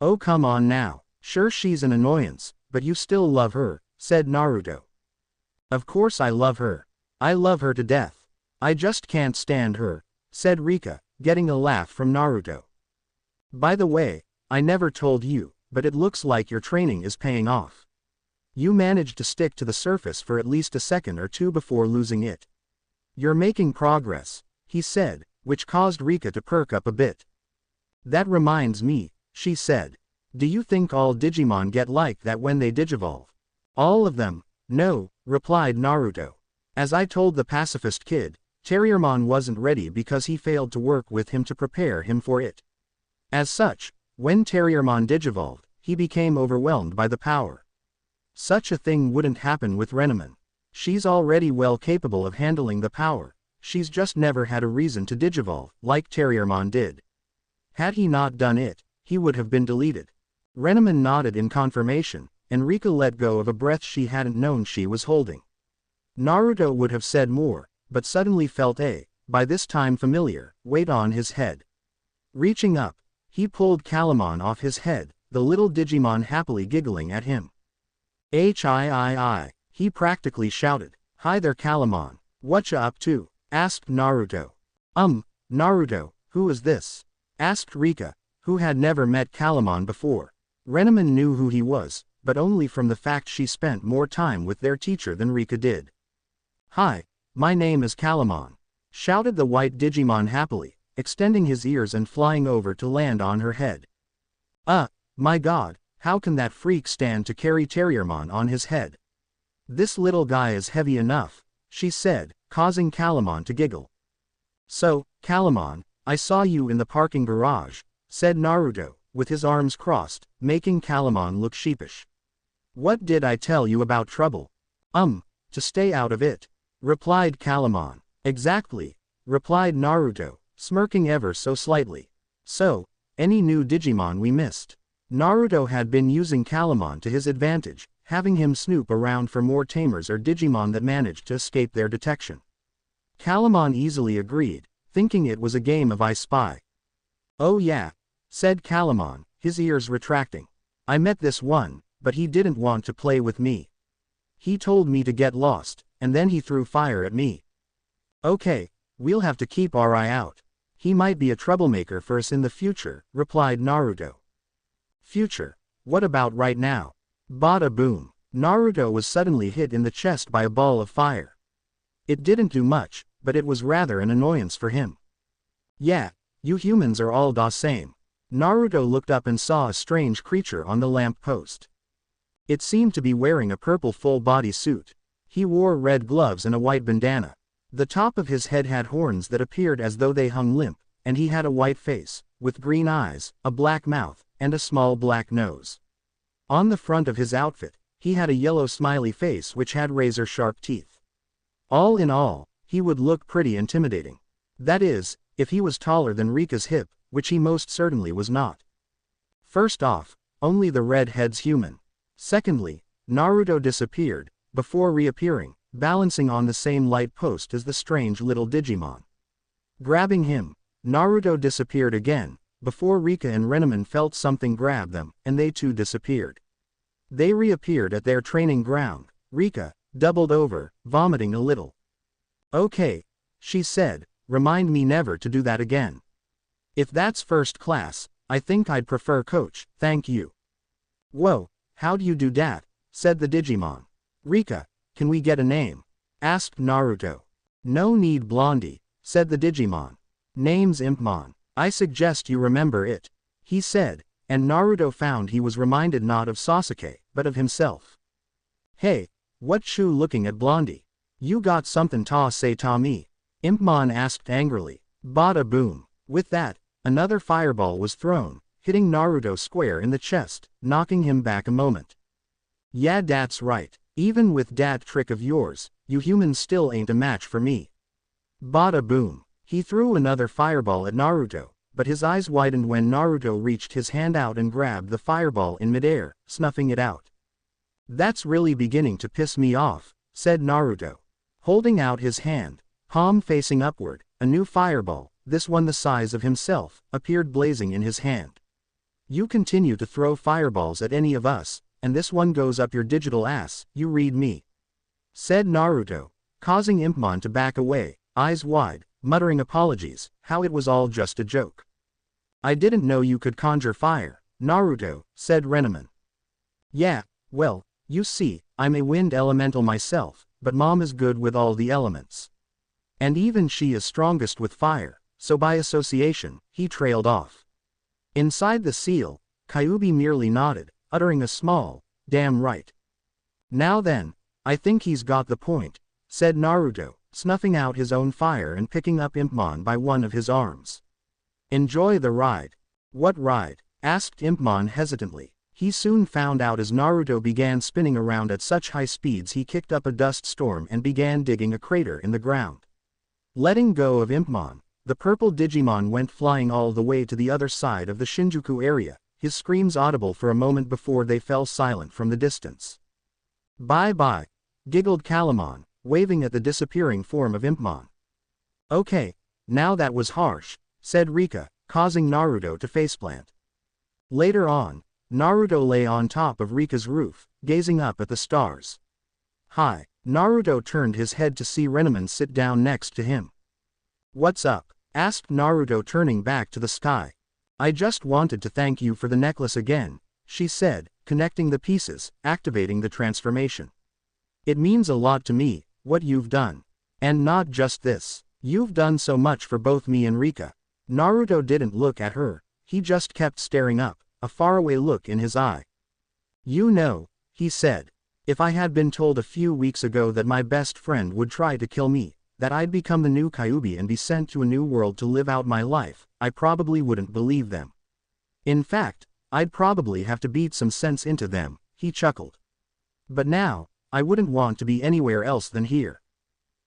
Oh come on now, sure she's an annoyance, but you still love her, said Naruto. Of course I love her. I love her to death. I just can't stand her, said Rika, getting a laugh from Naruto. By the way, I never told you, but it looks like your training is paying off. You managed to stick to the surface for at least a second or two before losing it. You're making progress, he said, which caused Rika to perk up a bit. That reminds me, she said. Do you think all Digimon get like that when they digivolve? All of them? No, replied Naruto. As I told the pacifist kid, Terriermon wasn't ready because he failed to work with him to prepare him for it. As such, when Terriermon digivolved, he became overwhelmed by the power. Such a thing wouldn't happen with Renamon. She's already well capable of handling the power, she's just never had a reason to digivolve, like Terriermon did. Had he not done it, he would have been deleted. Renamon nodded in confirmation, and Rika let go of a breath she hadn't known she was holding. Naruto would have said more, but suddenly felt by this time familiar, weight on his head. Reaching up, he pulled Calamon off his head, the little Digimon happily giggling at him. "Hi," he practically shouted. "Hi there Calamon, whatcha up to?" asked Naruto. Naruto, who is this?" asked Rika, who had never met Calamon before. Renamon knew who he was, but only from the fact she spent more time with their teacher than Rika did. "Hi, my name is Calamon," shouted the white Digimon happily, extending his ears and flying over to land on her head. My god, how can that freak stand to carry Terriermon on his head? This little guy is heavy enough," she said, causing Calamon to giggle. "So, Calamon, I saw you in the parking garage," said Naruto, with his arms crossed, making Calamon look sheepish. "What did I tell you about trouble?" To stay out of it," replied Calamon. "Exactly," replied Naruto, smirking ever so slightly. "So, any new Digimon we missed?" Naruto had been using Calamon to his advantage, having him snoop around for more tamers or Digimon that managed to escape their detection. Calamon easily agreed, thinking it was a game of I Spy. "Oh yeah," said Calamon, his ears retracting. "I met this one, but he didn't want to play with me. He told me to get lost, and then he threw fire at me." "Okay, we'll have to keep our eye out. He might be a troublemaker for us in the future," replied Naruto. "Future? What about right now?" Bada boom. Naruto was suddenly hit in the chest by a ball of fire. It didn't do much, but it was rather an annoyance for him. "Yeah, you humans are all the same." Naruto looked up and saw a strange creature on the lamp post. It seemed to be wearing a purple full-body suit. He wore red gloves and a white bandana. The top of his head had horns that appeared as though they hung limp, and he had a white face, with green eyes, a black mouth, and a small black nose. On the front of his outfit, he had a yellow smiley face which had razor-sharp teeth. All in all, he would look pretty intimidating. That is, if he was taller than Rika's hip, which he most certainly was not. First off, only the red head's human. Secondly, Naruto disappeared, before reappearing, balancing on the same light post as the strange little Digimon. Grabbing him, Naruto disappeared again, before Rika and Renamon felt something grab them, and they too disappeared. They reappeared at their training ground. Rika doubled over, vomiting a little. "Okay," she said, "remind me never to do that again. If that's first class, I think I'd prefer coach, thank you." "Whoa, how do you do that?" said the Digimon. "Rika, can we get a name?" asked Naruto. "No need Blondie," said the Digimon. "Name's Impmon. I suggest you remember it," he said, and Naruto found he was reminded not of Sasuke, but of himself. "Hey, what you looking at Blondie? You got something to say to me?" Impmon asked angrily. Bada boom. With that, another fireball was thrown, hitting Naruto square in the chest, knocking him back a moment. "Yeah, that's right. Even with that trick of yours, you humans still ain't a match for me." Bada boom. He threw another fireball at Naruto, but his eyes widened when Naruto reached his hand out and grabbed the fireball in midair, snuffing it out. "That's really beginning to piss me off," said Naruto. Holding out his hand, palm facing upward, a new fireball, this one the size of himself, appeared blazing in his hand. "You continue to throw fireballs at any of us, and this one goes up your digital ass, you read me," said Naruto, causing Impmon to back away, eyes wide, muttering apologies, how it was all just a joke. "I didn't know you could conjure fire, Naruto," said Renamon. "Yeah, well, you see, I'm a wind elemental myself, but Mom is good with all the elements. And even she is strongest with fire, so by association," he trailed off. Inside the seal, Kyuubi merely nodded, uttering a small, "Damn right. Now then, I think he's got the point," said Naruto, snuffing out his own fire and picking up Impmon by one of his arms. "Enjoy the ride." "What ride?" asked Impmon hesitantly. He soon found out as Naruto began spinning around at such high speeds he kicked up a dust storm and began digging a crater in the ground. Letting go of Impmon, the purple Digimon went flying all the way to the other side of the Shinjuku area, his screams audible for a moment before they fell silent from the distance. "Bye-bye," giggled Calamon, waving at the disappearing form of Impmon. Okay, now that was harsh, said Rika, causing Naruto to faceplant. Later on, Naruto lay on top of Rika's roof, gazing up at the stars. Hi, Naruto turned his head to see Renamon sit down next to him. What's up? Asked Naruto, turning back to the sky. I just wanted to thank you for the necklace again, she said, connecting the pieces, activating the transformation. It means a lot to me, what you've done. And not just this. You've done so much for both me and Rika. Naruto didn't look at her, he just kept staring up, a faraway look in his eye. You know, he said, if I had been told a few weeks ago that my best friend would try to kill me, that I'd become the new Kyuubi and be sent to a new world to live out my life, I probably wouldn't believe them. In fact, I'd probably have to beat some sense into them, he chuckled. But now, I wouldn't want to be anywhere else than here.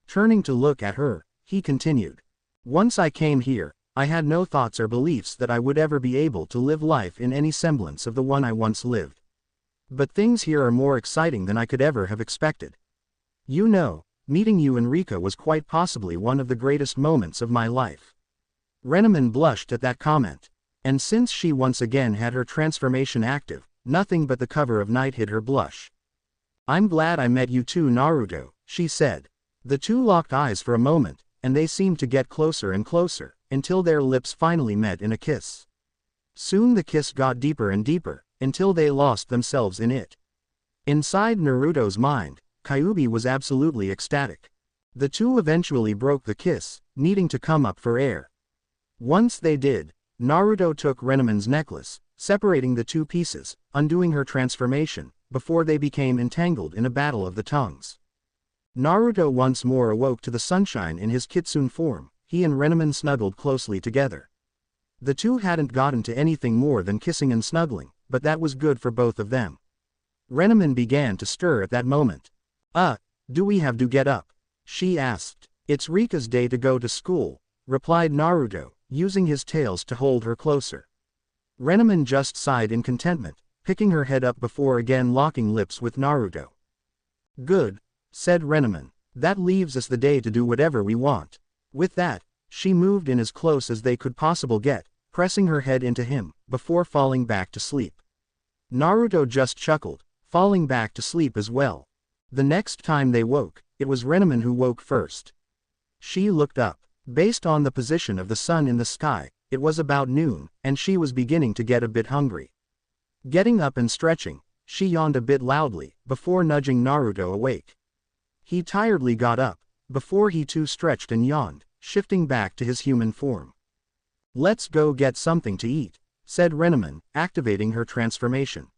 Turning to look at her, he continued. Once I came here, I had no thoughts or beliefs that I would ever be able to live life in any semblance of the one I once lived. But things here are more exciting than I could ever have expected. You know, meeting you and Rika was quite possibly one of the greatest moments of my life. Renamon blushed at that comment. And since she once again had her transformation active, nothing but the cover of night hid her blush. I'm glad I met you too, Naruto, she said. The two locked eyes for a moment, and they seemed to get closer and closer, until their lips finally met in a kiss. Soon the kiss got deeper and deeper, until they lost themselves in it. Inside Naruto's mind, Kyuubi was absolutely ecstatic. The two eventually broke the kiss, needing to come up for air. Once they did, Naruto took Renamon's necklace, separating the two pieces, undoing her transformation, before they became entangled in a battle of the tongues. Naruto once more awoke to the sunshine in his kitsune form, he and Renamon snuggled closely together. The two hadn't gotten to anything more than kissing and snuggling, but that was good for both of them. Renamon began to stir at that moment. Do we have to get up? She asked. It's Rika's day to go to school, replied Naruto, using his tails to hold her closer. Renamon just sighed in contentment, picking her head up before again locking lips with Naruto. Good, said Renamon. That leaves us the day to do whatever we want. With that, she moved in as close as they could possibly get, pressing her head into him, before falling back to sleep. Naruto just chuckled, falling back to sleep as well. The next time they woke, it was Renamon who woke first. She looked up. Based on the position of the sun in the sky, it was about noon, and she was beginning to get a bit hungry. Getting up and stretching, she yawned a bit loudly, before nudging Naruto awake. He tiredly got up, before he too stretched and yawned, shifting back to his human form. Let's go get something to eat, said Renamon, activating her transformation.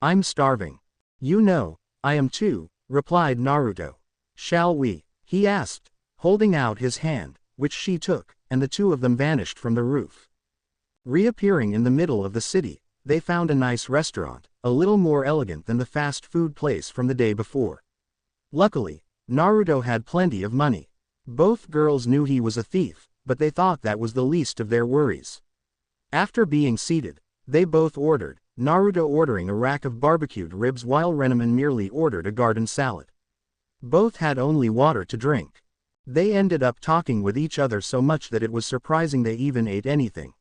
I'm starving. You know, I am too, replied Naruto. Shall we? He asked, holding out his hand, which she took, and the two of them vanished from the roof. Reappearing in the middle of the city, they found a nice restaurant, a little more elegant than the fast food place from the day before. Luckily, Naruto had plenty of money. Both girls knew he was a thief, but they thought that was the least of their worries. After being seated, they both ordered, Naruto ordering a rack of barbecued ribs while Renamon merely ordered a garden salad. Both had only water to drink. They ended up talking with each other so much that it was surprising they even ate anything.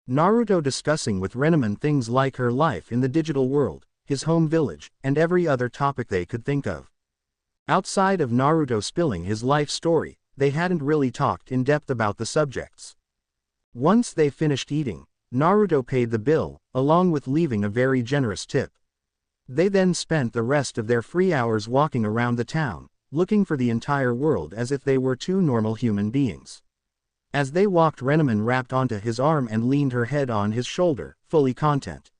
Naruto discussing with Renamon things like her life in the digital world, his home village, and every other topic they could think of. Outside of Naruto spilling his life story, they hadn't really talked in depth about the subjects. Once they finished eating, Naruto paid the bill, along with leaving a very generous tip. They then spent the rest of their free hours walking around the town, looking for the entire world as if they were two normal human beings. As they walked, Renamon wrapped onto his arm and leaned her head on his shoulder, fully content.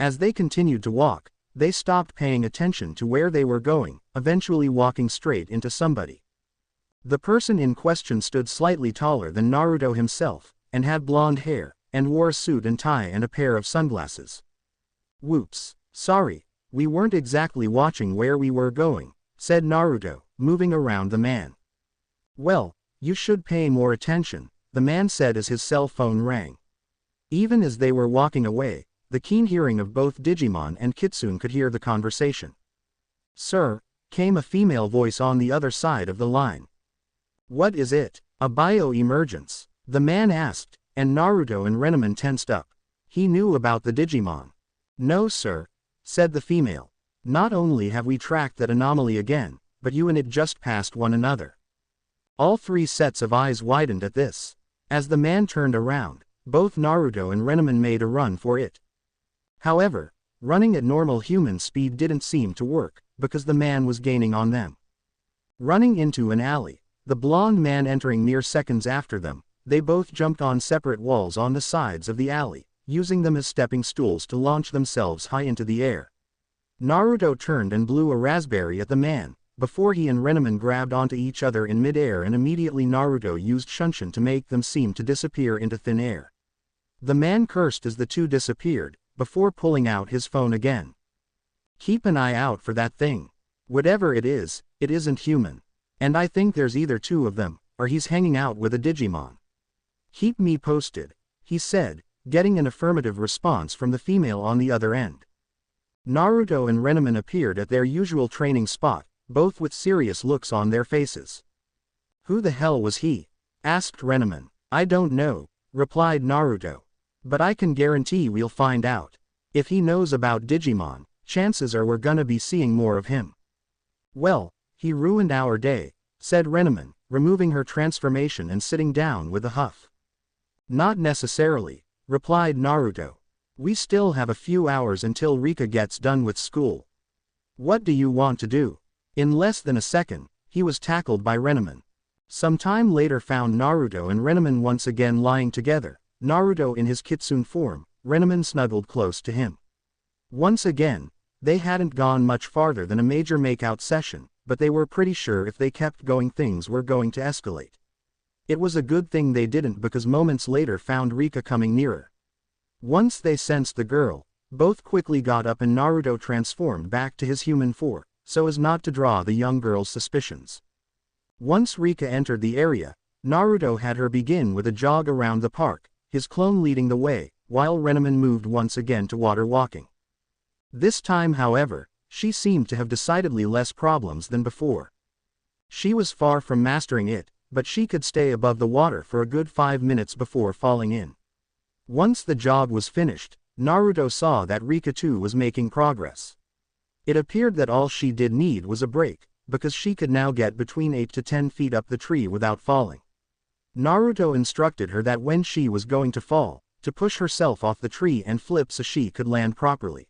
As they continued to walk, they stopped paying attention to where they were going, eventually walking straight into somebody. The person in question stood slightly taller than Naruto himself, and had blonde hair, and wore a suit and tie and a pair of sunglasses. Whoops, sorry, we weren't exactly watching where we were going, said Naruto, moving around the man. Well, you should pay more attention, the man said as his cell phone rang. Even as they were walking away, the keen hearing of both Digimon and Kitsune could hear the conversation. Sir, came a female voice on the other side of the line. What is it? A bio-emergence? The man asked, and Naruto and Renamon tensed up. He knew about the Digimon. No sir, said the female. Not only have we tracked that anomaly again, but you and it just passed one another. All three sets of eyes widened at this. As the man turned around, both Naruto and Renamon made a run for it. However, running at normal human speed didn't seem to work, because the man was gaining on them. Running into an alley, the blonde man entering mere seconds after them, they both jumped on separate walls on the sides of the alley, using them as stepping stools to launch themselves high into the air. Naruto turned and blew a raspberry at the man, before he and Renamon grabbed onto each other in midair, and immediately Naruto used Shunshin to make them seem to disappear into thin air. The man cursed as the two disappeared, before pulling out his phone again. Keep an eye out for that thing. Whatever it isn't human. And I think there's either two of them, or he's hanging out with a Digimon. Keep me posted, he said, getting an affirmative response from the female on the other end. Naruto and Renamon appeared at their usual training spot, both with serious looks on their faces. Who the hell was he? Asked Renamon. I don't know, replied Naruto. But I can guarantee we'll find out. If he knows about Digimon, chances are we're gonna be seeing more of him. Well, he ruined our day, said Renamon, removing her transformation and sitting down with a huff. Not necessarily, replied Naruto. We still have a few hours until Rika gets done with school. What do you want to do? In less than a second, he was tackled by Renamon. Some time later found Naruto and Renamon once again lying together, Naruto in his kitsune form, Renamon snuggled close to him. Once again, they hadn't gone much farther than a major makeout session, but they were pretty sure if they kept going things were going to escalate. It was a good thing they didn't, because moments later found Rika coming nearer. Once they sensed the girl, both quickly got up and Naruto transformed back to his human form, so as not to draw the young girl's suspicions. Once Rika entered the area, Naruto had her begin with a jog around the park, his clone leading the way, while Renamon moved once again to water walking. This time, however, she seemed to have decidedly less problems than before. She was far from mastering it, but she could stay above the water for a good 5 minutes before falling in. Once the jog was finished, Naruto saw that Rika too was making progress. It appeared that all she did need was a break, because she could now get between 8 to 10 feet up the tree without falling. Naruto instructed her that when she was going to fall, to push herself off the tree and flip so she could land properly.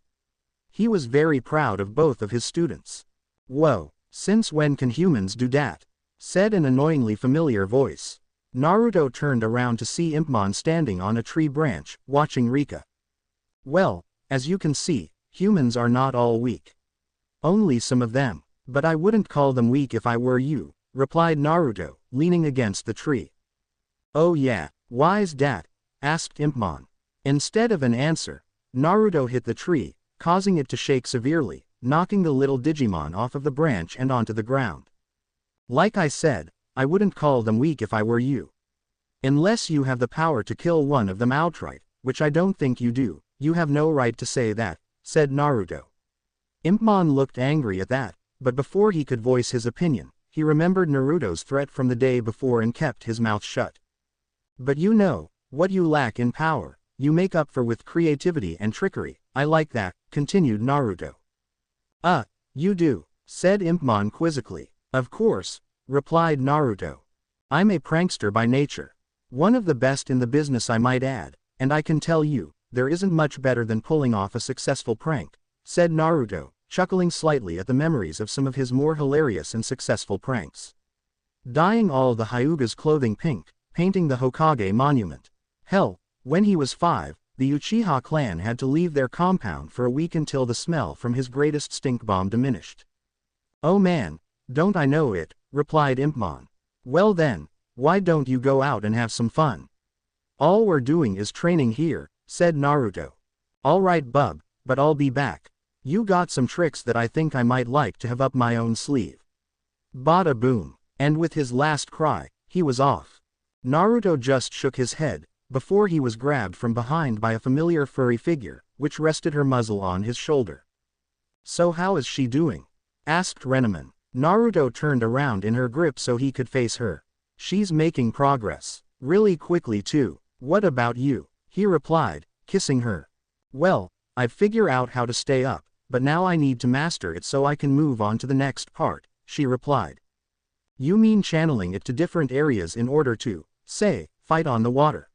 He was very proud of both of his students. Whoa, since when can humans do that? Said an annoyingly familiar voice. Naruto turned around to see Impmon standing on a tree branch, watching Rika. Well, as you can see, humans are not all weak. Only some of them, but I wouldn't call them weak if I were you, replied Naruto, leaning against the tree. Oh yeah, why's dat? Asked Impmon. Instead of an answer, Naruto hit the tree, causing it to shake severely, knocking the little Digimon off of the branch and onto the ground. Like I said, I wouldn't call them weak if I were you. Unless you have the power to kill one of them outright, which I don't think you do, you have no right to say that, said Naruto. Impmon looked angry at that, but before he could voice his opinion, he remembered Naruto's threat from the day before and kept his mouth shut. But you know, what you lack in power, you make up for with creativity and trickery. I like that, continued Naruto. You do, said Impmon quizzically. Of course, replied Naruto. I'm a prankster by nature. One of the best in the business, I might add, and I can tell you, there isn't much better than pulling off a successful prank, said Naruto, chuckling slightly at the memories of some of his more hilarious and successful pranks. Dyeing all the Hyuga's clothing pink, painting the Hokage monument. Hell, when he was 5, the Uchiha clan had to leave their compound for a week until the smell from his greatest stink bomb diminished. Oh man, don't I know it, replied Impmon. Well then, why don't you go out and have some fun? All we're doing is training here, said Naruto. Alright bub, but I'll be back. You got some tricks that I think I might like to have up my own sleeve. Bada boom, and with his last cry, he was off. Naruto just shook his head, before he was grabbed from behind by a familiar furry figure, which rested her muzzle on his shoulder. So how is she doing? asked Renamon. Naruto turned around in her grip so he could face her. She's making progress. Really quickly too. What about you? He replied, kissing her. Well, I've figured out how to stay up, but now I need to master it so I can move on to the next part, she replied. You mean channeling it to different areas in order to, say, fight on the water?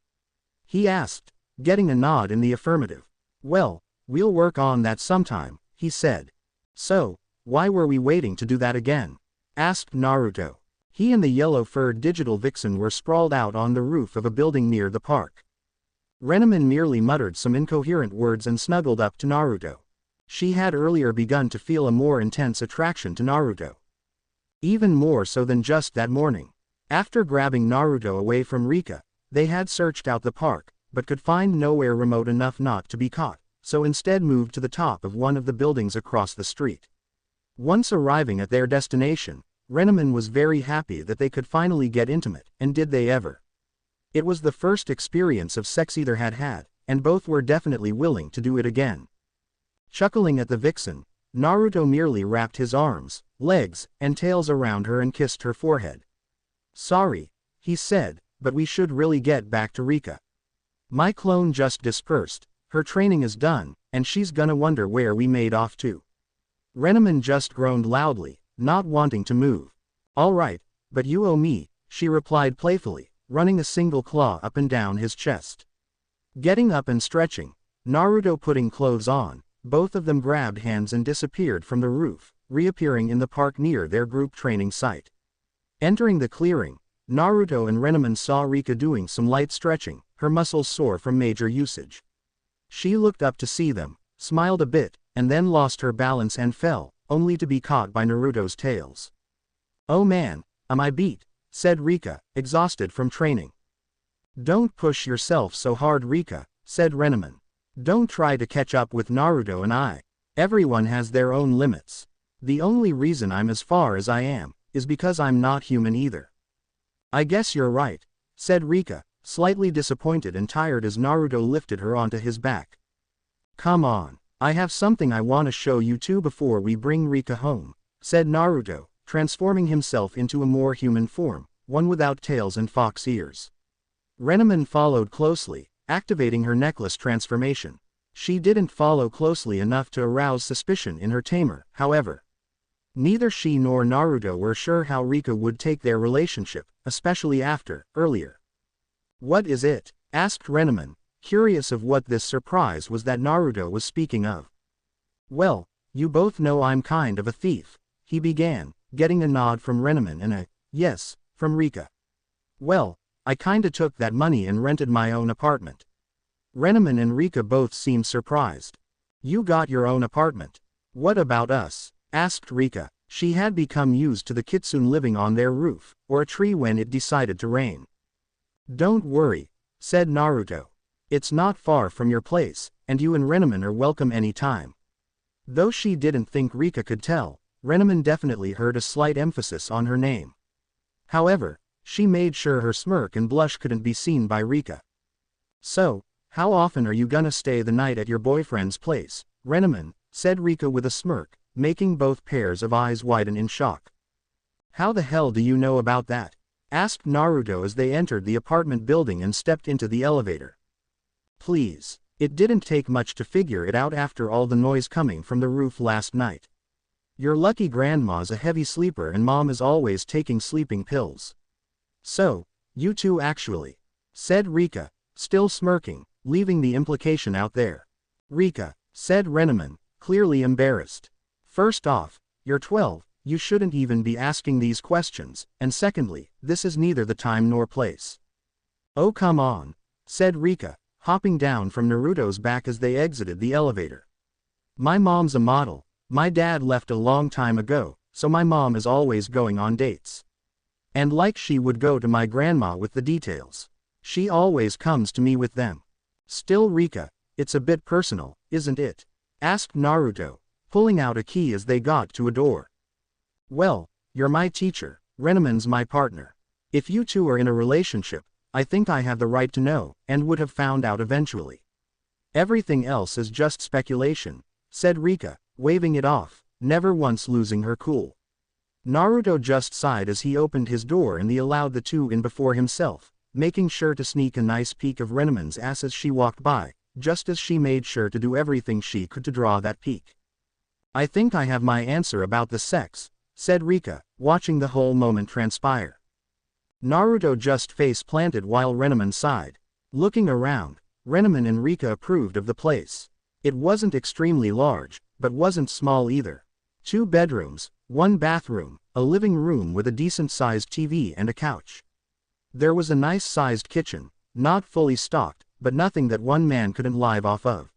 He asked, getting a nod in the affirmative. Well, we'll work on that sometime, he said. So, why were we waiting to do that again? Asked Naruto. He and the yellow-furred digital vixen were sprawled out on the roof of a building near the park. Renamon merely muttered some incoherent words and snuggled up to Naruto. She had earlier begun to feel a more intense attraction to Naruto. Even more so than just that morning. After grabbing Naruto away from Rika, they had searched out the park, but could find nowhere remote enough not to be caught, so instead moved to the top of one of the buildings across the street. Once arriving at their destination, Renamon was very happy that they could finally get intimate, and did they ever. It was the first experience of sex either had had, and both were definitely willing to do it again. Chuckling at the vixen, Naruto merely wrapped his arms, legs, and tails around her and kissed her forehead. Sorry, he said, but we should really get back to Rika. My clone just dispersed, her training is done, and she's gonna wonder where we made off to. Renamon just groaned loudly, not wanting to move. All right, but you owe me, she replied playfully, running a single claw up and down his chest. Getting up and stretching, Naruto putting clothes on, both of them grabbed hands and disappeared from the roof, reappearing in the park near their group training site. Entering the clearing, Naruto and Renamon saw Rika doing some light stretching, her muscles sore from major usage. She looked up to see them, smiled a bit, and then lost her balance and fell, only to be caught by Naruto's tails. Oh man, am I beat, said Rika, exhausted from training. Don't push yourself so hard, Rika, said Renamon. Don't try to catch up with Naruto and I. Everyone has their own limits. The only reason I'm as far as I am, is because I'm not human either. I guess you're right, said Rika, slightly disappointed and tired as Naruto lifted her onto his back. Come on, I have something I want to show you two before we bring Rika home, said Naruto, transforming himself into a more human form, one without tails and fox ears. Renamon followed closely, activating her necklace transformation. She didn't follow closely enough to arouse suspicion in her tamer, however. Neither she nor Naruto were sure how Rika would take their relationship, especially after, earlier. What is it? Asked Renamon, curious of what this surprise was that Naruto was speaking of. Well, you both know I'm kind of a thief, he began, getting a nod from Renamon and a yes from Rika. Well, I kinda took that money and rented my own apartment. Renamon and Rika both seemed surprised. You got your own apartment. What about us? Asked Rika. She had become used to the kitsune living on their roof, or a tree when it decided to rain. Don't worry, said Naruto. It's not far from your place, and you and Renamon are welcome any time. Though she didn't think Rika could tell, Renamon definitely heard a slight emphasis on her name. However, she made sure her smirk and blush couldn't be seen by Rika. So, how often are you gonna stay the night at your boyfriend's place, Renamon, said Rika with a smirk, making both pairs of eyes widen in shock. How the hell do you know about that? Asked Naruto as they entered the apartment building and stepped into the elevator. Please, it didn't take much to figure it out after all the noise coming from the roof last night. Your lucky grandma's a heavy sleeper and mom is always taking sleeping pills. So, you two actually, said Rika, still smirking, leaving the implication out there. Rika, said Renamon, clearly embarrassed. First off, you're 12, you shouldn't even be asking these questions, and secondly, this is neither the time nor place. Oh come on, said Rika, hopping down from Naruto's back as they exited the elevator. My mom's a model, my dad left a long time ago, so my mom is always going on dates. And like she would go to my grandma with the details. She always comes to me with them. Still Rika, it's a bit personal, isn't it? Asked Naruto, pulling out a key as they got to a door. Well, you're my teacher, Renamon's my partner. If you two are in a relationship, I think I have the right to know, and would have found out eventually. Everything else is just speculation, said Rika, waving it off, never once losing her cool. Naruto just sighed as he opened his door and allowed the two in before himself, making sure to sneak a nice peek of Renemon's ass as she walked by, just as she made sure to do everything she could to draw that peek. "I think I have my answer about the sex," said Rika, watching the whole moment transpire. Naruto just face planted while Renemon sighed. Looking around, Renemon and Rika approved of the place. It wasn't extremely large, but wasn't small either. 2 bedrooms, 1 bathroom, a living room with a decent-sized TV and a couch. There was a nice-sized kitchen, not fully stocked, but nothing that one man couldn't live off of.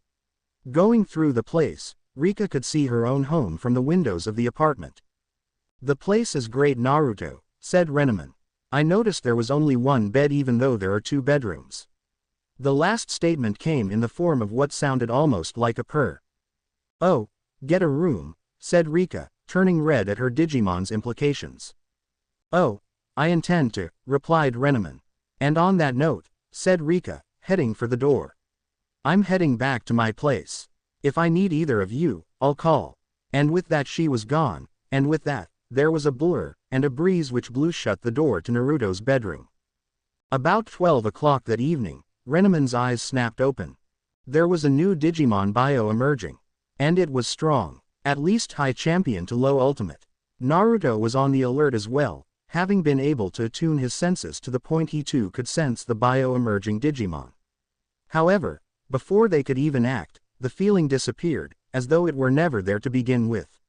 Going through the place, Rika could see her own home from the windows of the apartment. "The place is great, Naruto," said Renemon. "I noticed there was only 1 bed even though there are 2 bedrooms." The last statement came in the form of what sounded almost like a purr. "Oh, get a room," said Rika, turning red at her Digimon's implications. "Oh, I intend to," replied Renemon. "And on that note," said Rika, heading for the door. "I'm heading back to my place. If I need either of you, I'll call." And with that she was gone, and with that, there was a blur, and a breeze which blew shut the door to Naruto's bedroom. About 12 o'clock that evening, Renemon's eyes snapped open. There was a new Digimon bio emerging. And it was strong, at least high champion to low ultimate. Naruto was on the alert as well, having been able to attune his senses to the point he too could sense the bio emerging Digimon. However, before they could even act, the feeling disappeared, as though it were never there to begin with.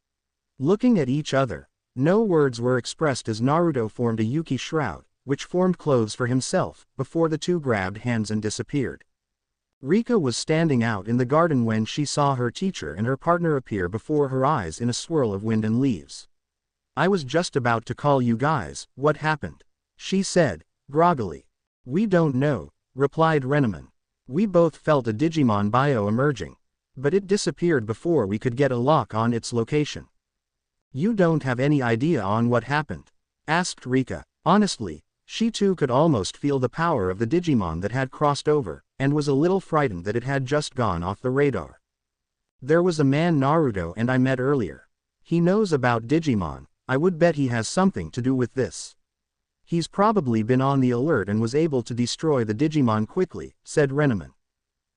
Looking at each other, no words were expressed as Naruto formed a Yuki shroud, which formed clothes for himself, before the two grabbed hands and disappeared. Rika was standing out in the garden when she saw her teacher and her partner appear before her eyes in a swirl of wind and leaves. "I was just about to call you guys, what happened?" she said, groggily. "We don't know," replied Renemon. "We both felt a Digimon bio emerging. But it disappeared before we could get a lock on its location." "You don't have any idea on what happened?" asked Rika. Honestly, she too could almost feel the power of the Digimon that had crossed over, and was a little frightened that it had just gone off the radar. "There was a man Naruto and I met earlier. He knows about Digimon. I would bet he has something to do with this. He's probably been on the alert and was able to destroy the Digimon quickly," said Renemon.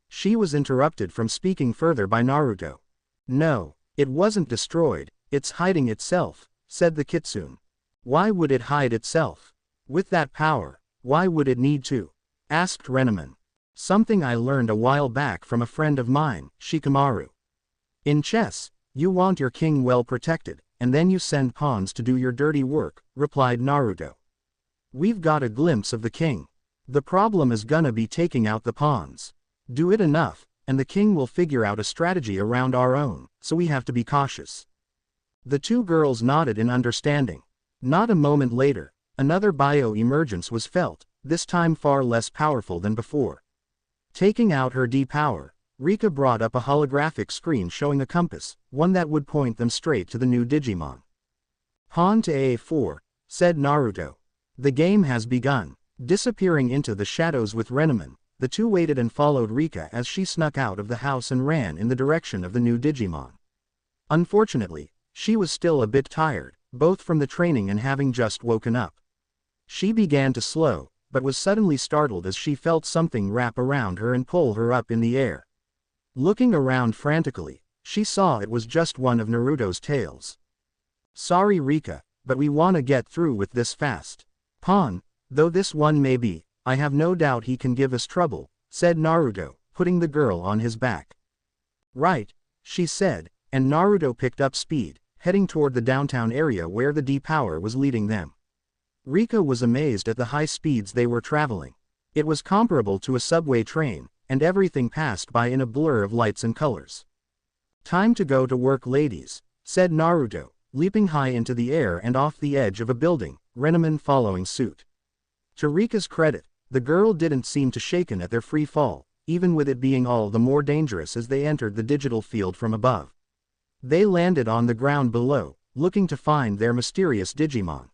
She was interrupted from speaking further by Naruto. "No, it wasn't destroyed, it's hiding itself," said the Kitsune. "Why would it hide itself? With that power, why would it need to?" asked Renemon. "Something I learned a while back from a friend of mine, Shikamaru. In chess, you want your king well protected, and then you send pawns to do your dirty work," replied Naruto. "We've got a glimpse of the king. The problem is gonna be taking out the pawns. Do it enough, and the king will figure out a strategy around our own, so we have to be cautious." The two girls nodded in understanding. Not a moment later, another bio-emergence was felt, this time far less powerful than before. Taking out her D-power, Rika brought up a holographic screen showing a compass, one that would point them straight to the new Digimon. "Pawn to A4, said Naruto. "The game has begun." Disappearing into the shadows with Renemon, the two waited and followed Rika as she snuck out of the house and ran in the direction of the new Digimon. Unfortunately, she was still a bit tired, both from the training and having just woken up. She began to slow, but was suddenly startled as she felt something wrap around her and pull her up in the air. Looking around frantically, she saw it was just one of Naruto's tails. "Sorry Rika, but we wanna get through with this fast. Pawn, though this one may be, I have no doubt he can give us trouble," said Naruto, putting the girl on his back. "Right," she said, and Naruto picked up speed, heading toward the downtown area where the D-power was leading them. Rika was amazed at the high speeds they were traveling. It was comparable to a subway train, and everything passed by in a blur of lights and colors. "Time to go to work, ladies," said Naruto, leaping high into the air and off the edge of a building, Renemon following suit. To Rika's credit, the girl didn't seem to shaken at their free fall, even with it being all the more dangerous as they entered the digital field from above. They landed on the ground below, looking to find their mysterious Digimon.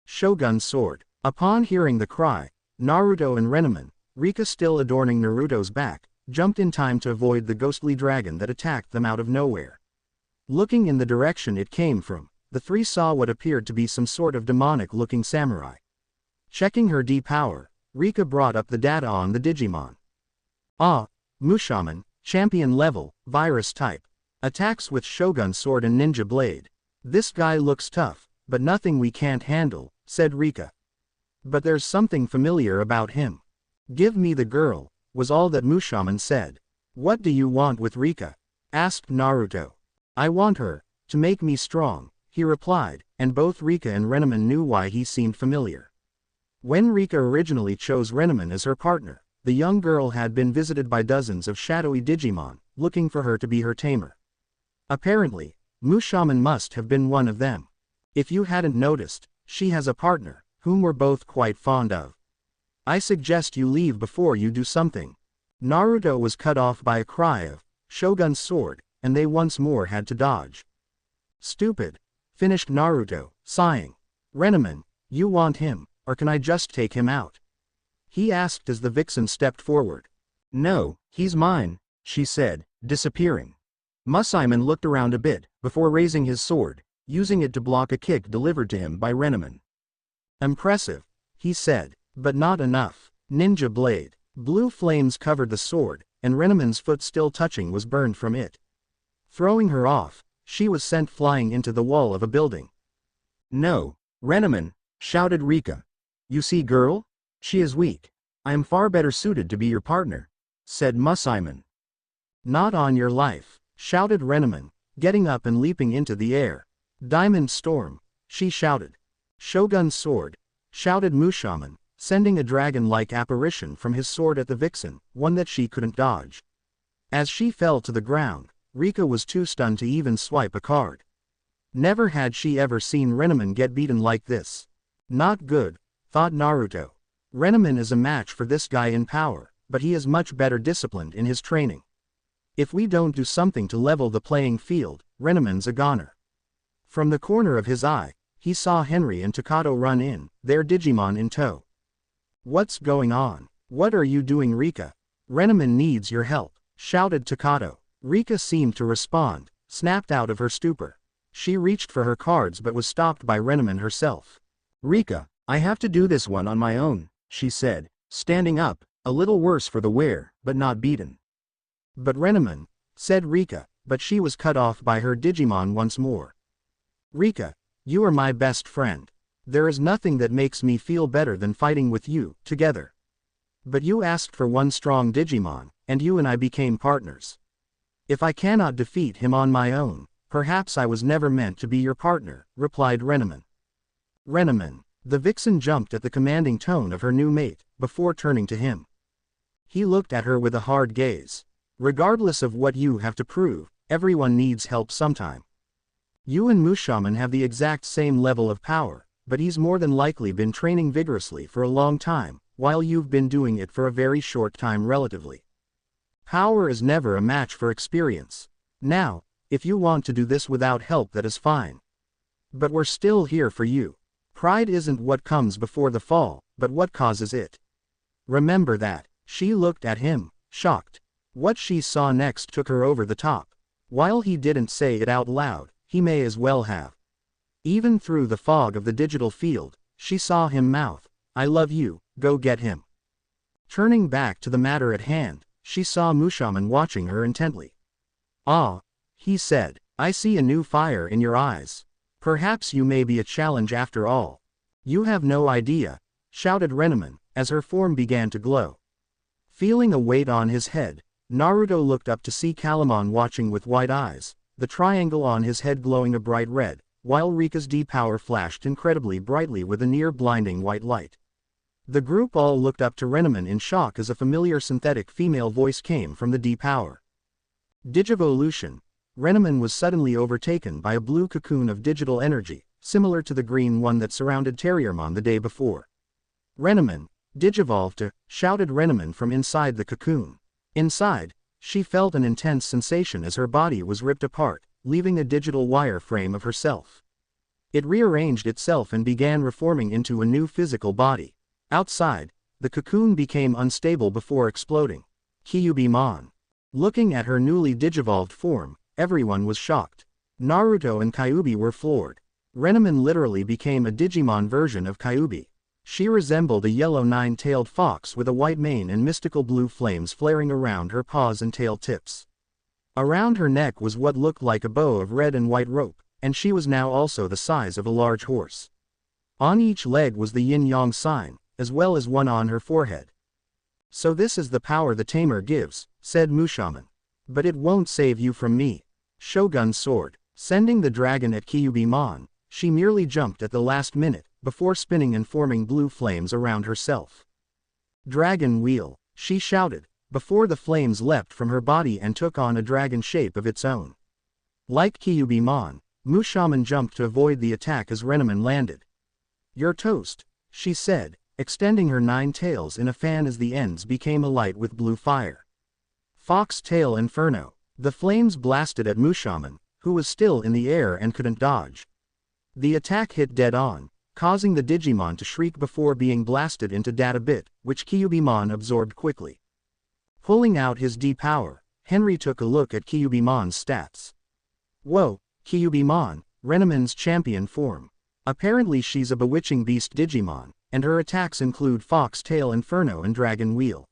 Shogun Sword. Upon hearing the cry, Naruto and Renemon, Rika still adorning Naruto's back, jumped in time to avoid the ghostly dragon that attacked them out of nowhere. Looking in the direction it came from, the three saw what appeared to be some sort of demonic-looking samurai. Checking her D-power, Rika brought up the data on the Digimon. Ah, Mushaman, champion level, virus type. Attacks with Shogun sword and ninja blade. This guy looks tough, but nothing we can't handle, said Rika. But there's something familiar about him. Give me the girl, was all that Mushaman said. What do you want with Rika? Asked Naruto. I want her, to make me strong, he replied, and both Rika and Renamon knew why he seemed familiar. When Rika originally chose Renamon as her partner, the young girl had been visited by dozens of shadowy Digimon, looking for her to be her tamer. Apparently, Mushaman must have been one of them. If you hadn't noticed, she has a partner, whom we're both quite fond of. I suggest you leave before you do something. Naruto was cut off by a cry of, Shogun's sword, and they once more had to dodge. Stupid, finished Naruto, sighing. Renamon, you want him, or can I just take him out? He asked as the vixen stepped forward. No, he's mine, she said, disappearing. Musaiman looked around a bit, before raising his sword, using it to block a kick delivered to him by Renamon. Impressive, he said, but not enough. Ninja blade. Blue flames covered the sword, and Renamon's foot still touching was burned from it. Throwing her off, she was sent flying into the wall of a building. No, Renamon, shouted Rika. You see girl? She is weak. I am far better suited to be your partner, said Musaiman. Not on your life, shouted Renamon, getting up and leaping into the air. Diamond storm, she shouted. Shogun's sword, shouted Mushaman, sending a dragon-like apparition from his sword at the vixen, one that she couldn't dodge. As she fell to the ground, Rika was too stunned to even swipe a card. Never had she ever seen Renamon get beaten like this. Not good, thought Naruto. Renamon is a match for this guy in power, but he is much better disciplined in his training. If we don't do something to level the playing field, Renamon's a goner. From the corner of his eye, he saw Henry and Takato run in, their Digimon in tow. What's going on? What are you doing, Rika? Renamon needs your help, shouted Takato. Rika seemed to respond, snapped out of her stupor. She reached for her cards but was stopped by Renamon herself. Rika, I have to do this one on my own, she said, standing up, a little worse for the wear, but not beaten. But Renamon, said Rika, but she was cut off by her Digimon once more. Rika, you are my best friend. There is nothing that makes me feel better than fighting with you, together. But you asked for one strong Digimon, and you and I became partners. If I cannot defeat him on my own, perhaps I was never meant to be your partner, replied Renamon. Renamon, the vixen jumped at the commanding tone of her new mate, before turning to him. He looked at her with a hard gaze. Regardless of what you have to prove, everyone needs help sometime. You and Mushaman have the exact same level of power, but he's more than likely been training vigorously for a long time, while you've been doing it for a very short time relatively. Power is never a match for experience. Now, if you want to do this without help, that is fine. But we're still here for you. Pride isn't what comes before the fall, but what causes it. Remember that. She looked at him, shocked. What she saw next took her over the top. While he didn't say it out loud, he may as well have. Even through the fog of the digital field, she saw him mouth, I love you, go get him. Turning back to the matter at hand, she saw Mushaman watching her intently. Ah, he said, I see a new fire in your eyes. Perhaps you may be a challenge after all. You have no idea, shouted Renamon, as her form began to glow. Feeling a weight on his head, Naruto looked up to see Calamon watching with wide eyes, the triangle on his head glowing a bright red, while Rika's D-power flashed incredibly brightly with a near-blinding white light. The group all looked up to Renamon in shock as a familiar synthetic female voice came from the D-power. Digivolution. Renamon was suddenly overtaken by a blue cocoon of digital energy, similar to the green one that surrounded Terriermon the day before. Renamon, digivolve to, shouted Renamon from inside the cocoon. Inside, she felt an intense sensation as her body was ripped apart, leaving a digital wireframe of herself. It rearranged itself and began reforming into a new physical body. Outside, the cocoon became unstable before exploding. Kyubi-mon. Looking at her newly digivolved form, everyone was shocked. Naruto and Kyuubi were floored. Renamon literally became a Digimon version of Kyuubi. She resembled a yellow nine-tailed fox with a white mane and mystical blue flames flaring around her paws and tail tips. Around her neck was what looked like a bow of red and white rope, and she was now also the size of a large horse. On each leg was the yin-yang sign, as well as one on her forehead. "So this is the power the tamer gives," said Mushaman. "But it won't save you from me." Shogun soared, sending the dragon at Kyuubi-mon. She merely jumped at the last minute, before spinning and forming blue flames around herself. "Dragon wheel," she shouted, before the flames leapt from her body and took on a dragon shape of its own. Like Kyuubi-mon, Mushaman jumped to avoid the attack as Renamon landed. "You're toast," she said, extending her 9 tails in a fan as the ends became alight with blue fire. Fox Tail Inferno. The flames blasted at Mushaman, who was still in the air and couldn't dodge. The attack hit dead on, causing the Digimon to shriek before being blasted into data bit, which Kyuubi-mon absorbed quickly. Pulling out his D-power, Henry took a look at Kyuubi-mon's stats. "Whoa, Kyuubi-mon, Renamon's champion form. Apparently she's a bewitching beast Digimon, and her attacks include Fox Tail Inferno and Dragon Wheel."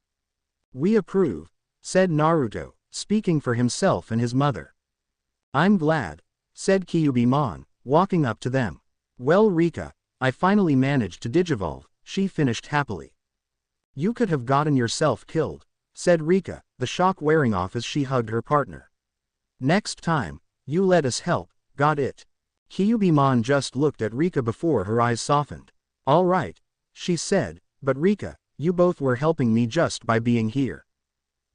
"We approve," said Naruto, speaking for himself and his mother. "I'm glad," said Kyuubi-mon, walking up to them. "Well Rika, I finally managed to digivolve," she finished happily. "You could have gotten yourself killed," said Rika, the shock wearing off as she hugged her partner. "Next time, you let us help, got it?" Kyuubi-mon just looked at Rika before her eyes softened. "All right," she said, "but Rika, you both were helping me just by being here."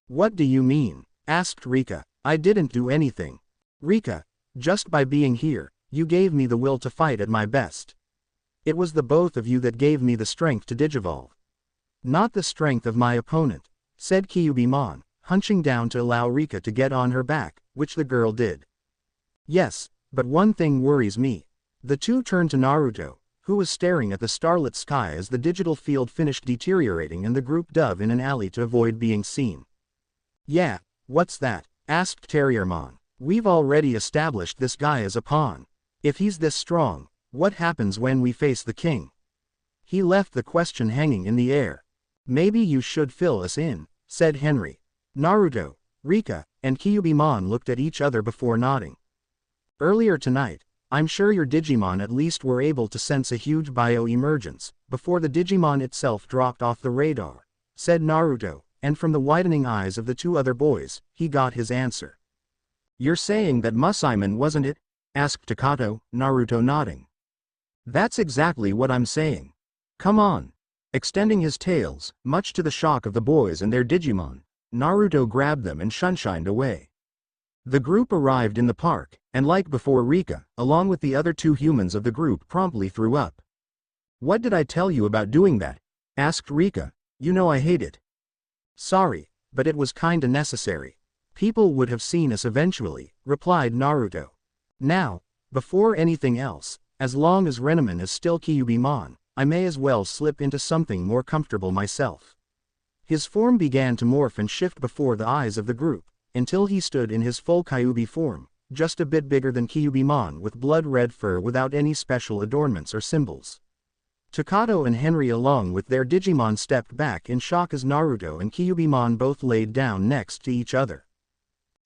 "What do you mean?" asked Rika. "I didn't do anything." "Rika, just by being here, you gave me the will to fight at my best. It was the both of you that gave me the strength to digivolve." "Not the strength of my opponent," said Kyuubi-mon, hunching down to allow Rika to get on her back, which the girl did. "Yes, but one thing worries me." The two turned to Naruto, who was staring at the starlit sky as the digital field finished deteriorating and the group dove in an alley to avoid being seen. "Yeah, what's that?" asked Terriermon. "We've already established this guy as a pawn. If he's this strong, what happens when we face the king?" He left the question hanging in the air. "Maybe you should fill us in," said Henry. Naruto, Rika, and Kyuubi-mon looked at each other before nodding. "Earlier tonight, I'm sure your Digimon at least were able to sense a huge bio-emergence, before the Digimon itself dropped off the radar," said Naruto, and from the widening eyes of the two other boys, he got his answer. "You're saying that Musaiman wasn't it?" asked Takato, Naruto nodding. "That's exactly what I'm saying. Come on." Extending his tails, much to the shock of the boys and their Digimon, Naruto grabbed them and shunshined away. The group arrived in the park, and like before Rika, along with the other 2 humans of the group promptly threw up. "What did I tell you about doing that?" asked Rika. "You know I hate it." "Sorry, but it was kinda necessary. People would have seen us eventually," replied Naruto. "Now, before anything else, as long as Renamon is still Kyuubi-mon, I may as well slip into something more comfortable myself." His form began to morph and shift before the eyes of the group, until he stood in his full Kyuubi form, just a bit bigger than Kyuubi-mon with blood-red fur without any special adornments or symbols. Takato and Henry along with their Digimon stepped back in shock as Naruto and Kyuubi-mon both laid down next to each other.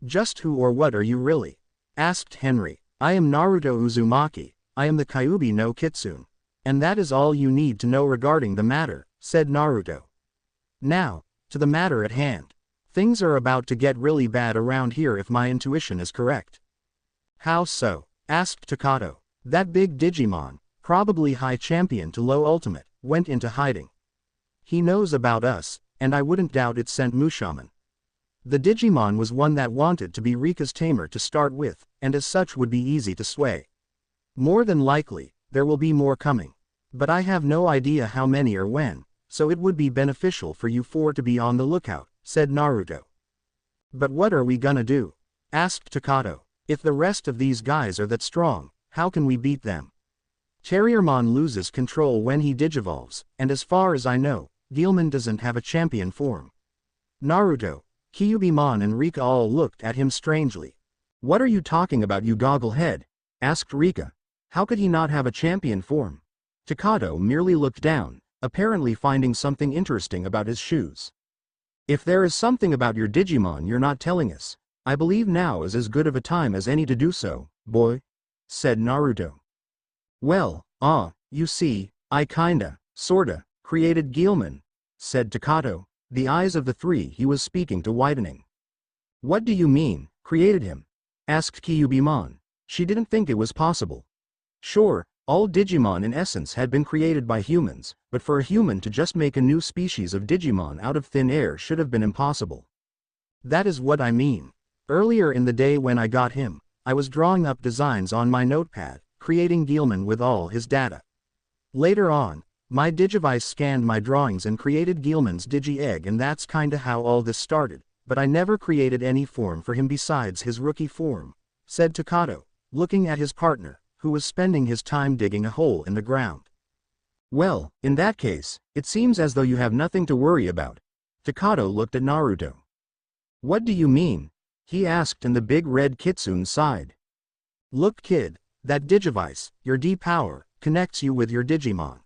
"Just who or what are you really?" asked Henry. "I am Naruto Uzumaki, I am the Kyuubi no Kitsune. And that is all you need to know regarding the matter," said Naruto. "Now, to the matter at hand. Things are about to get really bad around here if my intuition is correct." "How so?" asked Takato. "That big Digimon, probably high champion to low ultimate, went into hiding. He knows about us, and I wouldn't doubt it sent Mushaman. The Digimon was one that wanted to be Rika's tamer to start with, and as such would be easy to sway. More than likely, there will be more coming. But I have no idea how many or when, so it would be beneficial for you 4 to be on the lookout," said Naruto. "But what are we gonna do?" asked Takato. "If the rest of these guys are that strong, how can we beat them?" "Terriermon loses control when he digivolves, and as far as I know, Guilmon doesn't have a champion form." Naruto, Kyuubi-mon and Rika all looked at him strangely. What are you talking about, you gogglehead? Asked Rika. How could he not have a champion form? Takato merely looked down, apparently finding something interesting about his shoes. If there is something about your Digimon you're not telling us, I believe now is as good of a time as any to do so, boy, said Naruto. Well, you see, I sorta, created Guilman, said Takato, the eyes of the three he was speaking to widening. What do you mean, created him? Asked Kyubimon. She didn't think it was possible. Sure, all Digimon in essence had been created by humans, but for a human to just make a new species of Digimon out of thin air should have been impossible. That is what I mean. Earlier in the day when I got him, I was drawing up designs on my notepad, creating Guilman with all his data. Later on, my Digivice scanned my drawings and created Guilman's Digi-Egg, and that's kinda how all this started, but I never created any form for him besides his rookie form, said Takato, looking at his partner, who was spending his time digging a hole in the ground. Well, in that case, it seems as though you have nothing to worry about. Takato looked at Naruto. What do you mean? He asked, and the big red kitsune sighed. Look kid, that Digivice, your D-Power, connects you with your Digimon.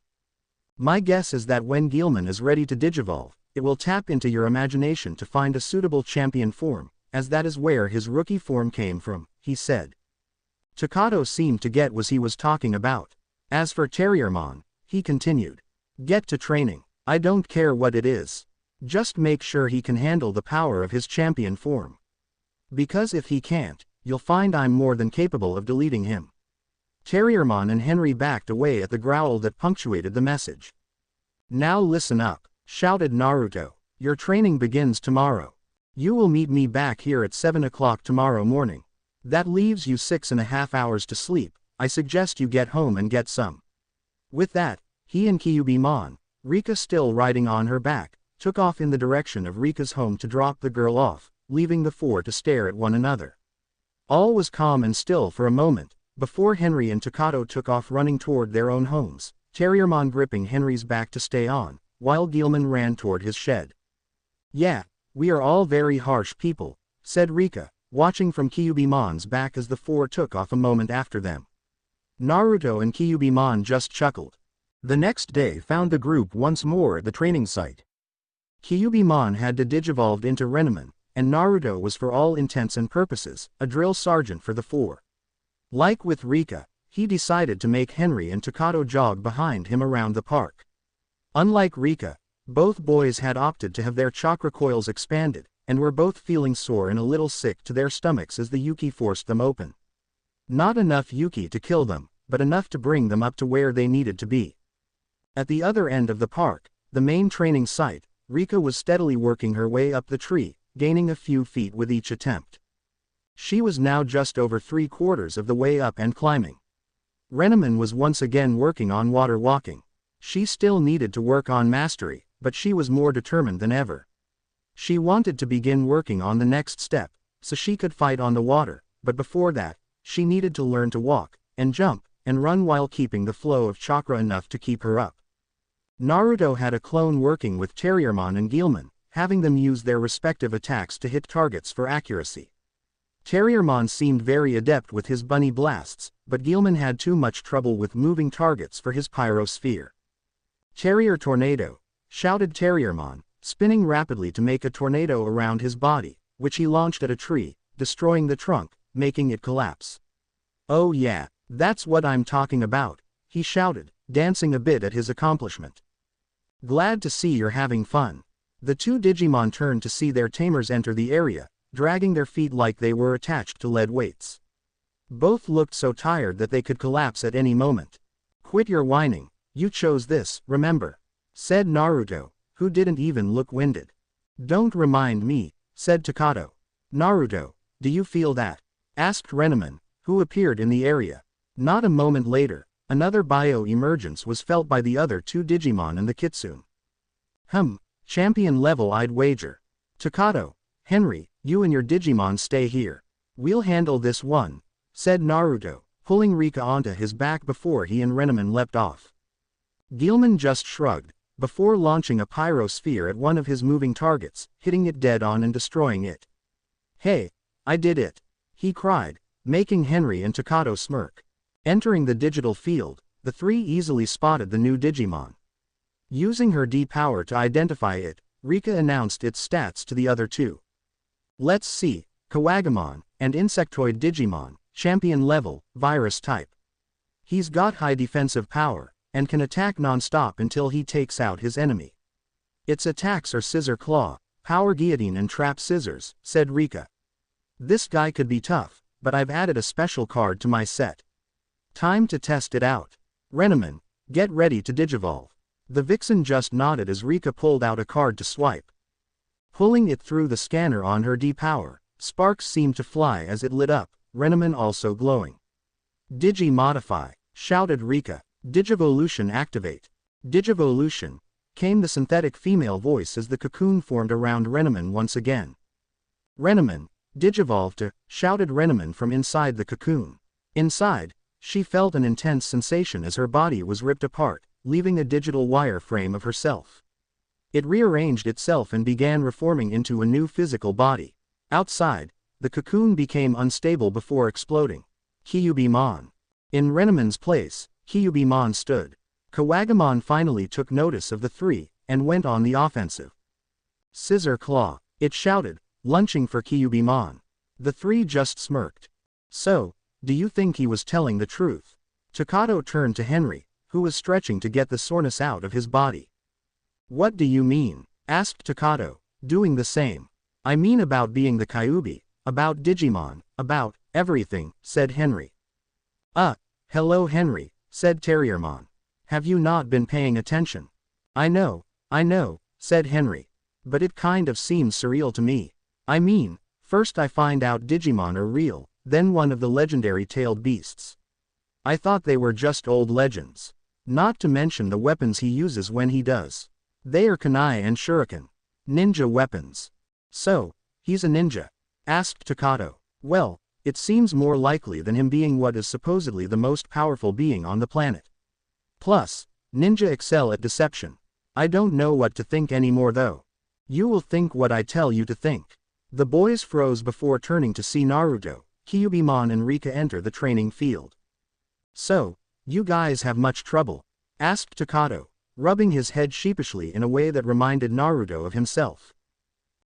My guess is that when Guilman is ready to Digivolve, it will tap into your imagination to find a suitable champion form, as that is where his rookie form came from, he said. Takato seemed to get what he was talking about. As for Terriermon, he continued. Get to training, I don't care what it is. Just make sure he can handle the power of his champion form. Because if he can't, you'll find I'm more than capable of deleting him. Terriermon and Henry backed away at the growl that punctuated the message. Now listen up, shouted Naruto. Your training begins tomorrow. You will meet me back here at 7 o'clock tomorrow morning. That leaves you 6.5 hours to sleep. I suggest you get home and get some. With that, he and Kyubimon, Rika still riding on her back, took off in the direction of Rika's home to drop the girl off, leaving the four to stare at one another. All was calm and still for a moment, before Henry and Takato took off running toward their own homes, Terriermon gripping Henry's back to stay on, while Guilman ran toward his shed. Yeah, we are all very harsh people, said Rika, watching from Kyubimon's back as the four took off a moment after them. Naruto and Kyubimon just chuckled. The next day found the group once more at the training site. Kyubimon had digivolved into Renamon, and Naruto was for all intents and purposes, a drill sergeant for the four. Like with Rika, he decided to make Henry and Takato jog behind him around the park. Unlike Rika, both boys had opted to have their chakra coils expanded, and were both feeling sore and a little sick to their stomachs as the Yuki forced them open. Not enough Yuki to kill them, but enough to bring them up to where they needed to be. At the other end of the park, the main training site, Rika was steadily working her way up the tree, gaining a few feet with each attempt. She was now just over 3/4 of the way up and climbing. Renamon was once again working on water walking. She still needed to work on mastery, but she was more determined than ever. She wanted to begin working on the next step, so she could fight on the water, but before that, she needed to learn to walk, and jump, and run while keeping the flow of chakra enough to keep her up. Naruto had a clone working with Terriermon and Guilman, having them use their respective attacks to hit targets for accuracy. Terriermon seemed very adept with his bunny blasts, but Guilman had too much trouble with moving targets for his pyrosphere. Terrier tornado, shouted Terriermon, spinning rapidly to make a tornado around his body, which he launched at a tree, destroying the trunk, making it collapse. Oh yeah, that's what I'm talking about, he shouted, dancing a bit at his accomplishment. Glad to see you're having fun. The two Digimon turned to see their tamers enter the area, dragging their feet like they were attached to lead weights. Both looked so tired that they could collapse at any moment. Quit your whining, you chose this, remember, said Naruto, who didn't even look winded. Don't remind me, said Takato. Naruto, do you feel that? Asked Renamon, who appeared in the area. Not a moment later, another bio-emergence was felt by the other two Digimon and the Kitsune. Champion level I'd wager. Takato, Henry, you and your Digimon stay here. We'll handle this one, said Naruto, pulling Rika onto his back before he and Renamon leapt off. Guilman just shrugged, before launching a pyrosphere at one of his moving targets, hitting it dead on and destroying it. Hey, I did it. he cried, making Henry and Takato smirk. Entering the digital field, the three easily spotted the new Digimon. Using her D-power to identify it, Rika announced its stats to the other two. Let's see, Kawagamon, and Insectoid Digimon, champion level, virus type. He's got high defensive power, and can attack non-stop until he takes out his enemy. Its attacks are Scissor Claw, Power Guillotine and Trap Scissors, said Rika. This guy could be tough, but I've added a special card to my set. Time to test it out. Renamon, get ready to digivolve. The vixen just nodded as Rika pulled out a card to swipe. Pulling it through the scanner on her D-power, sparks seemed to fly as it lit up, Renamon also glowing. Digi-modify, shouted Rika. Digivolution activate. Digivolution, came the synthetic female voice as the cocoon formed around Renamon once again. Renamon, digivolve to, shouted Renamon from inside the cocoon. Inside, she felt an intense sensation as her body was ripped apart, leaving a digital wireframe of herself. It rearranged itself and began reforming into a new physical body. Outside, the cocoon became unstable before exploding. Kyubimon. In Renamon's place, Kyubimon stood. Kawagamon finally took notice of the three, and went on the offensive. Scissor Claw, it shouted, lunching for Kyubimon. The three just smirked. So, do you think he was telling the truth? Takato turned to Henry, who was stretching to get the soreness out of his body. What do you mean? Asked Takato, doing the same. I mean about being the Kyubi, about Digimon, about everything, said Henry. Hello Henry, said Terriermon. Have you not been paying attention? I know, said Henry. But it kind of seems surreal to me. I mean, first I find out Digimon are real, then one of the legendary tailed beasts. I thought they were just old legends. Not to mention the weapons he uses when he does. They are kunai and shuriken. Ninja weapons. So, he's a ninja? Asked Takato. Well, it seems more likely than him being what is supposedly the most powerful being on the planet. Plus, ninja excel at deception. I don't know what to think anymore though. You will think what I tell you to think. The boys froze before turning to see Naruto, Kyubimon and Rika enter the training field. So, you guys have much trouble? Asked Takato, rubbing his head sheepishly in a way that reminded Naruto of himself.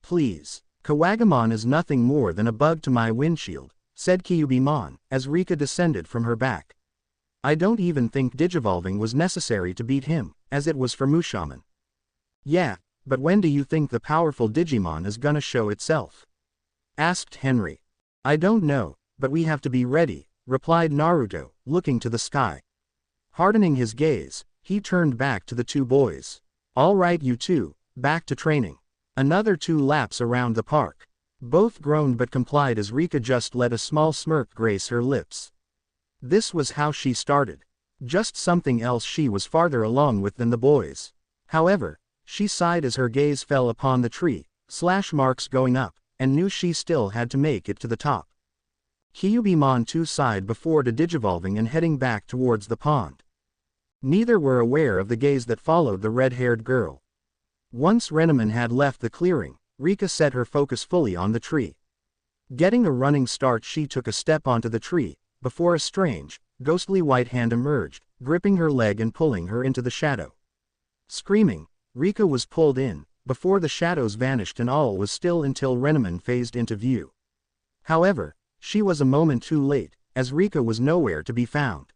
Please, Kawagamon is nothing more than a bug to my windshield, said Kyubimon, as Rika descended from her back. I don't even think digivolving was necessary to beat him, as it was for Mushaman. Yeah, but when do you think the powerful Digimon is gonna show itself? Asked Henry. I don't know, but we have to be ready, replied Naruto, looking to the sky. Hardening his gaze, he turned back to the two boys. All right you two, back to training. Another 2 laps around the park. Both groaned but complied as Rika just let a small smirk grace her lips. This was how she started. Just something else she was farther along with than the boys. However, she sighed as her gaze fell upon the tree, slash marks going up, and knew she still had to make it to the top. Kyubimon too sighed before digivolving and heading back towards the pond. Neither were aware of the gaze that followed the red-haired girl. Once Renamon had left the clearing, Rika set her focus fully on the tree. Getting a running start, she took a step onto the tree, before a strange, ghostly white hand emerged, gripping her leg and pulling her into the shadow. Screaming, Rika was pulled in, before the shadows vanished and all was still until Renamon phased into view. However, she was a moment too late, as Rika was nowhere to be found.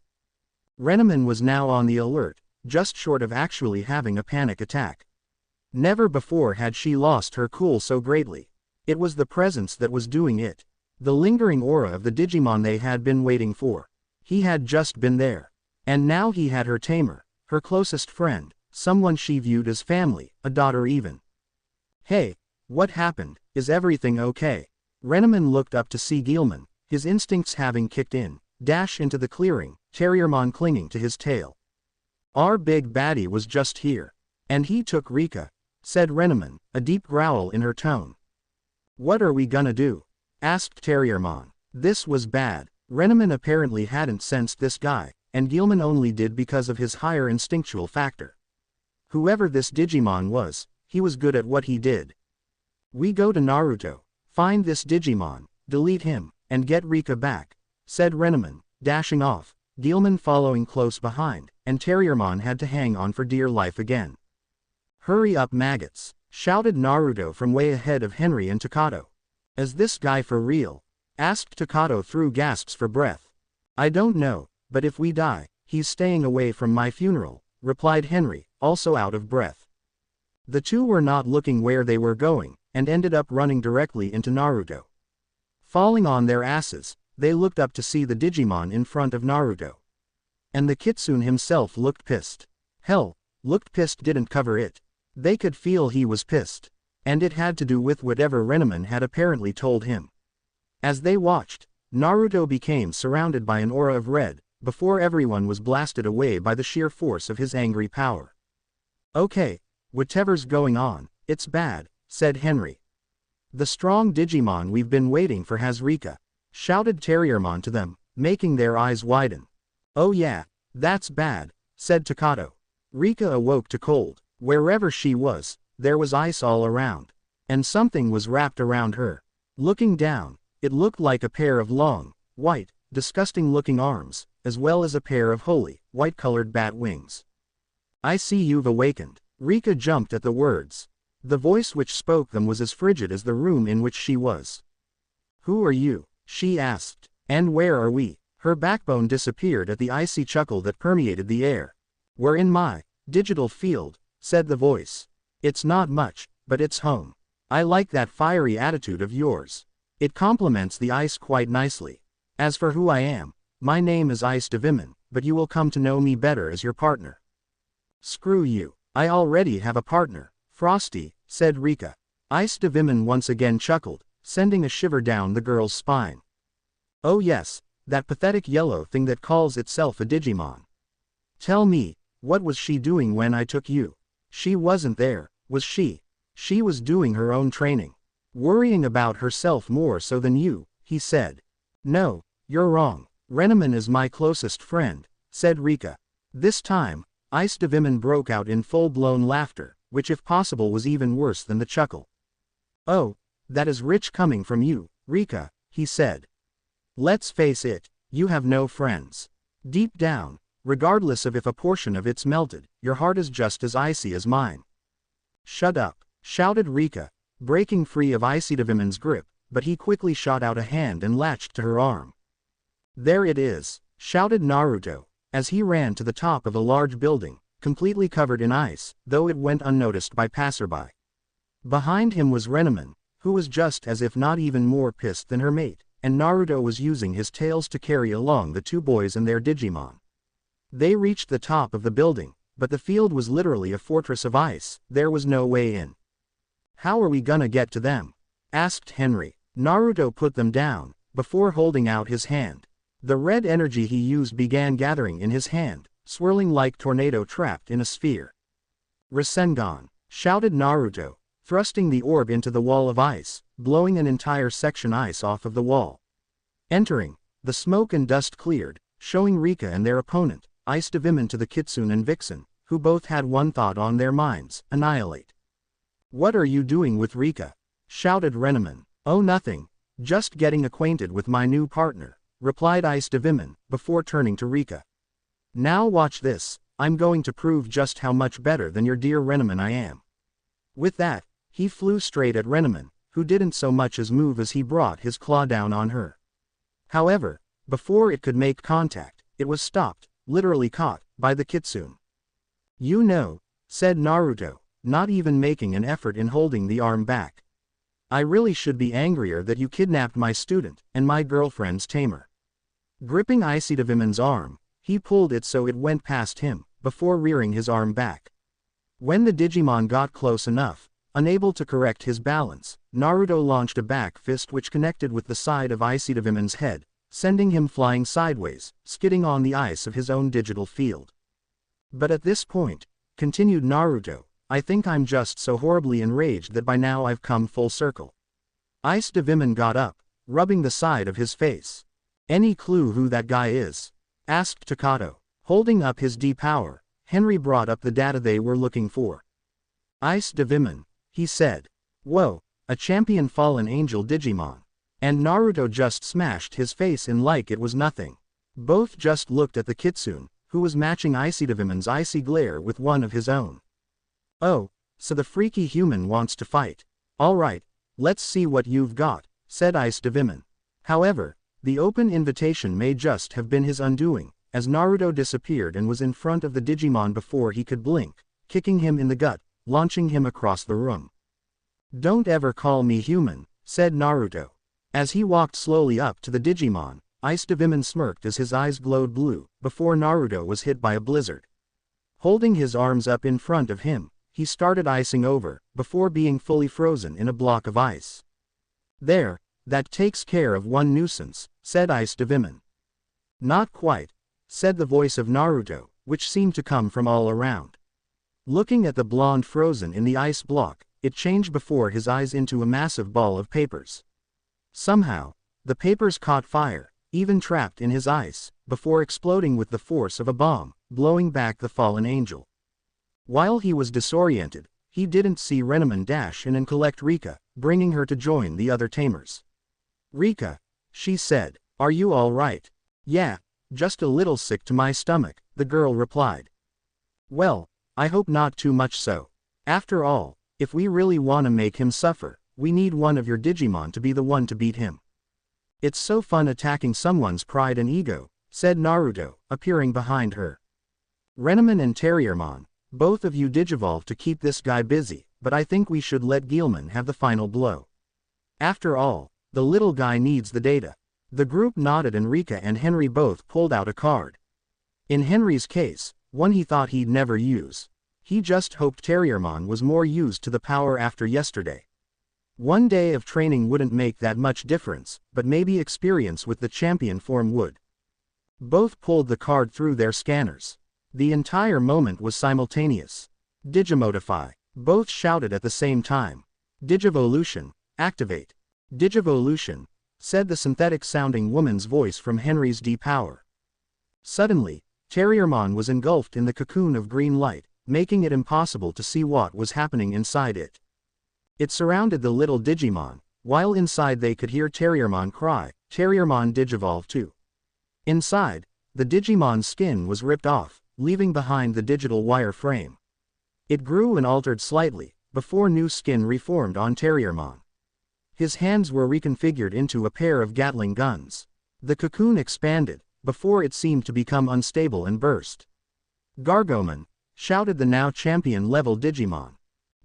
Renamon was now on the alert, just short of actually having a panic attack. Never before had she lost her cool so greatly. It was the presence that was doing it. The lingering aura of the Digimon they had been waiting for. He had just been there. And now he had her tamer, her closest friend, someone she viewed as family, a daughter even. Hey, what happened? Is everything okay? Renamon looked up to see Guilman, his instincts having kicked in, dash into the clearing, Terriermon clinging to his tail. Our big baddie was just here. And he took Rika, said Renamon, a deep growl in her tone. What are we gonna do? Asked Terriermon. This was bad. Renamon apparently hadn't sensed this guy, and Guilman only did because of his higher instinctual factor. Whoever this Digimon was, he was good at what he did. We go to Naruto, find this Digimon, delete him, and get Rika back," said Renamon, dashing off, Guilman following close behind, and Terriermon had to hang on for dear life again. "Hurry up, maggots," shouted Naruto from way ahead of Henry and Takato. "Is this guy for real?" asked Takato through gasps for breath. "I don't know, but if we die, he's staying away from my funeral," replied Henry, also out of breath. The two were not looking where they were going, and ended up running directly into Naruto. Falling on their asses, they looked up to see the Digimon in front of Naruto. And the Kitsune himself looked pissed. Hell, looked pissed didn't cover it. They could feel he was pissed. And it had to do with whatever Renamon had apparently told him. As they watched, Naruto became surrounded by an aura of red, before everyone was blasted away by the sheer force of his angry power. "Okay, whatever's going on, it's bad," said Henry. "The strong Digimon we've been waiting for has Rika," shouted Terriermon to them, making their eyes widen. "Oh yeah, that's bad," said Takato. Rika awoke to cold. Wherever she was, there was ice all around. And something was wrapped around her. Looking down, it looked like a pair of long, white, disgusting-looking arms, as well as a pair of holy, white-colored bat wings. "I see you've awakened." Rika jumped at the words. The voice which spoke them was as frigid as the room in which she was. "Who are you?" she asked. "And where are we?" Her backbone disappeared at the icy chuckle that permeated the air. "We're in my digital field," said the voice. "It's not much, but it's home. I like that fiery attitude of yours. It complements the ice quite nicely. As for who I am, my name is Ice Divimin, but you will come to know me better as your partner." "Screw you. I already have a partner, Frosty," said Rika. Ice Divimin once again chuckled, sending a shiver down the girl's spine. "Oh yes, that pathetic yellow thing that calls itself a Digimon. Tell me, what was she doing when I took you? She wasn't there, was she? She was doing her own training. Worrying about herself more so than you," he said. "No, you're wrong. Renamon is my closest friend," said Rika. This time, Ice Divimin broke out in full-blown laughter, which if possible was even worse than the chuckle. "Oh, that is rich coming from you, Rika," he said. "Let's face it, you have no friends. Deep down, regardless of if a portion of it's melted, your heart is just as icy as mine." "Shut up," shouted Rika, breaking free of Icy Divimin's grip, but he quickly shot out a hand and latched to her arm. "There it is," shouted Naruto, as he ran to the top of a large building, completely covered in ice, though it went unnoticed by passerby. Behind him was Renamon, who was just as if not even more pissed than her mate, and Naruto was using his tails to carry along the two boys and their Digimon. They reached the top of the building, but the field was literally a fortress of ice, there was no way in. "How are we gonna get to them?" asked Henry. Naruto put them down, before holding out his hand. The red energy he used began gathering in his hand, swirling like tornado trapped in a sphere. "Rasengan!" shouted Naruto, thrusting the orb into the wall of ice, blowing an entire section ice off of the wall. Entering, the smoke and dust cleared, showing Rika and their opponent, Ice Divimin to the Kitsune and Vixen, who both had one thought on their minds: annihilate. "What are you doing with Rika?" shouted Renamon. "Oh nothing, just getting acquainted with my new partner," replied Ice Divimin, before turning to Rika. "Now watch this, I'm going to prove just how much better than your dear Renamon I am." With that, he flew straight at Renamon, who didn't so much as move as he brought his claw down on her. However, before it could make contact, it was stopped, literally caught, by the Kitsune. "You know," said Naruto, not even making an effort in holding the arm back. "I really should be angrier that you kidnapped my student, and my girlfriend's tamer." Gripping Icy Divimin's arm, he pulled it so it went past him, before rearing his arm back. When the Digimon got close enough, unable to correct his balance, Naruto launched a back fist which connected with the side of Icy Divimin's head, sending him flying sideways, skidding on the ice of his own digital field. "But at this point," continued Naruto, "I think I'm just so horribly enraged that by now I've come full circle." Ice Divimin got up, rubbing the side of his face. "Any clue who that guy is?" asked Takato. Holding up his D-power, Henry brought up the data they were looking for. "Ice Divimin," he said. "Whoa, a champion fallen angel Digimon. And Naruto just smashed his face in like it was nothing. Both just looked at the kitsune, who was matching Icy Devimon's icy glare with one of his own. Oh, so the freaky human wants to fight. Alright, let's see what you've got, said Ice Devimon. However, the open invitation may just have been his undoing, as Naruto disappeared and was in front of the Digimon before he could blink, kicking him in the gut, launching him across the room. Don't ever call me human, said Naruto. As he walked slowly up to the Digimon, Ice Devimon smirked as his eyes glowed blue, before Naruto was hit by a blizzard. Holding his arms up in front of him, he started icing over, before being fully frozen in a block of ice. There, that takes care of one nuisance, said Ice Devimon. Not quite, said the voice of Naruto, which seemed to come from all around. Looking at the blonde frozen in the ice block, it changed before his eyes into a massive ball of papers. Somehow, the papers caught fire, even trapped in his ice, before exploding with the force of a bomb, blowing back the fallen angel. While he was disoriented, he didn't see Renamon dash in and collect Rika, bringing her to join the other tamers. Rika, she said, are you all right? Yeah, just a little sick to my stomach, the girl replied. Well, I hope not too much so. After all, if we really want to make him suffer, we need one of your Digimon to be the one to beat him. It's so fun attacking someone's pride and ego, said Naruto, appearing behind her. Renamon and Terriermon, both of you digivolve to keep this guy busy, but I think we should let Guilmon have the final blow. After all, the little guy needs the data. The group nodded and Rika and Henry both pulled out a card. In Henry's case, one he thought he'd never use. He just hoped Terriermon was more used to the power after yesterday. One day of training wouldn't make that much difference, but maybe experience with the champion form would. Both pulled the card through their scanners. The entire moment was simultaneous. Digimotify. Both shouted at the same time. Digivolution. Activate. Digivolution, said the synthetic-sounding woman's voice from Henry's D-Power. Suddenly, Terriermon was engulfed in the cocoon of green light, making it impossible to see what was happening inside it. It surrounded the little Digimon, while inside they could hear Terriermon cry, Terriermon digivolve too. Inside, the Digimon's skin was ripped off, leaving behind the digital wire frame. It grew and altered slightly, before new skin reformed on Terriermon. His hands were reconfigured into a pair of Gatling guns. The cocoon expanded, before it seemed to become unstable and burst. Gargomon, shouted the now champion-level Digimon.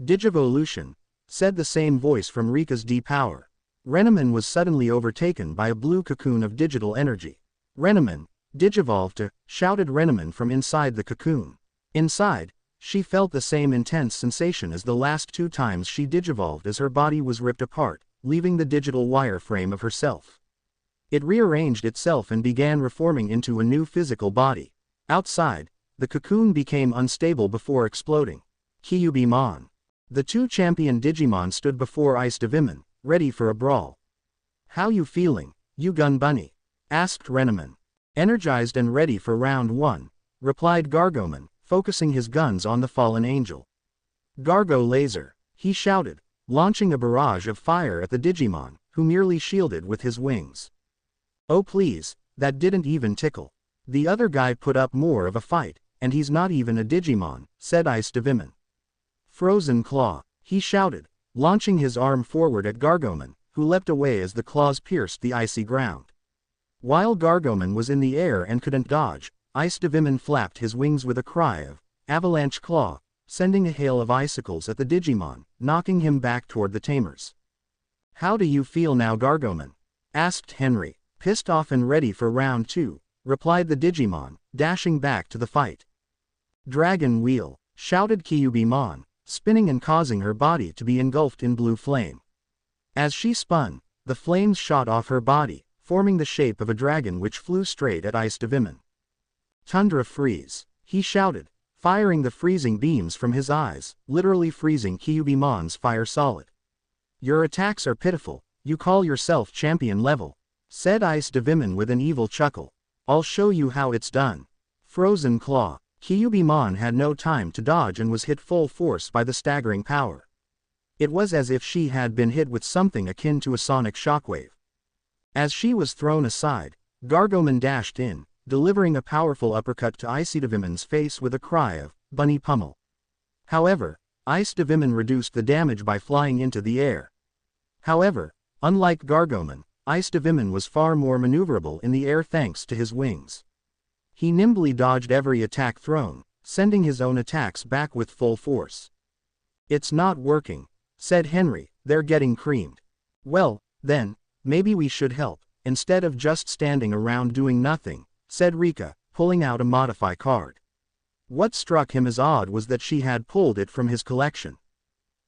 Digivolution, said the same voice from Rika's D-Power. Renamon was suddenly overtaken by a blue cocoon of digital energy. Renamon, digivolve to, shouted Renamon from inside the cocoon. Inside, she felt the same intense sensation as the last two times she digivolved as her body was ripped apart, leaving the digital wireframe of herself. It rearranged itself and began reforming into a new physical body. Outside, the cocoon became unstable before exploding. Kyubimon. The two champion Digimon stood before Ice Devimon, ready for a brawl. How you feeling, you gun bunny? Asked Renamon. Energized and ready for round one, replied Gargomon, focusing his guns on the fallen angel. Gargo laser, he shouted, launching a barrage of fire at the Digimon, who merely shielded with his wings. Oh please, that didn't even tickle. The other guy put up more of a fight, and he's not even a Digimon, said Ice Devimon. Frozen Claw, he shouted, launching his arm forward at Gargomon, who leapt away as the claws pierced the icy ground. While Gargomon was in the air and couldn't dodge, Ice Devimon flapped his wings with a cry of Avalanche Claw, sending a hail of icicles at the Digimon, knocking him back toward the tamers. How do you feel now, Gargomon? Asked Henry. Pissed off and ready for round two, replied the Digimon, dashing back to the fight. Dragon Wheel, shouted Kyubimon, spinning and causing her body to be engulfed in blue flame. As she spun, the flames shot off her body, forming the shape of a dragon which flew straight at Ice Devimon. Tundra Freeze, he shouted, firing the freezing beams from his eyes, literally freezing Kyubimon's fire solid. Your attacks are pitiful, you call yourself champion level, said Ice Devimon with an evil chuckle. I'll show you how it's done. Frozen Claw. Kyubimon had no time to dodge and was hit full force by the staggering power. It was as if she had been hit with something akin to a sonic shockwave. As she was thrown aside, Gargomon dashed in, delivering a powerful uppercut to Ice Devimon's face with a cry of, "Bunny pummel." However, Ice Devimon reduced the damage by flying into the air. However, unlike Gargomon, Ice Devimon was far more maneuverable in the air thanks to his wings. He nimbly dodged every attack thrown, sending his own attacks back with full force. "It's not working," said Henry, "they're getting creamed." "Well, then, maybe we should help, instead of just standing around doing nothing," said Rika, pulling out a modify card. What struck him as odd was that she had pulled it from his collection.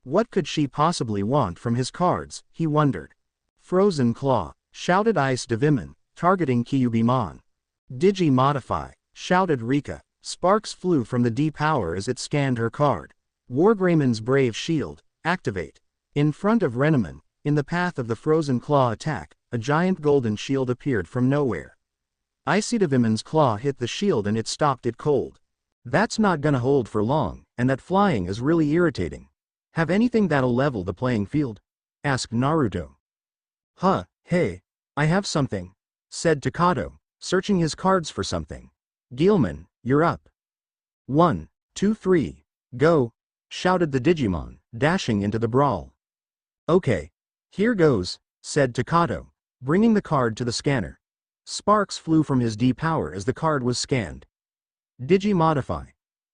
What could she possibly want from his cards, he wondered. "Frozen Claw," shouted Ice Devimon, targeting Kyubimon. "Digi-modify," shouted Rika. Sparks flew from the D-power as it scanned her card. Wargreymond's Brave Shield, activate. In front of Renamon, in the path of the Frozen Claw attack, a giant golden shield appeared from nowhere. Icy Devimon's claw hit the shield and it stopped it cold. "That's not gonna hold for long, and that flying is really irritating. Have anything that'll level the playing field?" asked Naruto. "Huh, hey, I have something," said Takato, searching his cards for something. "Guilmon, you're up." 1, 2, 3, go, shouted the Digimon, dashing into the brawl. "Okay, here goes," said Takato, bringing the card to the scanner. Sparks flew from his D-power as the card was scanned. "Digi-modify,"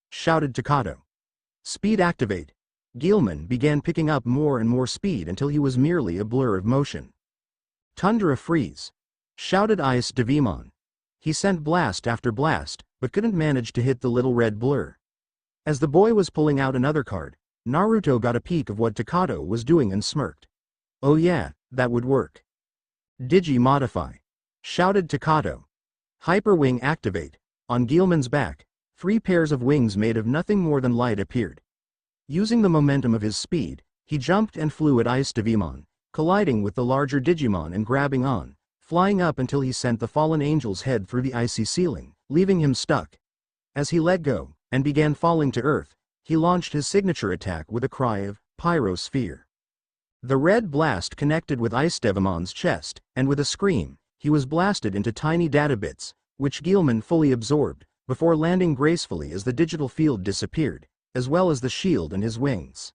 shouted Takato. "Speed activate." Guilmon began picking up more and more speed until he was merely a blur of motion. "Tundra freeze," shouted Ice Devimon. He sent blast after blast, but couldn't manage to hit the little red blur. As the boy was pulling out another card, Naruto got a peek of what Takato was doing and smirked. "Oh yeah, that would work." "Digi-modify," shouted Takato. "Hyper wing activate." On Guilmon's back, 3 pairs of wings made of nothing more than light appeared. Using the momentum of his speed, he jumped and flew at Ice Devimon, colliding with the larger Digimon and grabbing on, flying up until he sent the fallen angel's head through the icy ceiling, leaving him stuck. As he let go, and began falling to earth, he launched his signature attack with a cry of, "Pyrosphere." The red blast connected with Ice Devimon's chest, and with a scream, he was blasted into tiny data bits, which Guilmon fully absorbed, before landing gracefully as the digital field disappeared, as well as the shield and his wings.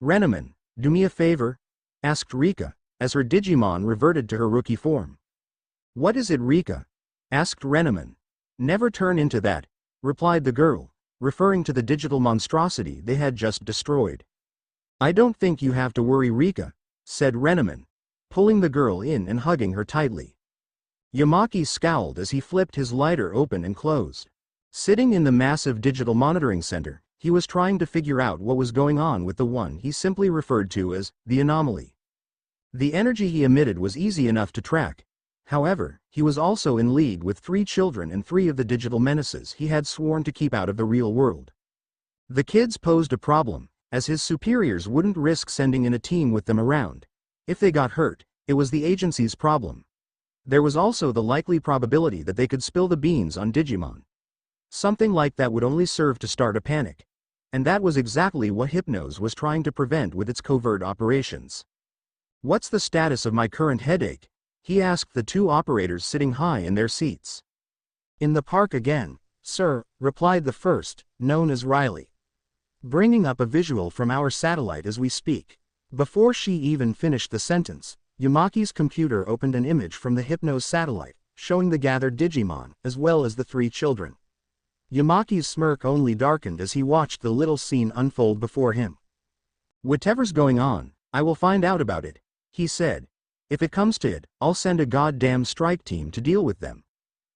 "Renamon, do me a favor?" asked Rika, as her Digimon reverted to her rookie form. "What is it, Rika?" asked Renamon. "Never turn into that," replied the girl, referring to the digital monstrosity they had just destroyed. "I don't think you have to worry, Rika," said Renamon, pulling the girl in and hugging her tightly. Yamaki scowled as he flipped his lighter open and closed. Sitting in the massive digital monitoring center, he was trying to figure out what was going on with the one he simply referred to as the anomaly. The energy he emitted was easy enough to track. However, he was also in league with 3 children and 3 of the digital menaces he had sworn to keep out of the real world. The kids posed a problem, as his superiors wouldn't risk sending in a team with them around. If they got hurt, it was the agency's problem. There was also the likely probability that they could spill the beans on Digimon. Something like that would only serve to start a panic. And that was exactly what Hypnose was trying to prevent with its covert operations. "What's the status of my current headache?" he asked the 2 operators sitting high in their seats. "In the park again, sir," replied the first, known as Riley. "Bringing up a visual from our satellite as we speak." Before she even finished the sentence, Yamaki's computer opened an image from the Hypnose satellite, showing the gathered Digimon, as well as the 3 children. Yamaki's smirk only darkened as he watched the little scene unfold before him. "Whatever's going on, I will find out about it," he said. "If it comes to it, I'll send a goddamn strike team to deal with them.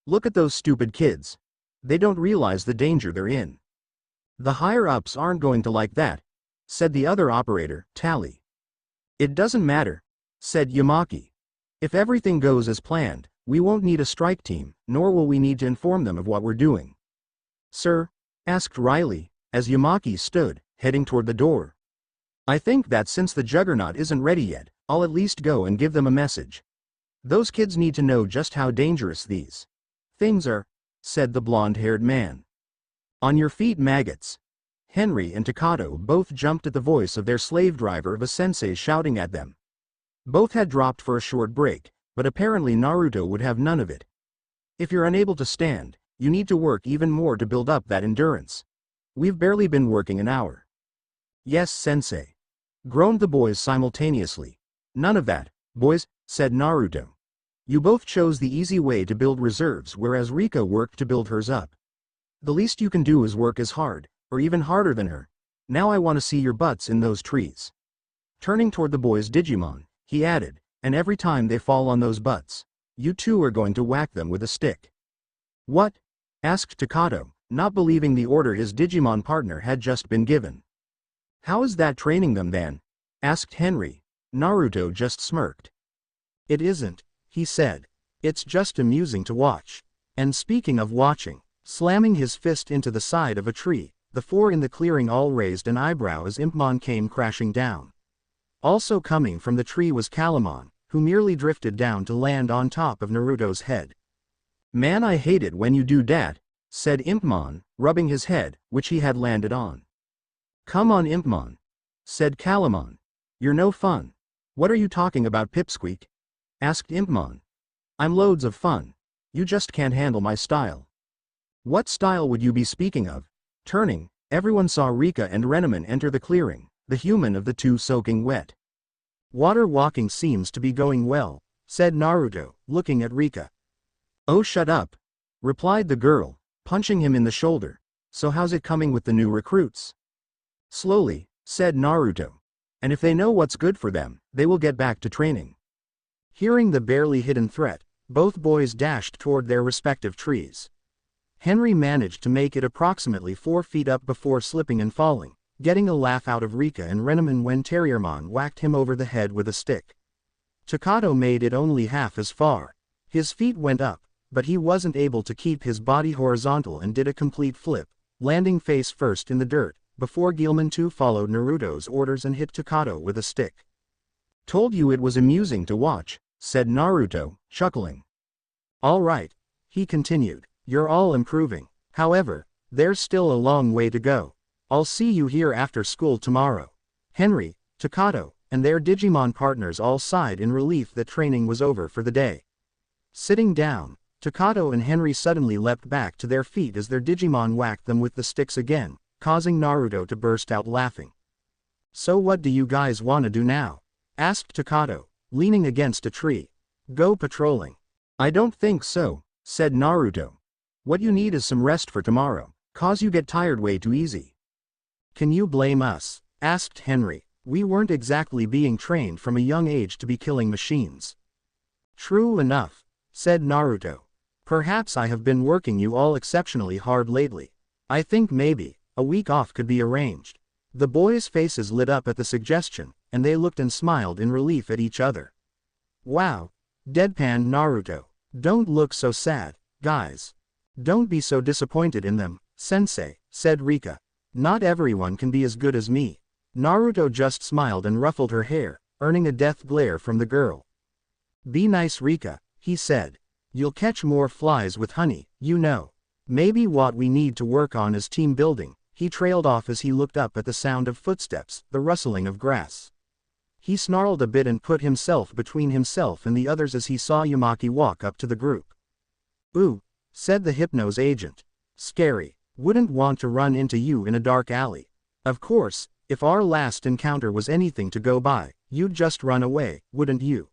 Look at those stupid kids. They don't realize the danger they're in." "The higher-ups aren't going to like that," said the other operator, Tally. "It doesn't matter," said Yamaki. "If everything goes as planned, we won't need a strike team, nor will we need to inform them of what we're doing." "Sir?" asked Riley, as Yamaki stood, heading toward the door. "I think that since the Juggernaut isn't ready yet, I'll at least go and give them a message. Those kids need to know just how dangerous these things are," said the blonde-haired man. "On your feet, maggots." Henry and Takato both jumped at the voice of their slave driver of a sensei shouting at them. Both had dropped for a short break, but apparently Naruto would have none of it. If you're unable to stand, you need to work even more to build up that endurance. We've barely been working an hour. Yes, sensei. Groaned the boys simultaneously. None of that, boys, said Naruto. You both chose the easy way to build reserves whereas Rika worked to build hers up. The least you can do is work as hard, or even harder than her. Now I want to see your butts in those trees. Turning toward the boys' Digimon, he added, and every time they fall on those butts, you two are going to whack them with a stick. What? Asked Takato, not believing the order his Digimon partner had just been given. How is that training them then? Asked Henry. Naruto just smirked. It isn't, he said. It's just amusing to watch. And speaking of watching, slamming his fist into the side of a tree, the four in the clearing all raised an eyebrow as Impmon came crashing down. Also coming from the tree was Calamon, who merely drifted down to land on top of Naruto's head. Man, I hate it when you do that, said Impmon, rubbing his head, which he had landed on. Come on Impmon, said Calamon. You're no fun. What are you talking about, Pipsqueak? Asked Impmon. I'm loads of fun. You just can't handle my style. What style would you be speaking of? Turning, everyone saw Rika and Renamon enter the clearing, the human of the two soaking wet. Water walking seems to be going well, said Naruto, looking at Rika. Oh, shut up, replied the girl, punching him in the shoulder. So how's it coming with the new recruits? Slowly, said Naruto. And if they know what's good for them, they will get back to training. Hearing the barely hidden threat, both boys dashed toward their respective trees. Henry managed to make it approximately 4 feet up before slipping and falling, getting a laugh out of Rika and Renamon when Terriermon whacked him over the head with a stick. Takato made it only half as far. His feet went up, but he wasn't able to keep his body horizontal and did a complete flip, landing face first in the dirt, before Guilman too followed Naruto's orders and hit Takato with a stick. Told you it was amusing to watch, said Naruto, chuckling. All right, he continued, you're all improving. However, there's still a long way to go. I'll see you here after school tomorrow. Henry, Takato, and their Digimon partners all sighed in relief that training was over for the day. Sitting down, Takato and Henry suddenly leapt back to their feet as their Digimon whacked them with the sticks again, causing Naruto to burst out laughing. So what do you guys wanna do now? Asked Takato, leaning against a tree. Go patrolling. I don't think so, said Naruto. What you need is some rest for tomorrow, cause you get tired way too easy. Can you blame us? Asked Henry. We weren't exactly being trained from a young age to be killing machines. True enough, said Naruto. Perhaps I have been working you all exceptionally hard lately. I think maybe a week off could be arranged. The boys' faces lit up at the suggestion, and they looked and smiled in relief at each other. Wow, deadpanned Naruto. Don't look so sad, guys. Don't be so disappointed in them, sensei, said Rika. Not everyone can be as good as me. Naruto just smiled and ruffled her hair, earning a death glare from the girl. Be nice, Rika, he said. You'll catch more flies with honey, you know. Maybe what we need to work on is team building. He trailed off as he looked up at the sound of footsteps, the rustling of grass. He snarled a bit and put himself between himself and the others as he saw Yamaki walk up to the group. Ooh, said the Hypno's agent. Scary. Wouldn't want to run into you in a dark alley. Of course, if our last encounter was anything to go by, you'd just run away, wouldn't you?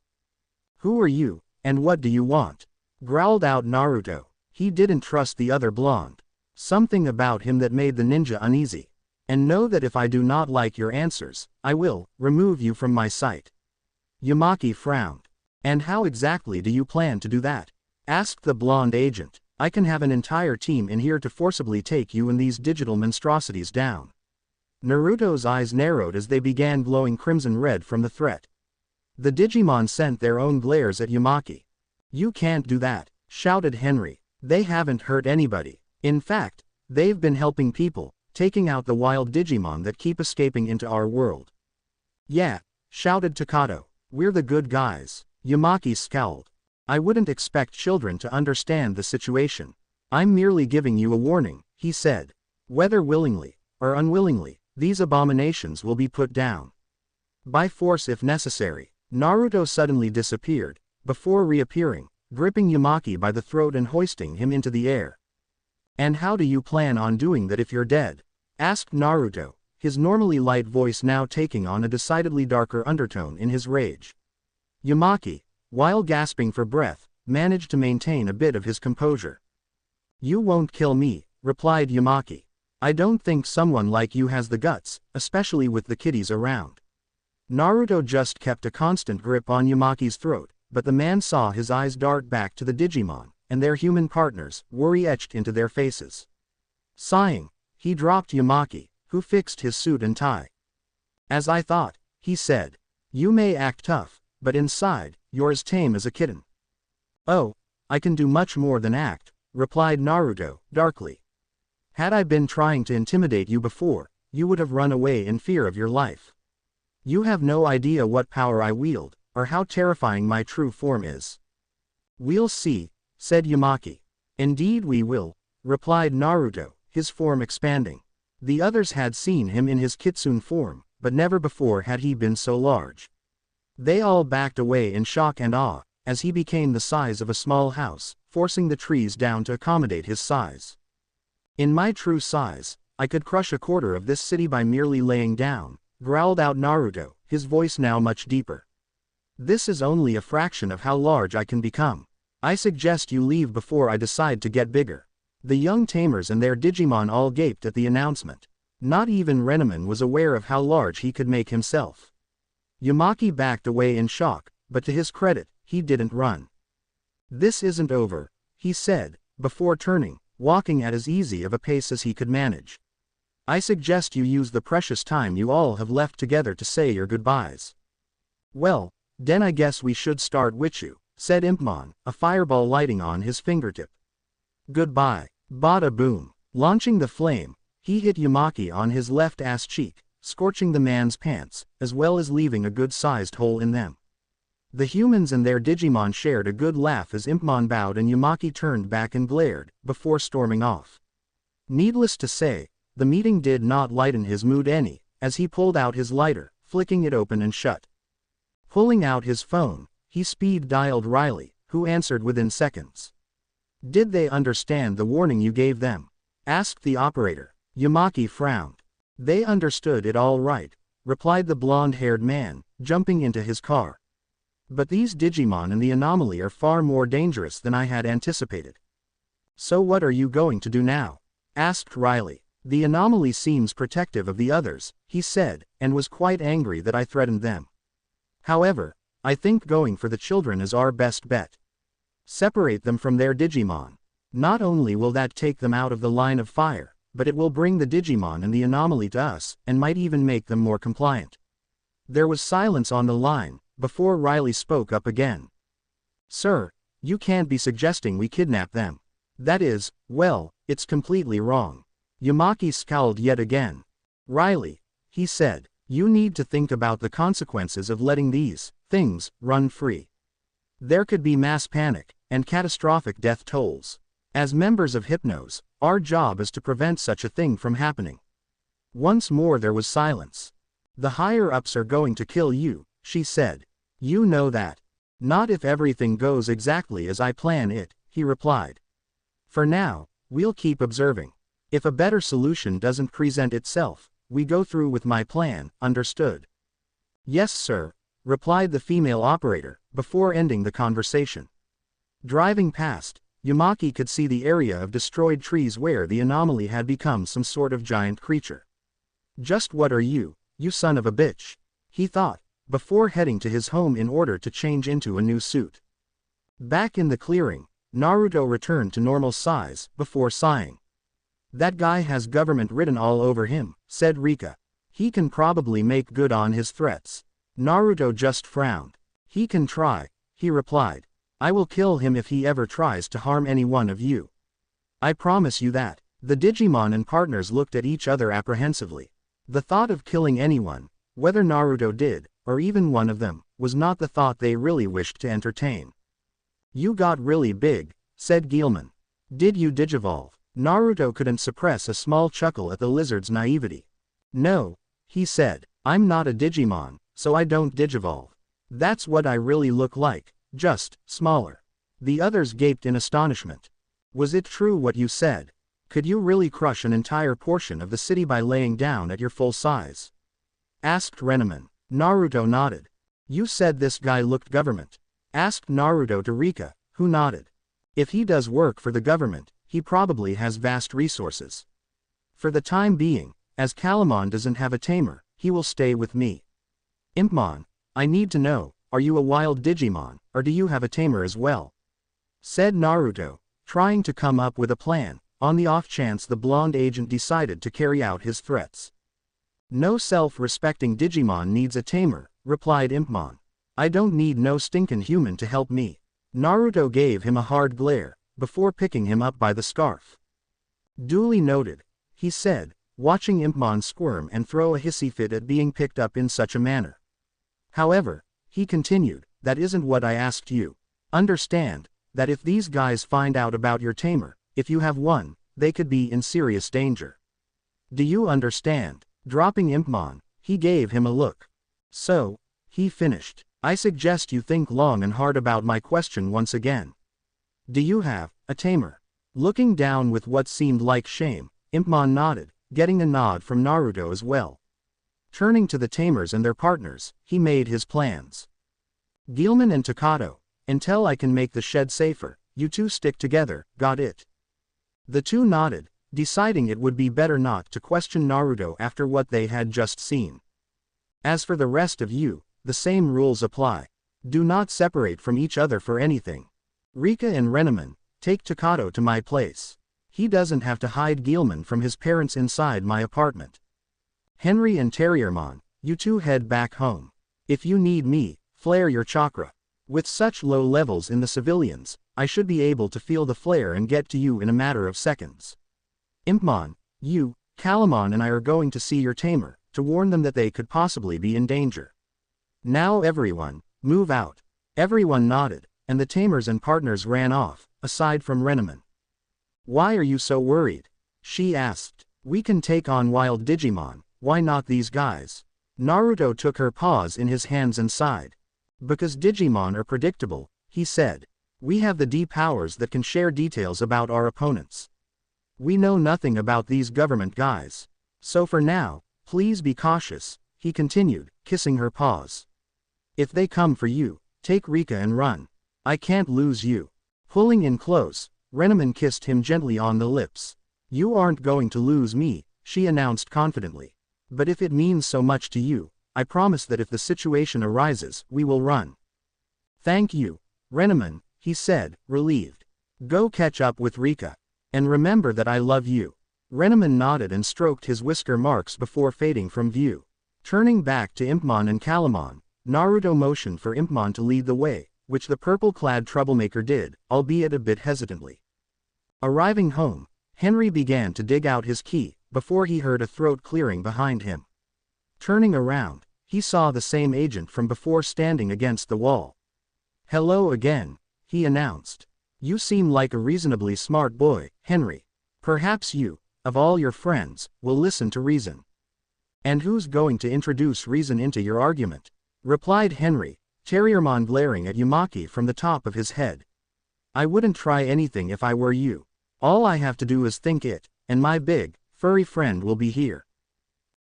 Who are you, and what do you want? Growled out Naruto. He didn't trust the other blonde. Something about him that made the ninja uneasy. And know that if I do not like your answers, I will remove you from my sight. Yamaki frowned. And how exactly do you plan to do that? Asked the blonde agent. I can have an entire team in here to forcibly take you and these digital monstrosities down. Naruto's eyes narrowed as they began glowing crimson red from the threat. The Digimon sent their own glares at Yamaki. You can't do that, shouted Henry. They haven't hurt anybody. In fact, they've been helping people, taking out the wild Digimon that keep escaping into our world. Yeah, shouted Takato. We're the good guys. Yamaki scowled. I wouldn't expect children to understand the situation. I'm merely giving you a warning, he said. Whether willingly or unwillingly, these abominations will be put down. By force if necessary. Naruto suddenly disappeared, before reappearing, gripping Yamaki by the throat and hoisting him into the air. "And how do you plan on doing that if you're dead?" asked Naruto, his normally light voice now taking on a decidedly darker undertone in his rage. Yamaki, while gasping for breath, managed to maintain a bit of his composure. "You won't kill me," replied Yamaki. "I don't think someone like you has the guts, especially with the kiddies around." Naruto just kept a constant grip on Yamaki's throat, but the man saw his eyes dart back to the Digimon, and their human partners, worry etched into their faces. Sighing, he dropped Yamaki, who fixed his suit and tie. "As I thought," he said. "You may act tough, but inside, you're as tame as a kitten." "Oh, I can do much more than act," replied Naruto, darkly. "Had I been trying to intimidate you before, you would have run away in fear of your life. You have no idea what power I wield, or how terrifying my true form is." "We'll see," said Yamaki. "Indeed we will," replied Naruto, his form expanding. The others had seen him in his kitsune form, but never before had he been so large. They all backed away in shock and awe, as he became the size of a small house, forcing the trees down to accommodate his size. "In my true size, I could crush a quarter of this city by merely laying down," growled out Naruto, his voice now much deeper. "This is only a fraction of how large I can become. I suggest you leave before I decide to get bigger." The young tamers and their Digimon all gaped at the announcement. Not even Renamon was aware of how large he could make himself. Yamaki backed away in shock, but to his credit, he didn't run. "This isn't over," he said, before turning, walking at as easy of a pace as he could manage. "I suggest you use the precious time you all have left together to say your goodbyes." "Well, then I guess we should start with you," said Impmon, a fireball lighting on his fingertip. "Goodbye." Bada boom. Launching the flame, he hit Yamaki on his left ass cheek, scorching the man's pants, as well as leaving a good-sized hole in them. The humans and their Digimon shared a good laugh as Impmon bowed and Yamaki turned back and glared, before storming off. Needless to say, the meeting did not lighten his mood any, as he pulled out his lighter, flicking it open and shut. Pulling out his phone, he speed-dialed Riley, who answered within seconds. "Did they understand the warning you gave them?" asked the operator. Yamaki frowned. "They understood it all right," replied the blonde-haired man, jumping into his car. "But these Digimon and the anomaly are far more dangerous than I had anticipated." "So what are you going to do now?" asked Riley. "The anomaly seems protective of the others," he said, and was quite angry that I threatened them. "However, I think going for the children is our best bet. Separate them from their Digimon. Not only will that take them out of the line of fire, but it will bring the Digimon and the anomaly to us, and might even make them more compliant." There was silence on the line, before Riley spoke up again. "Sir, you can't be suggesting we kidnap them. That is, well, it's completely wrong." Yamaki scowled yet again. "Riley," he said, "you need to think about the consequences of letting these things run free. There could be mass panic, and catastrophic death tolls. As members of Hypnos, our job is to prevent such a thing from happening." Once more there was silence. "The higher-ups are going to kill you," she said. "You know that." "Not if everything goes exactly as I plan it," he replied. "For now, we'll keep observing. If a better solution doesn't present itself, we go through with my plan, understood?" "Yes, sir," replied the female operator, before ending the conversation. Driving past, Yamaki could see the area of destroyed trees where the anomaly had become some sort of giant creature. "Just what are you, you son of a bitch?" he thought, before heading to his home in order to change into a new suit. Back in the clearing, Naruto returned to normal size, before sighing. "That guy has government written all over him," said Rika. "He can probably make good on his threats." Naruto just frowned. "He can try," he replied. "I will kill him if he ever tries to harm any one of you. I promise you that." The Digimon and partners looked at each other apprehensively. The thought of killing anyone, whether Naruto did, or even one of them, was not the thought they really wished to entertain. "You got really big," said Guilman. "Did you digivolve?" Naruto couldn't suppress a small chuckle at the lizard's naivety. "No," he said, "I'm not a Digimon, so I don't digivolve. That's what I really look like, just smaller. The others gaped in astonishment. Was it true what you said? Could you really crush an entire portion of the city by laying down at your full size? Asked Renneman. Naruto nodded. You said this guy looked government? Asked Naruto to Rika, who nodded. If he does work for the government, he probably has vast resources. For the time being, as Calamon doesn't have a tamer, he will stay with me. Impmon, I need to know, are you a wild Digimon, or do you have a tamer as well? Said Naruto, trying to come up with a plan, on the off chance the blonde agent decided to carry out his threats. No self-respecting Digimon needs a tamer, replied Impmon. I don't need no stinkin' human to help me. Naruto gave him a hard glare, before picking him up by the scarf. Duly noted, he said, watching Impmon squirm and throw a hissy fit at being picked up in such a manner. However, he continued, that isn't what I asked you. Understand, that if these guys find out about your tamer, if you have one, they could be in serious danger. Do you understand? Dropping Impmon, he gave him a look. So, he finished. I suggest you think long and hard about my question once again. Do you have a tamer? Looking down with what seemed like shame, Impmon nodded, getting a nod from Naruto as well. Turning to the tamers and their partners, he made his plans. Guilman and Takato, until I can make the shed safer, you two stick together, got it? The two nodded, deciding it would be better not to question Naruto after what they had just seen. As for the rest of you, the same rules apply. Do not separate from each other for anything. Rika and Renneman, take Takato to my place. He doesn't have to hide Guilman from his parents inside my apartment. Henry and Terriermon, you two head back home. If you need me, flare your chakra. With such low levels in the civilians, I should be able to feel the flare and get to you in a matter of seconds. Impmon, you, Calamon and I are going to see your tamer, to warn them that they could possibly be in danger. Now everyone, move out. Everyone nodded, and the tamers and partners ran off, aside from Renneman. Why are you so worried? She asked. We can take on wild Digimon, why not these guys? Naruto took her paws in his hands and sighed. Because Digimon are predictable, he said. We have the D powers that can share details about our opponents. We know nothing about these government guys. So for now, please be cautious, he continued, kissing her paws. If they come for you, take Rika and run. I can't lose you. Pulling in close, Renneman kissed him gently on the lips. You aren't going to lose me, she announced confidently. But if it means so much to you, I promise that if the situation arises, we will run. Thank you, Renneman, he said, relieved. Go catch up with Rika. And remember that I love you. Renneman nodded and stroked his whisker marks before fading from view. Turning back to Impmon and Calamon, Naruto motioned for Impmon to lead the way, which the purple-clad troublemaker did, albeit a bit hesitantly. Arriving home, Henry began to dig out his key, before he heard a throat clearing behind him. Turning around, he saw the same agent from before standing against the wall. Hello again, he announced. You seem like a reasonably smart boy, Henry. Perhaps you, of all your friends, will listen to reason. And who's going to introduce reason into your argument? Replied Henry, Terriermon glaring at Yumaki from the top of his head. I wouldn't try anything if I were you. All I have to do is think it, and my big, furry friend will be here.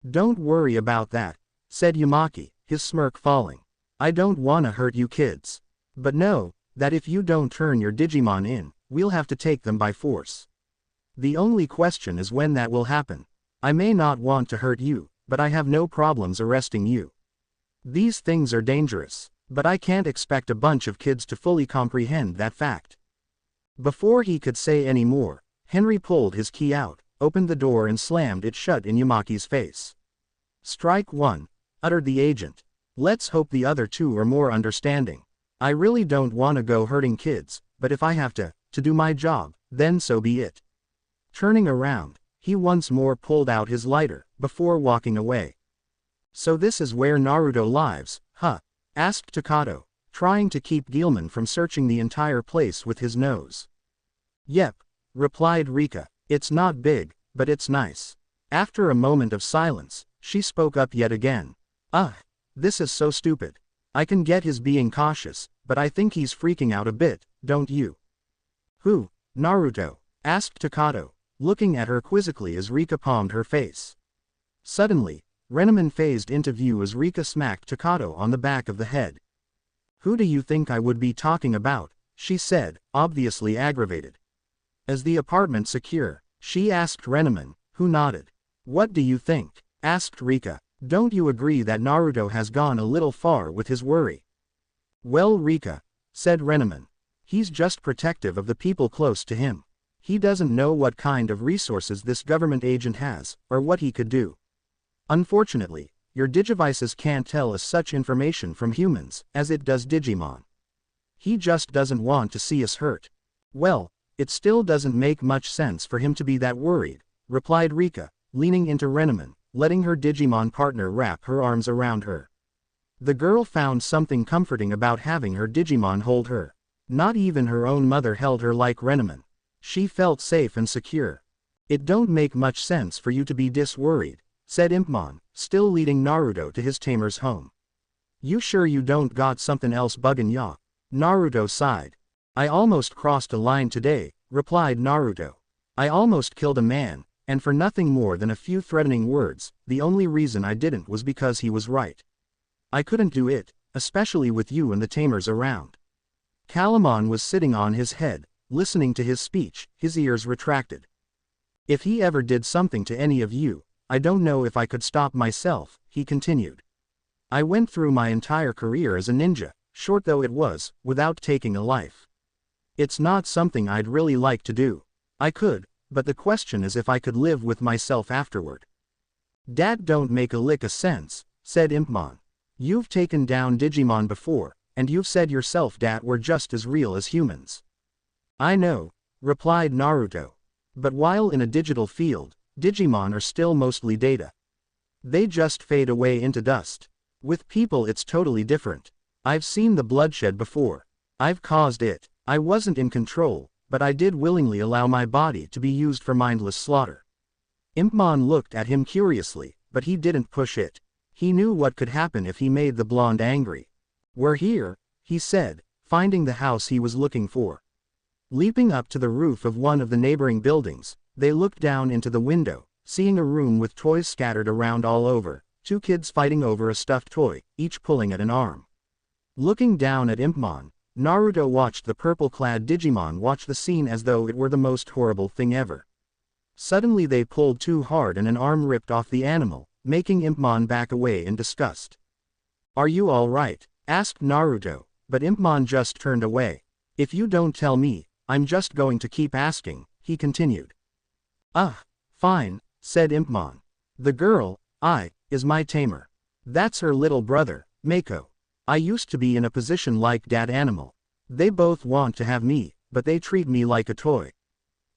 Don't worry about that, said Yumaki, his smirk falling. I don't wanna hurt you kids. But know, that if you don't turn your Digimon in, we'll have to take them by force. The only question is when that will happen. I may not want to hurt you, but I have no problems arresting you. These things are dangerous, but I can't expect a bunch of kids to fully comprehend that fact. Before he could say any more, Henry pulled his key out, opened the door and slammed it shut in Yumaki's face. Strike one, uttered the agent. Let's hope the other two are more understanding. I really don't want to go hurting kids, but if I have to do my job, then so be it. Turning around, he once more pulled out his lighter, before walking away. So this is where Naruto lives, huh? Asked Takato, trying to keep Guilman from searching the entire place with his nose. Yep, replied Rika, it's not big, but it's nice. After a moment of silence, she spoke up yet again. This is so stupid. I can get his being cautious, but I think he's freaking out a bit, don't you? Who? Naruto? Asked Takato, looking at her quizzically as Rika palmed her face. Suddenly, Renamon phased into view as Rika smacked Takato on the back of the head. Who do you think I would be talking about? She said, obviously aggravated. Is the apartment secure? She asked Renamon, who nodded. What do you think? Asked Rika. Don't you agree that Naruto has gone a little far with his worry? Well, Rika, said Renamon. He's just protective of the people close to him. He doesn't know what kind of resources this government agent has, or what he could do. Unfortunately, your digivices can't tell us such information from humans, as it does Digimon. He just doesn't want to see us hurt. Well, it still doesn't make much sense for him to be that worried, replied Rika, leaning into Renamon, letting her Digimon partner wrap her arms around her. The girl found something comforting about having her Digimon hold her. Not even her own mother held her like Renamon. She felt safe and secure. It don't make much sense for you to be worried, said Impmon, still leading Naruto to his tamer's home. You sure you don't got something else buggin' ya? Naruto sighed. I almost crossed a line today, replied Naruto. I almost killed a man, and for nothing more than a few threatening words. The only reason I didn't was because he was right. I couldn't do it, especially with you and the tamers around. Calamon was sitting on his head, listening to his speech, his ears retracted. If he ever did something to any of you, I don't know if I could stop myself, he continued. I went through my entire career as a ninja, short though it was, without taking a life. It's not something I'd really like to do. I could, but the question is if I could live with myself afterward. Dat don't make a lick of sense, said Impmon. You've taken down Digimon before, and you've said yourself dat we're just as real as humans. I know, replied Naruto. But while in a digital field, Digimon are still mostly data. They just fade away into dust. With people it's totally different. I've seen the bloodshed before. I've caused it. I wasn't in control, but I did willingly allow my body to be used for mindless slaughter. Impmon looked at him curiously, but he didn't push it. He knew what could happen if he made the blonde angry. We're here, he said, finding the house he was looking for. Leaping up to the roof of one of the neighboring buildings, they looked down into the window, seeing a room with toys scattered around all over, two kids fighting over a stuffed toy, each pulling at an arm. Looking down at Impmon, Naruto watched the purple-clad Digimon watch the scene as though it were the most horrible thing ever. Suddenly they pulled too hard and an arm ripped off the animal, making Impmon back away in disgust. Are you all right? Asked Naruto, but Impmon just turned away. If you don't tell me, I'm just going to keep asking, he continued. Fine, said Impmon. The girl, is my tamer. That's her little brother, Mako. I used to be in a position like dat animal. They both want to have me, but they treat me like a toy.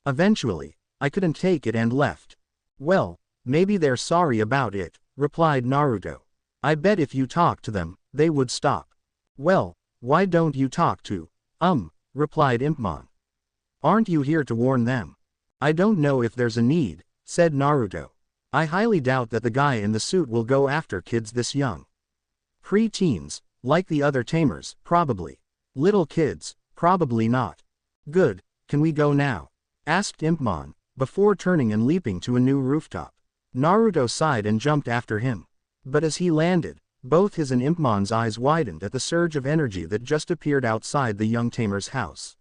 Eventually, I couldn't take it and left. Well, maybe they're sorry about it, replied Naruto. I bet if you talk to them, they would stop. Well, why don't you talk to, replied Impmon. Aren't you here to warn them? I don't know if there's a need, said Naruto. I highly doubt that the guy in the suit will go after kids this young. Pre-teens, like the other tamers, probably. Little kids, probably not. Good, can we go now? Asked Impmon, before turning and leaping to a new rooftop. Naruto sighed and jumped after him. But as he landed, both his and Impmon's eyes widened at the surge of energy that just appeared outside the young tamer's house.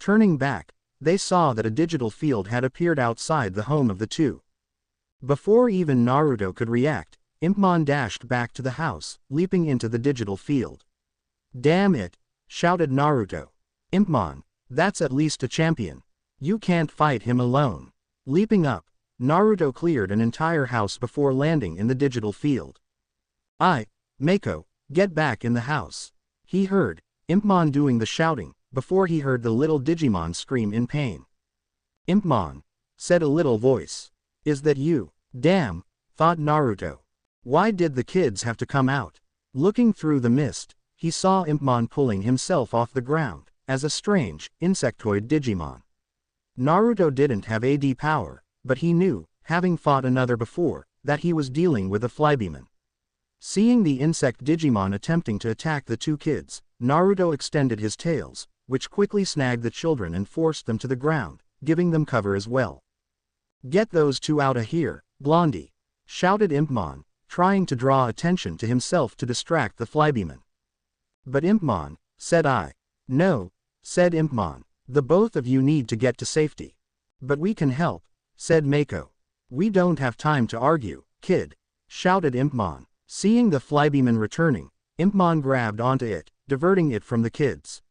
Turning back, they saw that a digital field had appeared outside the home of the two. Before even Naruto could react, Impmon dashed back to the house, leaping into the digital field. Damn it, shouted Naruto. Impmon, that's at least a champion. You can't fight him alone. Leaping up, Naruto cleared an entire house before landing in the digital field. Mako, get back in the house. He heard Impmon doing the shouting, before he heard the little Digimon scream in pain. Impmon, said a little voice. Is that you? Damn, thought Naruto. Why did the kids have to come out? Looking through the mist, he saw Impmon pulling himself off the ground, as a strange, insectoid Digimon. Naruto didn't have AD power, but he knew, having fought another before, that he was dealing with a Flybemon. Seeing the insect Digimon attempting to attack the two kids, Naruto extended his tails, which quickly snagged the children and forced them to the ground, giving them cover as well. "Get those two out of here, Blondie!" shouted Impmon, trying to draw attention to himself to distract the flybeeman. "But Impmon," said I. "No," said Impmon. "The both of you need to get to safety." "But we can help," said Mako. "We don't have time to argue, kid," shouted Impmon. Seeing the flybeeman returning, Impmon grabbed onto it, diverting it from the kids.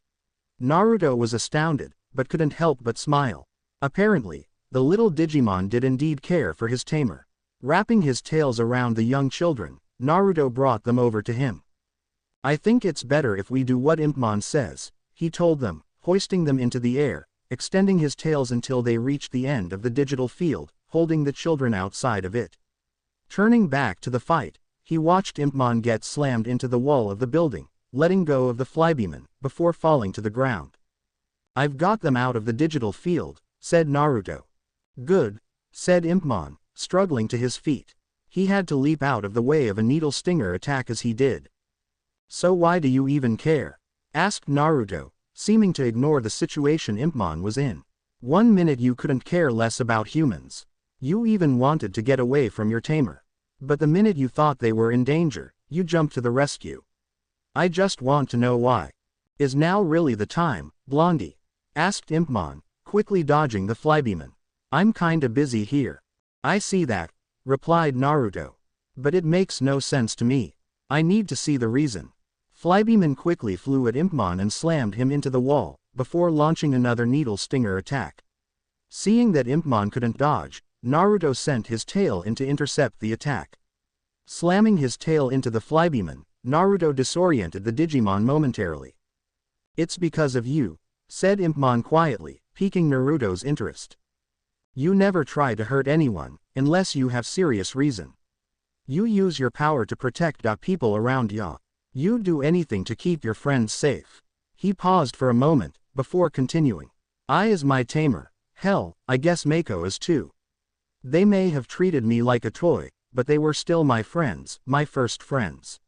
Naruto was astounded, but couldn't help but smile. Apparently, the little Digimon did indeed care for his tamer. Wrapping his tails around the young children, Naruto brought them over to him. "I think it's better if we do what Impmon says," he told them, hoisting them into the air, extending his tails until they reached the end of the digital field, holding the children outside of it. Turning back to the fight, he watched Impmon get slammed into the wall of the building, letting go of the flybeeman, before falling to the ground. "I've got them out of the digital field," said Naruto. "Good," said Impmon, struggling to his feet. He had to leap out of the way of a needle stinger attack as he did. "So why do you even care?" asked Naruto, seeming to ignore the situation Impmon was in. "1 minute you couldn't care less about humans. You even wanted to get away from your tamer. But the minute you thought they were in danger, you jumped to the rescue. I just want to know why. Is now really the time, Blondie?" asked Impmon, quickly dodging the flybeeman. "I'm kinda busy here." "I see that," replied Naruto. "But it makes no sense to me. I need to see the reason." Flybeeman quickly flew at Impmon and slammed him into the wall, before launching another needle stinger attack. Seeing that Impmon couldn't dodge, Naruto sent his tail in to intercept the attack. Slamming his tail into the flybeeman, Naruto disoriented the Digimon momentarily. "It's because of you," said Impmon quietly, piquing Naruto's interest. "You never try to hurt anyone, unless you have serious reason. You use your power to protect people around ya. You do anything to keep your friends safe." He paused for a moment, before continuing. "I is my tamer. Hell, I guess Mako is too. They may have treated me like a toy, but they were still my friends, my first friends.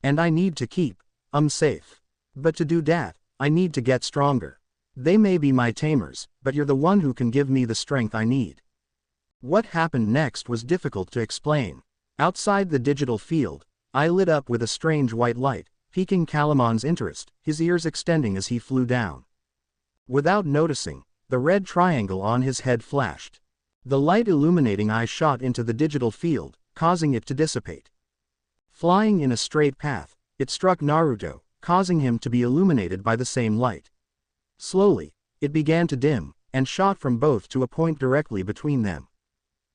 And I need to keep 'em safe. But to do that, I need to get stronger. They may be my tamers, but you're the one who can give me the strength I need." What happened next was difficult to explain. Outside the digital field, I lit up with a strange white light, piquing Calamon's interest, his ears extending as he flew down. Without noticing, the red triangle on his head flashed. The light illuminating eye shot into the digital field, causing it to dissipate. Flying in a straight path, it struck Naruto, causing him to be illuminated by the same light. Slowly, it began to dim, and shot from both to a point directly between them.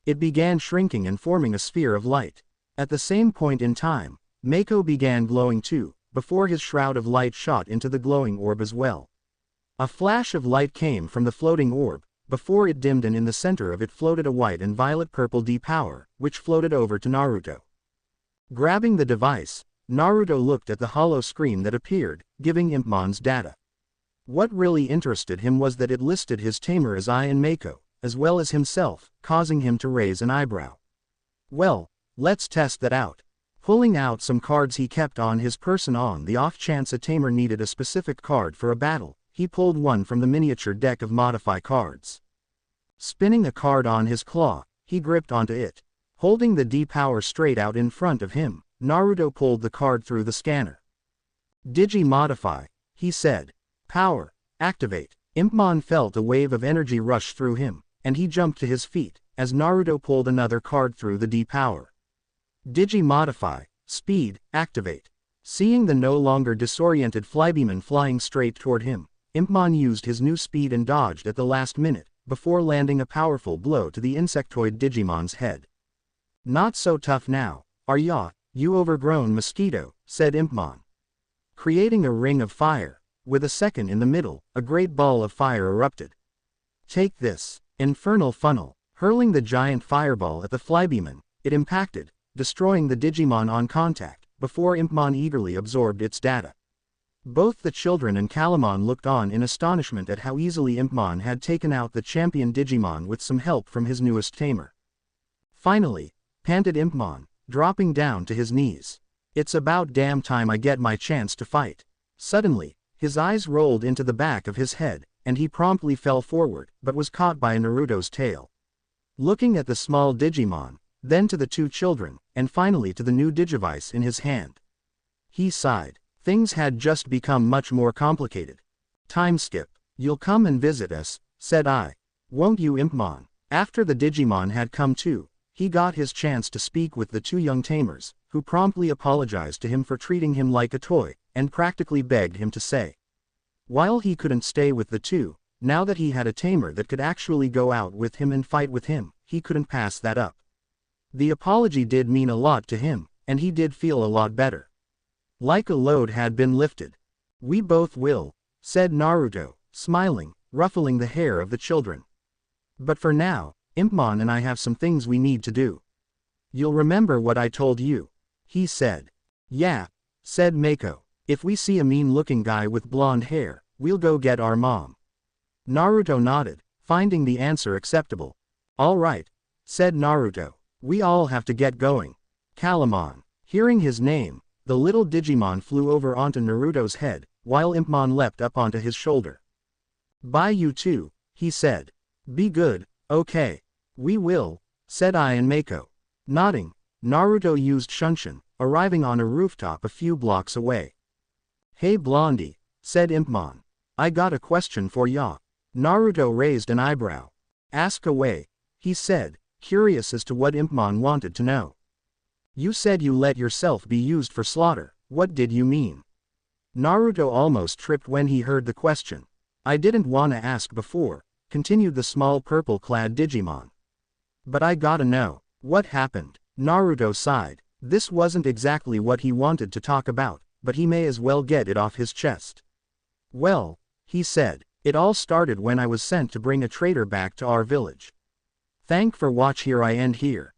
It began shrinking and forming a sphere of light. At the same point in time, Mako began glowing too, before his shroud of light shot into the glowing orb as well. A flash of light came from the floating orb, before it dimmed, and in the center of it floated a white and violet-purple D-power, which floated over to Naruto. Grabbing the device, Naruto looked at the hollow screen that appeared, giving Impmon's data. What really interested him was that it listed his tamer as I and Mako, as well as himself, causing him to raise an eyebrow. "Well, let's test that out." Pulling out some cards he kept on his person on the off chance a tamer needed a specific card for a battle, he pulled one from the miniature deck of modify cards. Spinning a card on his claw, he gripped onto it. Holding the D-power straight out in front of him, Naruto pulled the card through the scanner. "Digi-modify," he said. "Power, activate." Impmon felt a wave of energy rush through him, and he jumped to his feet, as Naruto pulled another card through the D-power. "Digi-modify, speed, activate." Seeing the no longer disoriented flybeeman flying straight toward him, Impmon used his new speed and dodged at the last minute, before landing a powerful blow to the insectoid Digimon's head. "Not so tough now, are ya, you overgrown mosquito," said Impmon. Creating a ring of fire, with a second in the middle, a great ball of fire erupted. "Take this, infernal funnel." Hurling the giant fireball at the flybeeman, it impacted, destroying the Digimon on contact, before Impmon eagerly absorbed its data. Both the children and Calamon looked on in astonishment at how easily Impmon had taken out the champion Digimon with some help from his newest tamer. Finally, panted Impmon, dropping down to his knees. "It's about damn time I get my chance to fight." Suddenly, his eyes rolled into the back of his head, and he promptly fell forward, but was caught by Naruto's tail. Looking at the small Digimon, then to the two children, and finally to the new Digivice in his hand, he sighed. Things had just become much more complicated. Time skip. You'll come and visit us, said I. Won't you, Impmon? After the Digimon had come too, he got his chance to speak with the two young tamers, who promptly apologized to him for treating him like a toy, and practically begged him to stay. While he couldn't stay with the two, now that he had a tamer that could actually go out with him and fight with him, he couldn't pass that up. The apology did mean a lot to him, and he did feel a lot better. Like a load had been lifted. We both will, said Naruto, smiling, ruffling the hair of the children. But for now, Impmon and I have some things we need to do. You'll remember what I told you, he said. Yeah, said Mako. If we see a mean-looking guy with blonde hair, we'll go get our mom. Naruto nodded, finding the answer acceptable. All right, said Naruto. We all have to get going. Calamon. Hearing his name, the little Digimon flew over onto Naruto's head, while Impmon leapt up onto his shoulder. Bye you two, he said. Be good, okay. We will, said I and Mako. Nodding, Naruto used Shunshin, arriving on a rooftop a few blocks away. Hey Blondie, said Impmon. I got a question for ya. Naruto raised an eyebrow. Ask away, he said, curious as to what Impmon wanted to know. You said you let yourself be used for slaughter, what did you mean? Naruto almost tripped when he heard the question. I didn't wanna ask before, continued the small purple-clad Digimon. But I gotta know, what happened? Naruto sighed. This wasn't exactly what he wanted to talk about, but he may as well get it off his chest. Well, he said, it all started when I was sent to bring a traitor back to our village. Thank for watch here I end here.